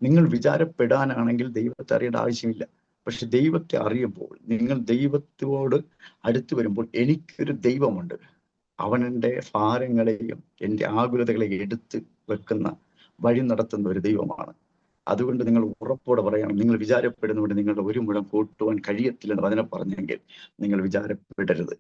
നിങ്ങൾ വിചാരപ്പെടാനാണെങ്കിൽ ദൈവത്തെ അറിയേണ്ട ആവശ്യമില്ല. പക്ഷെ ദൈവത്തെ അറിയുമ്പോൾ, നിങ്ങൾ ദൈവത്തോട് അടുത്ത് വരുമ്പോൾ, എനിക്കൊരു ദൈവമുണ്ട്, അവൻ എൻ്റെ ഭാരങ്ങളെയും എൻ്റെ ആകുലതകളെയും എടുത്ത് വെക്കുന്ന, വഴി നടത്തുന്ന ഒരു ദൈവമാണ്. അതുകൊണ്ട് നിങ്ങൾ ഉറപ്പോടെ പറയണം, നിങ്ങൾ വിചാരപ്പെടുന്നതുകൊണ്ട് നിങ്ങളുടെ ഒരു മുഴം കൂട്ടുവാൻ കഴിയത്തില്ലെന്ന് വചനം പറഞ്ഞെങ്കിൽ നിങ്ങൾ വിചാരപ്പെടരുത്.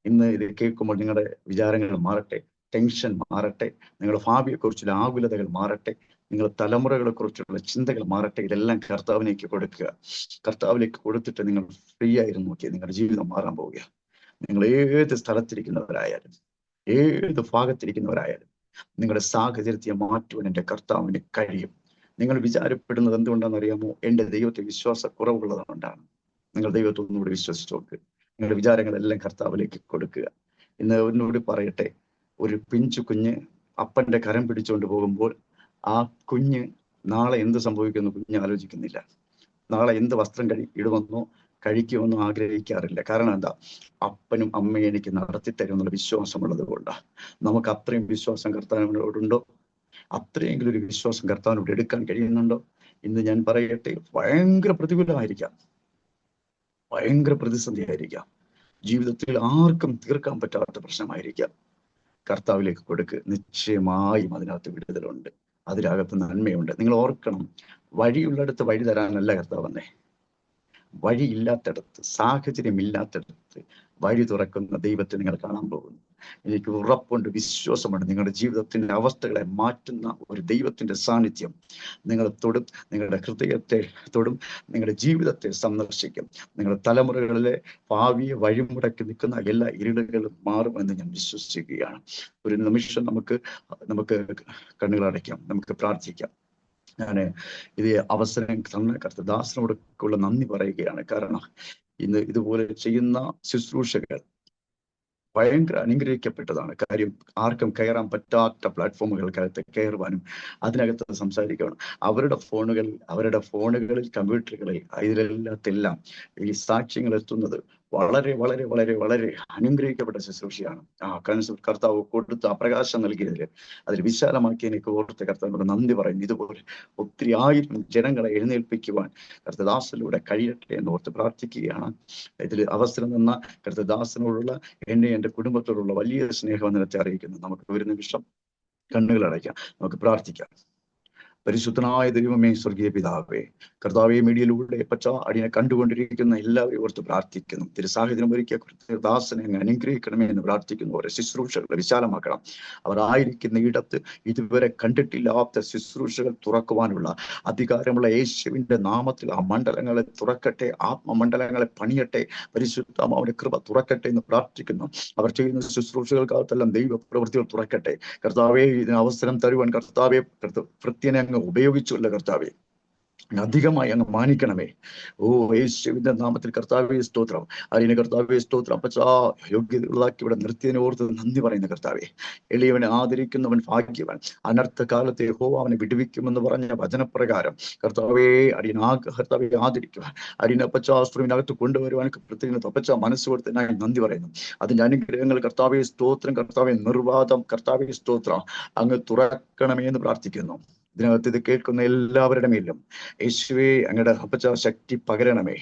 ഇന്ന് ഇത് കേൾക്കുമ്പോൾ നിങ്ങളുടെ വിചാരങ്ങൾ മാറട്ടെ, ടെൻഷൻ മാറട്ടെ, നിങ്ങളുടെ ഭാവിയെക്കുറിച്ചുള്ള ആകുലതകൾ മാറട്ടെ, നിങ്ങളുടെ തലമുറകളെ കുറിച്ചുള്ള ചിന്തകൾ മാറട്ടെ. ഇതെല്ലാം കർത്താവിലേക്ക് കൊടുക്കുക. കർത്താവിലേക്ക് കൊടുത്തിട്ട് നിങ്ങൾ ഫ്രീ ആയിരുന്നു നോക്കിയാൽ നിങ്ങളുടെ ജീവിതം മാറാൻ പോവുക. നിങ്ങൾ ഏത് സ്ഥലത്തിരിക്കുന്നവരായാലും, ഏത് ഭാഗത്തിരിക്കുന്നവരായാലും, നിങ്ങളുടെ സാഹചര്യത്തെ മാറ്റുവാൻ എൻ്റെ കർത്താവിന് കഴിയും. നിങ്ങൾ വിചാരപ്പെടുന്നത് എന്തുകൊണ്ടാണെന്ന് അറിയാമോ? എൻ്റെ ദൈവത്തെ വിശ്വാസക്കുറവുള്ളതുകൊണ്ടാണ്. നിങ്ങൾ ദൈവത്തെ ഒന്നുകൂടി വിശ്വസിച്ച് നോക്ക്. നിങ്ങളുടെ വിചാരങ്ങളെല്ലാം കർത്താവിലേക്ക് കൊടുക്കുക. ഇന്ന് ഒന്നുകൂടി പറയട്ടെ, ഒരു പിഞ്ചു കുഞ്ഞ് അപ്പൻ്റെ കരം പിടിച്ചുകൊണ്ട് പോകുമ്പോൾ ആ കുഞ്ഞ് നാളെ എന്ത് സംഭവിക്കുമെന്ന് കുഞ്ഞ് ആലോചിക്കുന്നില്ല. നാളെ എന്ത് വസ്ത്രം ഇടുമെന്നോ കഴിക്കുമെന്നോ ആഗ്രഹിക്കാറില്ല. കാരണം എന്താ? അപ്പനും അമ്മയും എനിക്ക് നടത്തിത്തരും എന്നുള്ള വിശ്വാസമുള്ളത് കൊണ്ടാണ്. നമുക്ക് അത്രയും വിശ്വാസം കർത്താവിനോടുണ്ടോ? അത്രയെങ്കിലും ഒരു വിശ്വാസം കർത്താവിനോട് എടുക്കാൻ കഴിയുന്നുണ്ടോ? ഇന്ന് ഞാൻ പറയട്ടെ, ഭയങ്കര പ്രതികൂലമായിരിക്കാം, ഭയങ്കര പ്രതിസന്ധി ആയിരിക്കാം, ജീവിതത്തിൽ ആർക്കും തീർക്കാൻ പറ്റാത്ത പ്രശ്നമായിരിക്കാം. കർത്താവിലേക്ക് കൊടുക്ക്. നിശ്ചയമായും അതിനകത്ത് വിടുതലുണ്ട്, അതിനകത്ത് നന്മയുണ്ട്. നിങ്ങൾ ഓർക്കണം, വഴിയുള്ളിടത്ത് വഴി തരാനല്ല കർത്താവ് വന്നേ. വഴിയില്ലാത്തടത്ത്, സാഹചര്യമില്ലാത്തടത്ത് വഴി തുറക്കുന്ന ദൈവത്തെ നിങ്ങൾ കാണാൻ പോകുന്നു. എനിക്ക് ഉറപ്പുണ്ട്, വിശ്വാസമുണ്ട്. നിങ്ങളുടെ ജീവിതത്തിന്റെ അവസ്ഥകളെ മാറ്റുന്ന ഒരു ദൈവത്തിന്റെ സാന്നിധ്യം നിങ്ങളെ തൊടും, നിങ്ങളുടെ ഹൃദയത്തെ തൊടും, നിങ്ങളുടെ ജീവിതത്തെ സന്ദർശിക്കും. നിങ്ങളുടെ തലമുറകളിലെ ഭാവിയെ വഴിമുടക്കി നിൽക്കുന്ന എല്ലാ ഇരുളുകളും മാറുമെന്ന് ഞാൻ വിശ്വസിക്കുകയാണ്. ഒരു നിമിഷം നമുക്ക് കണ്ണുകളടയ്ക്കാം, നമുക്ക് പ്രാർത്ഥിക്കാം. ഞാൻ ഇത് അവസരം തന്ന കർത്തദാസനോടൊക്കെയുള്ള നന്ദി പറയുകയാണ്. കാരണം ഇന്ന് ഇതുപോലെ ചെയ്യുന്ന ശുശ്രൂഷകൾ ഭയങ്കര അനുഗ്രഹിക്കപ്പെട്ടതാണ്. കാര്യം ആർക്കും കയറാൻ പറ്റാത്ത പ്ലാറ്റ്ഫോമുകൾക്കകത്ത് കയറുവാനും അതിനകത്ത് സംസാരിക്കണം. അവരുടെ ഫോണുകളിൽ കമ്പ്യൂട്ടറുകളിൽ ഇതിലെല്ലാത്തെല്ലാം ഈ സാക്ഷ്യങ്ങൾ എത്തുന്നത് വളരെ വളരെ വളരെ വളരെ അനുഗ്രഹിക്കപ്പെട്ട ശുശ്രൂഷയാണ്. കർത്താവ് കൊടുത്ത് ആ പ്രകാശം നൽകിയതിൽ, അതിൽ വിശാലമാക്കി എനിക്ക് ഓർത്ത് കർത്താവിനോട് നന്ദി പറയുന്നു. ഇതുപോലെ ഒത്തിരി ആയിരം ജനങ്ങളെ എഴുന്നേൽപ്പിക്കുവാൻ കർത്തദാസിലൂടെ കഴിയട്ടെ എന്ന് ഓർത്ത് പ്രാർത്ഥിക്കുകയാണ്. ഇതിൽ അവസരം തന്ന കർത്തദാസനോടുള്ള എൻ്റെ കുടുംബത്തോടുള്ള വലിയ സ്നേഹവന്ദനത്തെ അറിയിക്കുന്നു. നമുക്ക് ഒരു നിമിഷം കണ്ണുകൾ അടയ്ക്കാം, നമുക്ക് പ്രാർത്ഥിക്കാം. പരിശുദ്ധനായ ദൈവമേ, സ്വർഗീയ പിതാവേ, കർത്താവെ, മീഡിയയിലൂടെ പച്ച അടിയനെ കണ്ടുകൊണ്ടിരിക്കുന്ന എല്ലാവരെയും ഓർത്ത് പ്രാർത്ഥിക്കുന്നു. തിരുസാഹചര്യം ഒരുക്കിയ ദാസനെ അങ്ങ് അനുഗ്രഹിക്കണമേ എന്ന് പ്രാർത്ഥിക്കുന്നു. അവരെ ശുശ്രൂഷകളെ വിശാലമാക്കണം. അവർ ആയിരിക്കുന്ന ഇടത്ത് ഇതുവരെ കണ്ടിട്ടില്ലാത്ത ശുശ്രൂഷകൾ തുറക്കുവാനുള്ള അധികാരമുള്ള യേശുവിന്റെ നാമത്തിൽ ആ മണ്ഡലങ്ങളെ തുറക്കട്ടെ, ആത്മമണ്ഡലങ്ങളെ പണിയട്ടെ. പരിശുദ്ധാത്മാവിന്റെ കൃപ തുറക്കട്ടെ എന്ന് പ്രാർത്ഥിക്കുന്നു. അവർ ചെയ്യുന്ന ശുശ്രൂഷകൾക്കകത്തെല്ലാം ദൈവപ്രവൃത്തികൾ തുറക്കട്ടെ. കർത്താവെ, ഇതിന് അവസരം തരുവാൻ കർത്താവെ ഭൃത്യനെ അങ്ങ് ഉപയോഗിച്ചുള്ള കർത്താവെ അധികമായി അങ്ങ് മാനിക്കണമേ. ഓ യേശുവിന്റെ നാമത്തിൽ കർത്താവേ സ്തോത്രം. അതിന് കർത്താവേ സ്തോത്രം. അപ്പച്ചാ, യോഗ്യതയുള്ളതാക്കി ഇവിടെ നിർത്തിയതിനെ ഓർത്ത് നന്ദി പറയുന്ന കർത്താവേ. എളിയവനെ ആദരിക്കുന്നവൻ ഭാഗ്യവൻ. അനർത്ഥ കാലത്തെ യഹോവ അവനെ വിടുവിക്കുമെന്ന് പറഞ്ഞ വചനപ്രകാരം കർത്താവേ കർത്താവെ ആദരിക്കുവാൻ, അപ്പച്ചാ സ്ത്രീവിനകത്ത് കൊണ്ടുവരുവാൻ പ്രത്യേക അപ്പച്ചാ മനസ്സ് കൊടുത്തതിനായി നന്ദി പറയുന്നു. അതിന്റെ അനുഗ്രഹങ്ങൾ കർത്താവേ സ്തോത്രം. കർത്താവെ നിർവാദം കർത്താവേ സ്തോത്രം അങ്ങ് തുറക്കണമേ എന്ന് പ്രാർത്ഥിക്കുന്നു. ഇതിനകത്ത് ഇത് കേൾക്കുന്ന എല്ലാവരുടെ മേലും യേശുവേ അങ്ങയുടെ അപ്പച്ച ശക്തി പകരണമേ.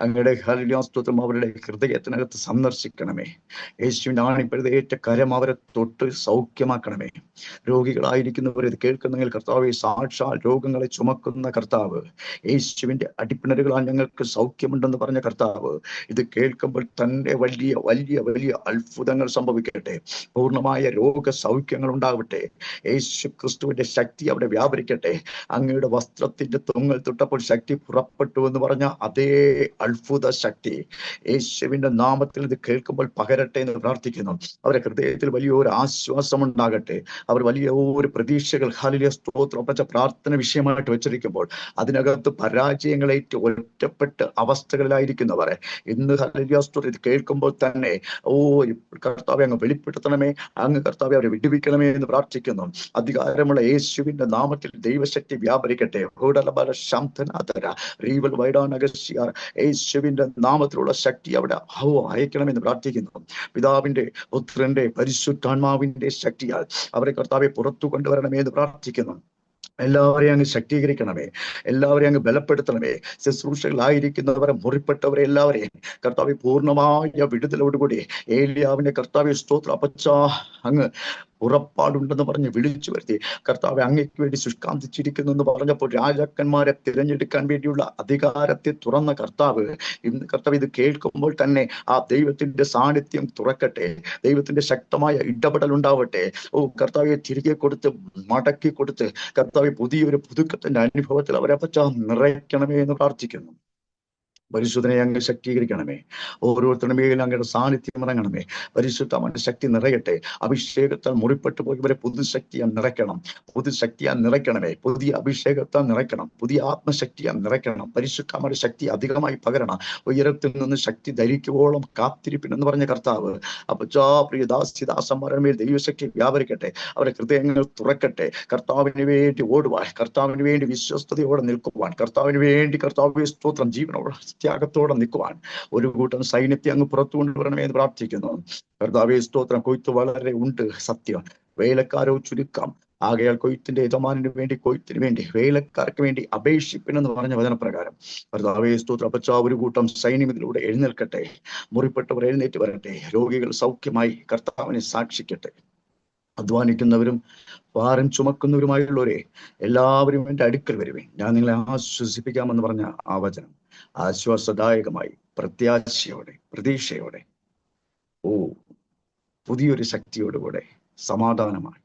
അങ്ങയുടെ ഹല്ലേലൂയ അവരുടെ ഹൃദയത്തിനകത്ത് സന്ദർശിക്കണമേ. യേശുവിന്റെ ആണിപ്പഴുതേറ്റ കരം അവരെ തൊട്ട് സൗഖ്യമാക്കണമേ. രോഗികളായിരിക്കുന്നവർ ഇത് കേൾക്കുന്നെങ്കിൽ കർത്താവെ, സാക്ഷാൽ രോഗങ്ങളെ ചുമക്കുന്ന കർത്താവ്, യേശുവിന്റെ അടിപ്പിണരുകളാൽ ഞങ്ങൾക്ക് സൗഖ്യമുണ്ടെന്ന് പറഞ്ഞ കർത്താവ്, ഇത് കേൾക്കുമ്പോൾ തന്റെ വലിയ വലിയ വലിയ അത്ഭുതങ്ങൾ സംഭവിക്കട്ടെ. പൂർണ്ണമായ രോഗസൗഖ്യങ്ങൾ ഉണ്ടാവട്ടെ. യേശു ക്രിസ്തുവിന്റെ ശക്തി അവിടെ വ്യാപരിക്കട്ടെ. അങ്ങയുടെ വസ്ത്രത്തിന്റെ തൊങ്ങൽ തൊട്ടപ്പോൾ ശക്തി പുറപ്പെട്ടു എന്ന് പറഞ്ഞ അതേ അത്ഭുത ശക്തി യേശുവിന്റെ നാമത്തിൽ ഇത് കേൾക്കുമ്പോൾ പകരട്ടെ എന്ന് പ്രാർത്ഥിക്കുന്നു. അവരുടെ ഹൃദയത്തിൽ വലിയൊരു ആശ്വാസം ഉണ്ടാകട്ടെ. അവർ വലിയ ഒരു പ്രതീക്ഷകൾ ഹല്ലേലൂയ സ്തോത്രം അപ്പച്ച പ്രാർത്ഥന വിഷയമായിട്ട് വെച്ചിരിക്കുമ്പോൾ അതിനകത്ത് പരാജയങ്ങളേറ്റ് ഒറ്റപ്പെട്ട് അവസ്ഥകളിലായിരിക്കുന്നവരെ ഇന്ന് ഹല്ലേലൂയ സ്തോത്രം ഇത് കേൾക്കുമ്പോൾ തന്നെ കർത്താവെ അങ്ങ് വെളിപ്പെടുത്തണമേ. അങ്ങ് കർത്താവെ അവരെ വിടുവിക്കണമേ എന്ന് പ്രാർത്ഥിക്കുന്നു. അധികാരമുള്ള യേശുവിന്റെ നാമത്തിൽ ദൈവശക്തി വ്യാപരിക്കട്ടെ. യേശുവിന്റെ നാമത്തിലുള്ള ശക്തി അവിടെ അയക്കണമെന്ന് പ്രാർത്ഥിക്കുന്നു. പിതാവിന്റെ പുത്രന്റെ പരിശുദ്ധാത്മാവിന്റെ ശക്തിയാൽ അവരെ കർത്താവെ പുറത്തു കൊണ്ടുവരണമേ എന്ന് പ്രാർത്ഥിക്കുന്നു. എല്ലാവരെയും അങ്ങ് ശക്തീകരിക്കണമേ. എല്ലാവരെയും അങ്ങ് ബലപ്പെടുത്തണമേ. ശുശ്രൂഷകളായിരിക്കുന്നവരെ, മുറിപ്പെട്ടവരെ എല്ലാവരെയും കർത്താവെ പൂർണ്ണമായ വിടുതലോടുകൂടി ഏലിയാവിന്റെ കർത്താവെ സ്തോത്രം അപ്പച്ചാ അങ്ങ് പുറപ്പാടുണ്ടെന്ന് പറഞ്ഞ് വിളിച്ചു വരുത്തി. കർത്താവെ അങ്ങയ്ക്ക് വേണ്ടി ശുഷ്കാന്തിച്ചിരിക്കുന്നു എന്ന് പറഞ്ഞപ്പോൾ രാജാക്കന്മാരെ തിരഞ്ഞെടുക്കാൻ വേണ്ടിയുള്ള അധികാരത്തെ തുറന്ന കർത്താവ് ഇന്ന് കർത്താവ് ഇത് കേൾക്കുമ്പോൾ തന്നെ ആ ദൈവത്തിന്റെ സാന്നിധ്യം തുറക്കട്ടെ. ദൈവത്തിന്റെ ശക്തമായ ഇടപെടൽ ഉണ്ടാവട്ടെ. കർത്താവെ തിരികെ കൊടുത്ത് മടക്കി കൊടുത്ത് കർത്താവെ പുതിയൊരു പുതുക്കത്തിന്റെ അനുഭവത്തിൽ അവരെ പച്ച നിറയ്ക്കണമേ എന്ന് പ്രാർത്ഥിക്കുന്നു. പരിശുദ്ധനെ അങ്ങ് ശക്തീകരിക്കണമേ. ഓരോരുത്തരുടെ മേലും അങ്ങയുടെ സാന്നിധ്യം ഇറങ്ങണമേ. പരിശുദ്ധമായ ശക്തി നിറയട്ടെ. അഭിഷേകത്താൽ മുറിപ്പെട്ടു പോയവരെ പുതുശക്തിയാൽ നിറയ്ക്കണം. പുതുശക്തിയാൽ നിറയ്ക്കണമേ. പുതിയ അഭിഷേകത്താൽ നിറയ്ക്കണം. പുതിയ ആത്മശക്തിയാൽ നിറയ്ക്കണം. പരിശുദ്ധമായ ശക്തി അധികമായി പകരണം. ഉയരത്തിൽ നിന്ന് ശക്തി ധരിക്കുവോളം കാത്തിരിപ്പിനെന്ന് പറഞ്ഞ കർത്താവ് അപ്പച്ചാ പ്രിയദാസിദാസന്മാരുടെ മേൽ ദൈവശക്തി വ്യാപരിക്കട്ടെ. അവരുടെ ഹൃദയങ്ങൾ തുറക്കട്ടെ. കർത്താവിന് വേണ്ടി ഓടുവാൻ, കർത്താവിന് വേണ്ടി വിശ്വസ്തയോടെ നിൽക്കുവാൻ, കർത്താവിന് വേണ്ടി കർത്താവ് സ്തോത്രം ജീവനോട് ത്യാഗത്തോടെ നിൽക്കുവാൻ ഒരു കൂട്ടം സൈന്യത്തെ അങ്ങ് പുറത്തു കൊണ്ടുവരണമേ എന്ന് പ്രാർത്ഥിക്കുന്നു. കർത്താവേ സ്തോത്രം. കൊയ്ത്ത് വളരെ ഉണ്ട്, സത്യം. വേലക്കാരോ ചുരുക്കം. ആകയാൽ കൊയ്ത്തിന്റെ യജമാനു വേണ്ടി, കൊയ്ത്തിന് വേണ്ടി, വേലക്കാർക്ക് വേണ്ടി അപേക്ഷിപ്പിനെന്ന് പറഞ്ഞ വചനപ്രകാരം കർത്താവേ സ്തോത്രം അപ്പച്ചാ ഒരു കൂട്ടം സൈന്യം ഇതിലൂടെ എഴുന്നേൽക്കട്ടെ. മുറിപ്പെട്ടവർ എഴുന്നേറ്റ് വരട്ടെ. രോഗികൾ സൗഖ്യമായി കർത്താവിനെ സാക്ഷിക്കട്ടെ. അധ്വാനിക്കുന്നവരും ഭാരം ചുമക്കുന്നവരുമായുള്ളവരെ എല്ലാവരും എൻ്റെ അടുക്കൽ വരുവേൻ, ഞാൻ നിങ്ങളെ ആശ്വസിപ്പിക്കാമെന്ന് പറഞ്ഞ ആ വചനം ആശ്വാസദായകമായി പ്രത്യാശയോടെ പ്രതീക്ഷയോടെ പുതിയൊരു ശക്തിയോടുകൂടെ സമാധാനമായി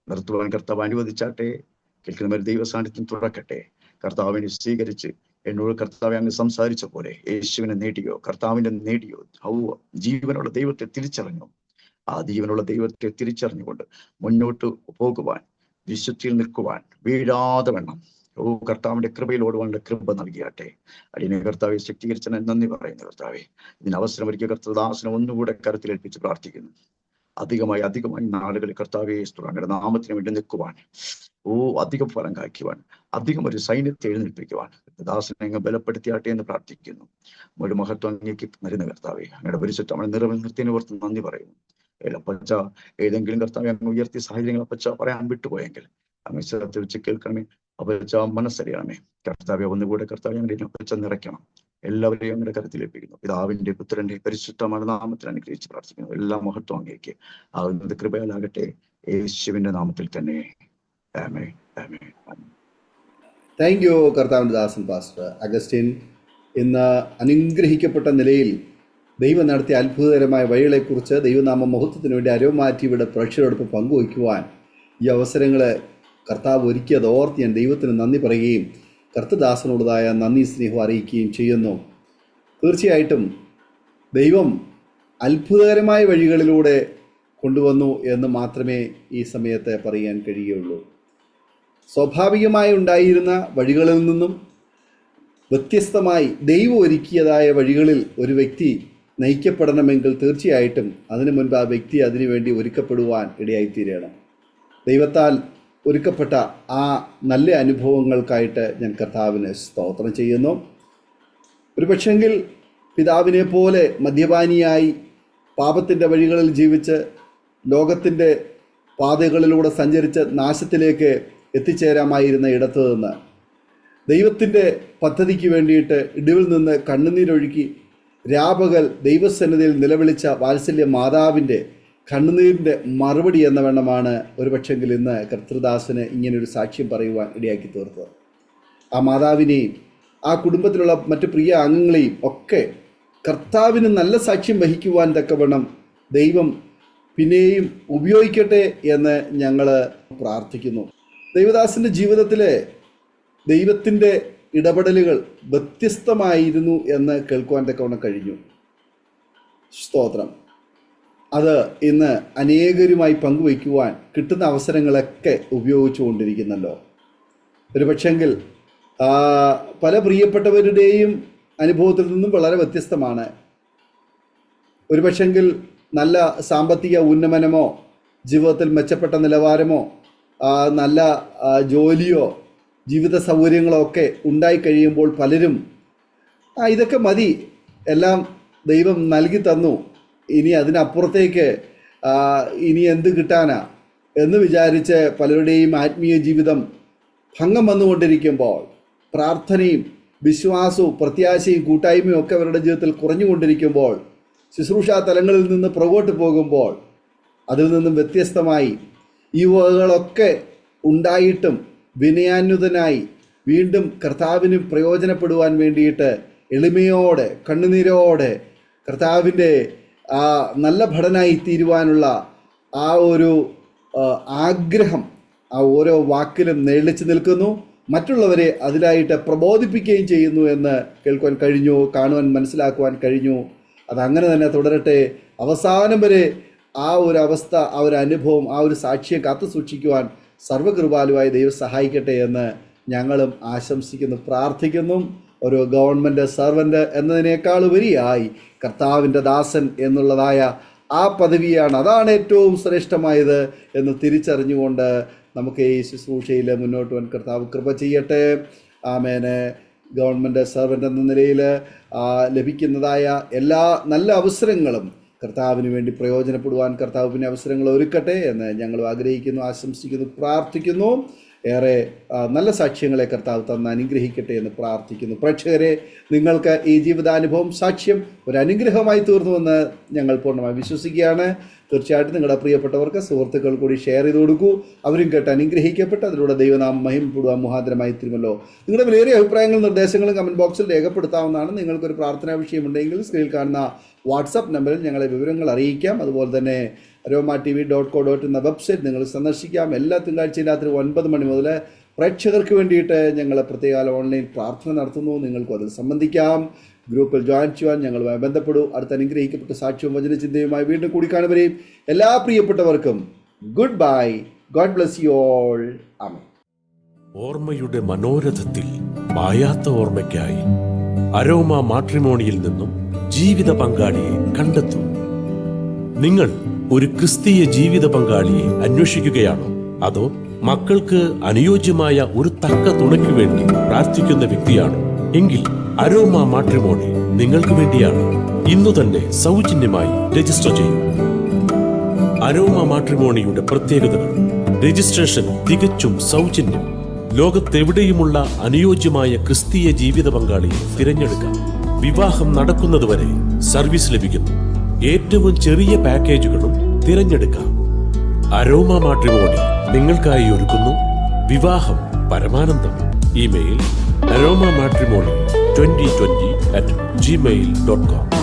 നിർത്തുവാൻ കർത്താവ് അനുവദിച്ചാട്ടെ. കേൾക്കുന്നവർ ദൈവ സാന്നിധ്യം തുറക്കട്ടെ. കർത്താവിനെ സ്വീകരിച്ച് എന്നോട് കർത്താവെ അങ്ങ് സംസാരിച്ച പോലെ യേശുവിനെ നേടിയോ, കർത്താവിനെ നേടിയോ, ജീവനുള്ള ദൈവത്തെ തിരിച്ചറിഞ്ഞു. ആ ജീവനുള്ള ദൈവത്തെ തിരിച്ചറിഞ്ഞുകൊണ്ട് മുന്നോട്ട് പോകുവാൻ, വിശുദ്ധിയിൽ നിൽക്കുവാൻ, വീഴാതെ വേണം കർത്താവിന്റെ കൃപയിൽ ഓടുവാനുള്ള കൃപ നൽകിയാട്ടെ. അടിയനെ കർത്താവെ ശക്തീകരിച്ചതിന് നന്ദി പറയുന്നു. കർത്താവെ ഇതിന് അവസരം ഒരുക്കിയ കർത്തദാസനെ ഒന്നുകൂടെ കരുത്തിലേൽപ്പിച്ച് പ്രാർത്ഥിക്കുന്നു. അധികമായി അധികമായി നാളുകളിൽ കർത്താവെ അങ്ങയുടെ നാമത്തിന് വേണ്ടി നിൽക്കുവാൻ, അധികം ഫലം കായ്ക്കുവാൻ, അധികം ഒരു സൈന്യത്തെ എഴുന്നേൽപ്പിക്കുവാൻ ദാസനെ അങ്ങ് ബലപ്പെടുത്തിയാട്ടെ എന്ന് പ്രാർത്ഥിക്കുന്നു. ഒരു മഹത്വം അങ്ങേക്ക് വരുന്ന കർത്താവെ അങ്ങയുടെ പരിശുദ്ധ നമ്മളെ നിറവിൽ നിർത്തിയതിനെ ഓർത്ത് നന്ദി പറയുന്നു. പച്ച ഏതെങ്കിലും കർത്താവെ അങ്ങ് ഉയർത്തിയ സാഹചര്യങ്ങൾ പച്ച പറയാൻ വിട്ടുപോയെങ്കിൽ അങ്ങ് ശ്രദ്ധ വെച്ച് കേൾക്കണമേ. അപ്പച്ച മനസ്സറിയണമേ. കർത്താവെ ഒന്നുകൂടെ കർത്താവെ ഞങ്ങളുടെ പച്ച നിറയ്ക്കണം. എല്ലാവരെയും അങ്ങയുടെ കരുത്തിലേൽപ്പിക്കുന്നു. പിതാവിന്റെ പുത്രന്റെ പരിശുദ്ധമായ നാമത്തിൽ അനുഗ്രഹിച്ച് പ്രാർത്ഥിക്കുന്നു. എല്ലാ മഹത്വം അങ്ങേക്ക് ആകുന്നത് കൃപയാലാകട്ടെ. യേശുവിന്റെ നാമത്തിൽ തന്നെ. ആമേൻ, ആമേൻ, ആമേൻ. താങ്ക് യു കർത്താവിൻ്റെ ദാസൻ പാസ്റ്റർ അഗസ്റ്റിൻ. ഇന്ന് അനുഗ്രഹിക്കപ്പെട്ട നിലയിൽ ദൈവം നടത്തിയ അത്ഭുതകരമായ വഴികളെക്കുറിച്ച് ദൈവനാമ മഹത്വത്തിന് വേണ്ടി അരോമ ടിവിയുടെ പ്രേക്ഷകരോടൊപ്പം പങ്കുവയ്ക്കുവാൻ ഈ അവസരങ്ങൾ കർത്താവ് ഒരുക്കിയത് ഓർത്ത് ഞാൻ ദൈവത്തിന് നന്ദി പറയുകയും കർത്തദാസനോടതായ നന്ദി സ്നേഹം അറിയിക്കുകയും ചെയ്യുന്നു. തീർച്ചയായിട്ടും ദൈവം അത്ഭുതകരമായ വഴികളിലൂടെ കൊണ്ടുവന്നു എന്ന് മാത്രമേ ഈ സമയത്ത് പറയാൻ കഴിയുകയുള്ളൂ. സ്വാഭാവികമായി ഉണ്ടായിരുന്ന വഴികളിൽ നിന്നും വ്യത്യസ്തമായി ദൈവം ഒരുക്കിയതായ വഴികളിൽ ഒരു വ്യക്തി നയിക്കപ്പെടണമെങ്കിൽ തീർച്ചയായിട്ടും അതിനു മുൻപ് ആ വ്യക്തി അതിനുവേണ്ടി ഒരുക്കപ്പെടുവാൻ ഇടയായിത്തീരണം. ദൈവത്താൽ ഒരുക്കപ്പെട്ട ആ നല്ല അനുഭവങ്ങൾക്കായിട്ട് ഞാൻ കർത്താവിന് സ്തോത്രം ചെയ്യുന്നു. ഒരു പക്ഷെങ്കിൽ പിതാവിനെ പോലെ മദ്യപാനിയായി പാപത്തിൻ്റെ വഴികളിൽ ജീവിച്ച് ലോകത്തിൻ്റെ പാതകളിലൂടെ സഞ്ചരിച്ച് നാശത്തിലേക്ക് എത്തിച്ചേരാമായിരുന്ന ഇടത്തു നിന്ന് ദൈവത്തിൻ്റെ പദ്ധതിക്ക് വേണ്ടിയിട്ട് ഇടിവിൽ നിന്ന് കണ്ണുനീരൊഴുക്കി രാപകൽ ദൈവസന്നിധിയിൽ നിലവിളിച്ച വാത്സല്യ മാതാവിൻ്റെ കണ്ണുനീരിൻ്റെ മറുപടി എന്ന വണ്ണമാണ് ഒരു പക്ഷെങ്കിൽ ഇന്ന് കർത്തൃദാസന് ഇങ്ങനൊരു സാക്ഷ്യം പറയുവാൻ ഇടയാക്കി തീർത്തത്. ആ മാതാവിനെയും ആ കുടുംബത്തിലുള്ള മറ്റ് പ്രിയ അംഗങ്ങളെയും ഒക്കെ കർത്താവിന് നല്ല സാക്ഷ്യം വഹിക്കുവാൻ തക്കവണ്ണം ദൈവം പിന്നെയും ഉപയോഗിക്കട്ടെ എന്ന് ഞങ്ങൾ പ്രാർത്ഥിക്കുന്നു. ദൈവദാസൻ്റെ ജീവിതത്തിലെ ദൈവത്തിൻ്റെ ഇടപെടലുകൾ വ്യത്യസ്തമായിരുന്നു എന്ന് കേൾക്കുവാൻ തക്കവണ്ണം കഴിഞ്ഞു. സ്തോത്രം. അത് ഇന്ന് അനേകരുമായി പങ്കുവയ്ക്കുവാൻ കിട്ടുന്ന അവസരങ്ങളൊക്കെ ഉപയോഗിച്ചുകൊണ്ടിരിക്കുന്നല്ലോ. ഒരു പക്ഷെങ്കിൽ പല പ്രിയപ്പെട്ടവരുടെയും അനുഭവത്തിൽ നിന്നും വളരെ വ്യത്യസ്തമാണ്. ഒരു പക്ഷെങ്കിൽ നല്ല സാമ്പത്തിക ഉന്നമനമോ ജീവിതത്തിൽ മെച്ചപ്പെട്ട നിലവാരമോ നല്ല ജോലിയോ ജീവിത സൗകര്യങ്ങളോ ഒക്കെ ഉണ്ടായിക്കഴിയുമ്പോൾ പലരും ഇതൊക്കെ മതി, എല്ലാം ദൈവം നൽകി തന്നു, ഇനി അതിനപ്പുറത്തേക്ക് ഇനി എന്ത് കിട്ടാനാ എന്ന് വിചാരിച്ച് പലരുടെയും ആത്മീയ ജീവിതം ഭംഗം വന്നുകൊണ്ടിരിക്കുമ്പോൾ പ്രാർത്ഥനയും വിശ്വാസവും പ്രത്യാശയും കൂട്ടായ്മയും ഒക്കെ അവരുടെ ജീവിതത്തിൽ കുറഞ്ഞുകൊണ്ടിരിക്കുമ്പോൾ ശുശ്രൂഷാ തലങ്ങളിൽ നിന്ന് പുറകോട്ട് പോകുമ്പോൾ അതിൽ നിന്നും വ്യത്യസ്തമായി ഈ വകകളൊക്കെ ഉണ്ടായിട്ടും വിനയാന്വിതനായി വീണ്ടും കർത്താവിന് പ്രയോജനപ്പെടുവാൻ വേണ്ടിയിട്ട് എളിമയോടെ കണ്ണുനീരോടെ കർത്താവിൻ്റെ നല്ല ഭടനായി തീരുവാനുള്ള ആ ഒരു ആഗ്രഹം ആ ഓരോ വാക്കിലും നെളിച്ചു നിൽക്കുന്നു. മറ്റുള്ളവരെ അതിലായിട്ട് പ്രബോധിപ്പിക്കുകയും ചെയ്യുന്നു എന്ന് കേൾക്കുവാൻ കഴിഞ്ഞു, കാണുവാൻ മനസ്സിലാക്കുവാൻ കഴിഞ്ഞു. അതങ്ങനെ തന്നെ തുടരട്ടെ. അവസാനം വരെ ആ ഒരു അവസ്ഥ, ആ ഒരു അനുഭവം, ആ ഒരു സാക്ഷിയെ കാത്തു സൂക്ഷിക്കുവാൻ സർവ്വകൃപാലുവായി ദൈവം സഹായിക്കട്ടെ എന്ന് ഞങ്ങളും ആശംസിക്കുന്നു, പ്രാർത്ഥിക്കുന്നു. ഒരു ഗവൺമെൻറ് സർവൻ്റ് എന്നതിനേക്കാൾ ഉപരിയായി കർത്താവിൻ്റെ ദാസൻ എന്നുള്ളതായ ആ പദവിയാണ്, അതാണ് ഏറ്റവും ശ്രേഷ്ഠമായത് എന്ന് തിരിച്ചറിഞ്ഞുകൊണ്ട് നമുക്ക് ഈ ശുശ്രൂഷയിൽ മുന്നോട്ട് പോകാൻ കർത്താവ് കൃപ ചെയ്യട്ടെ. ആമേന്. ഗവൺമെൻറ് സർവൻ്റ് എന്ന നിലയിൽ ലഭിക്കുന്നതായ എല്ലാ നല്ല അവസരങ്ങളും കർത്താവിന് വേണ്ടി പ്രയോജനപ്പെടുവാൻ കർത്താവ് പിന്നെ അവസരങ്ങൾ ഒരുക്കട്ടെ എന്ന് ഞങ്ങൾ ആഗ്രഹിക്കുന്നു, ആശംസിക്കുന്നു, പ്രാർത്ഥിക്കുന്നു. ഏറെ നല്ല സാക്ഷ്യങ്ങളെ കർത്താവ് തന്ന് അനുഗ്രഹിക്കട്ടെ എന്ന് പ്രാർത്ഥിക്കുന്നു. പ്രേക്ഷകരെ, നിങ്ങൾക്ക് ഈ ജീവിതാനുഭവം സാക്ഷ്യം ഒരു അനുഗ്രഹമായി തീർന്നുവെന്ന് ഞങ്ങൾ പൂർണ്ണമായി വിശ്വസിക്കുകയാണ്. തീർച്ചയായിട്ടും നിങ്ങളുടെ പ്രിയപ്പെട്ടവർക്ക് സുഹൃത്തുക്കൾ കൂടി ഷെയർ ചെയ്ത് കൊടുക്കൂ. അവരും കേട്ട് അനുഗ്രഹിക്കപ്പെട്ട് അതിലൂടെ ദൈവനാമം മഹിമപ്പെടുവാൻ മുഖാന്തരമായി തീരുമല്ലോ. നിങ്ങളുടെ വിലയേറിയ അഭിപ്രായങ്ങളും നിർദ്ദേശങ്ങളും കമൻറ്റ് ബോക്സിൽ രേഖപ്പെടുത്താവുന്നതാണ്. നിങ്ങൾക്കൊരു പ്രാർത്ഥനാ വിഷയമുണ്ടെങ്കിൽ സ്ക്രീനിൽ കാണുന്ന വാട്സപ്പ് നമ്പറിൽ ഞങ്ങളെ വിവരങ്ങൾ അറിയിക്കാം. അതുപോലെ തന്നെ aroma.tv.co.in എന്ന വെബ്സൈറ്റ് നിങ്ങൾ സന്ദർശിക്കാം. എല്ലാ തിങ്കളാഴ്ചയും രാത്രി 9 മണി മുതൽ പ്രേക്ഷകർക്ക് വേണ്ടിയിട്ട് ഞങ്ങൾ പ്രത്യേക ഓൺലൈൻ പ്രാർത്ഥന നടത്തുന്നു. നിങ്ങൾക്കും അതിൽ സംബന്ധിക്കാം. ഗ്രൂപ്പിൽ ജോയിൻ ചെയ്യുവാൻ ഞങ്ങളുമായി ബന്ധപ്പെടൂ. അടുത്ത അനുഗ്രഹിക്കപ്പെട്ട സാക്ഷ്യവും വചനചിന്തയുമായി വീണ്ടും കൂടിക്കാണുവരെയും എല്ലാ പ്രിയപ്പെട്ടവർക്കും good bye. God bless you all. Amen. ഓർമ്മയുടെ മനോരഥത്തിൽ മായാത്ത ഓർമ്മയ്ക്കായി അരോമ മാട്രിമോണിയിൽ നിന്നും ജീവിത പങ്കാളിയെ കണ്ടെത്തൂ. നിങ്ങൾ ഒരു ക്രിസ്തീയ ജീവിത പങ്കാളിയെ അന്വേഷിക്കുകയാണോ? അതോ മക്കൾക്ക് അനുയോജ്യമായ ഒരു തക്ക തുണയ്ക്ക് വേണ്ടി പ്രാർത്ഥിക്കുന്ന വ്യക്തിയാണോ? എങ്കിൽ അരോമ മാട്രിമോണി നിങ്ങൾക്ക് വേണ്ടിയാണ്. ഇന്നു തന്നെ സൗജന്യമായി രജിസ്റ്റർ ചെയ്യൂ. അരോമ മാട്രിമോണിയുടെ പ്രത്യേകതകൾ: രജിസ്ട്രേഷൻ തികച്ചും സൗജന്യം. ലോകത്തെവിടെയുമുള്ള അനുയോജ്യമായ ക്രിസ്തീയ ജീവിത പങ്കാളിയെ തിരഞ്ഞെടുക്കാം. വിവാഹം നടക്കുന്നതുവരെ സർവീസ് ലഭിക്കുന്നു. ഏറ്റവും ചെറിയ പാക്കേജുകളും തിരഞ്ഞെടുക്കാം. അരോമ മാട്രിമോണി നിങ്ങൾക്കായി ഒരുക്കുന്നു വിവാഹം പരമാനന്ദം. Email aroma matrimony2020@gmail.com.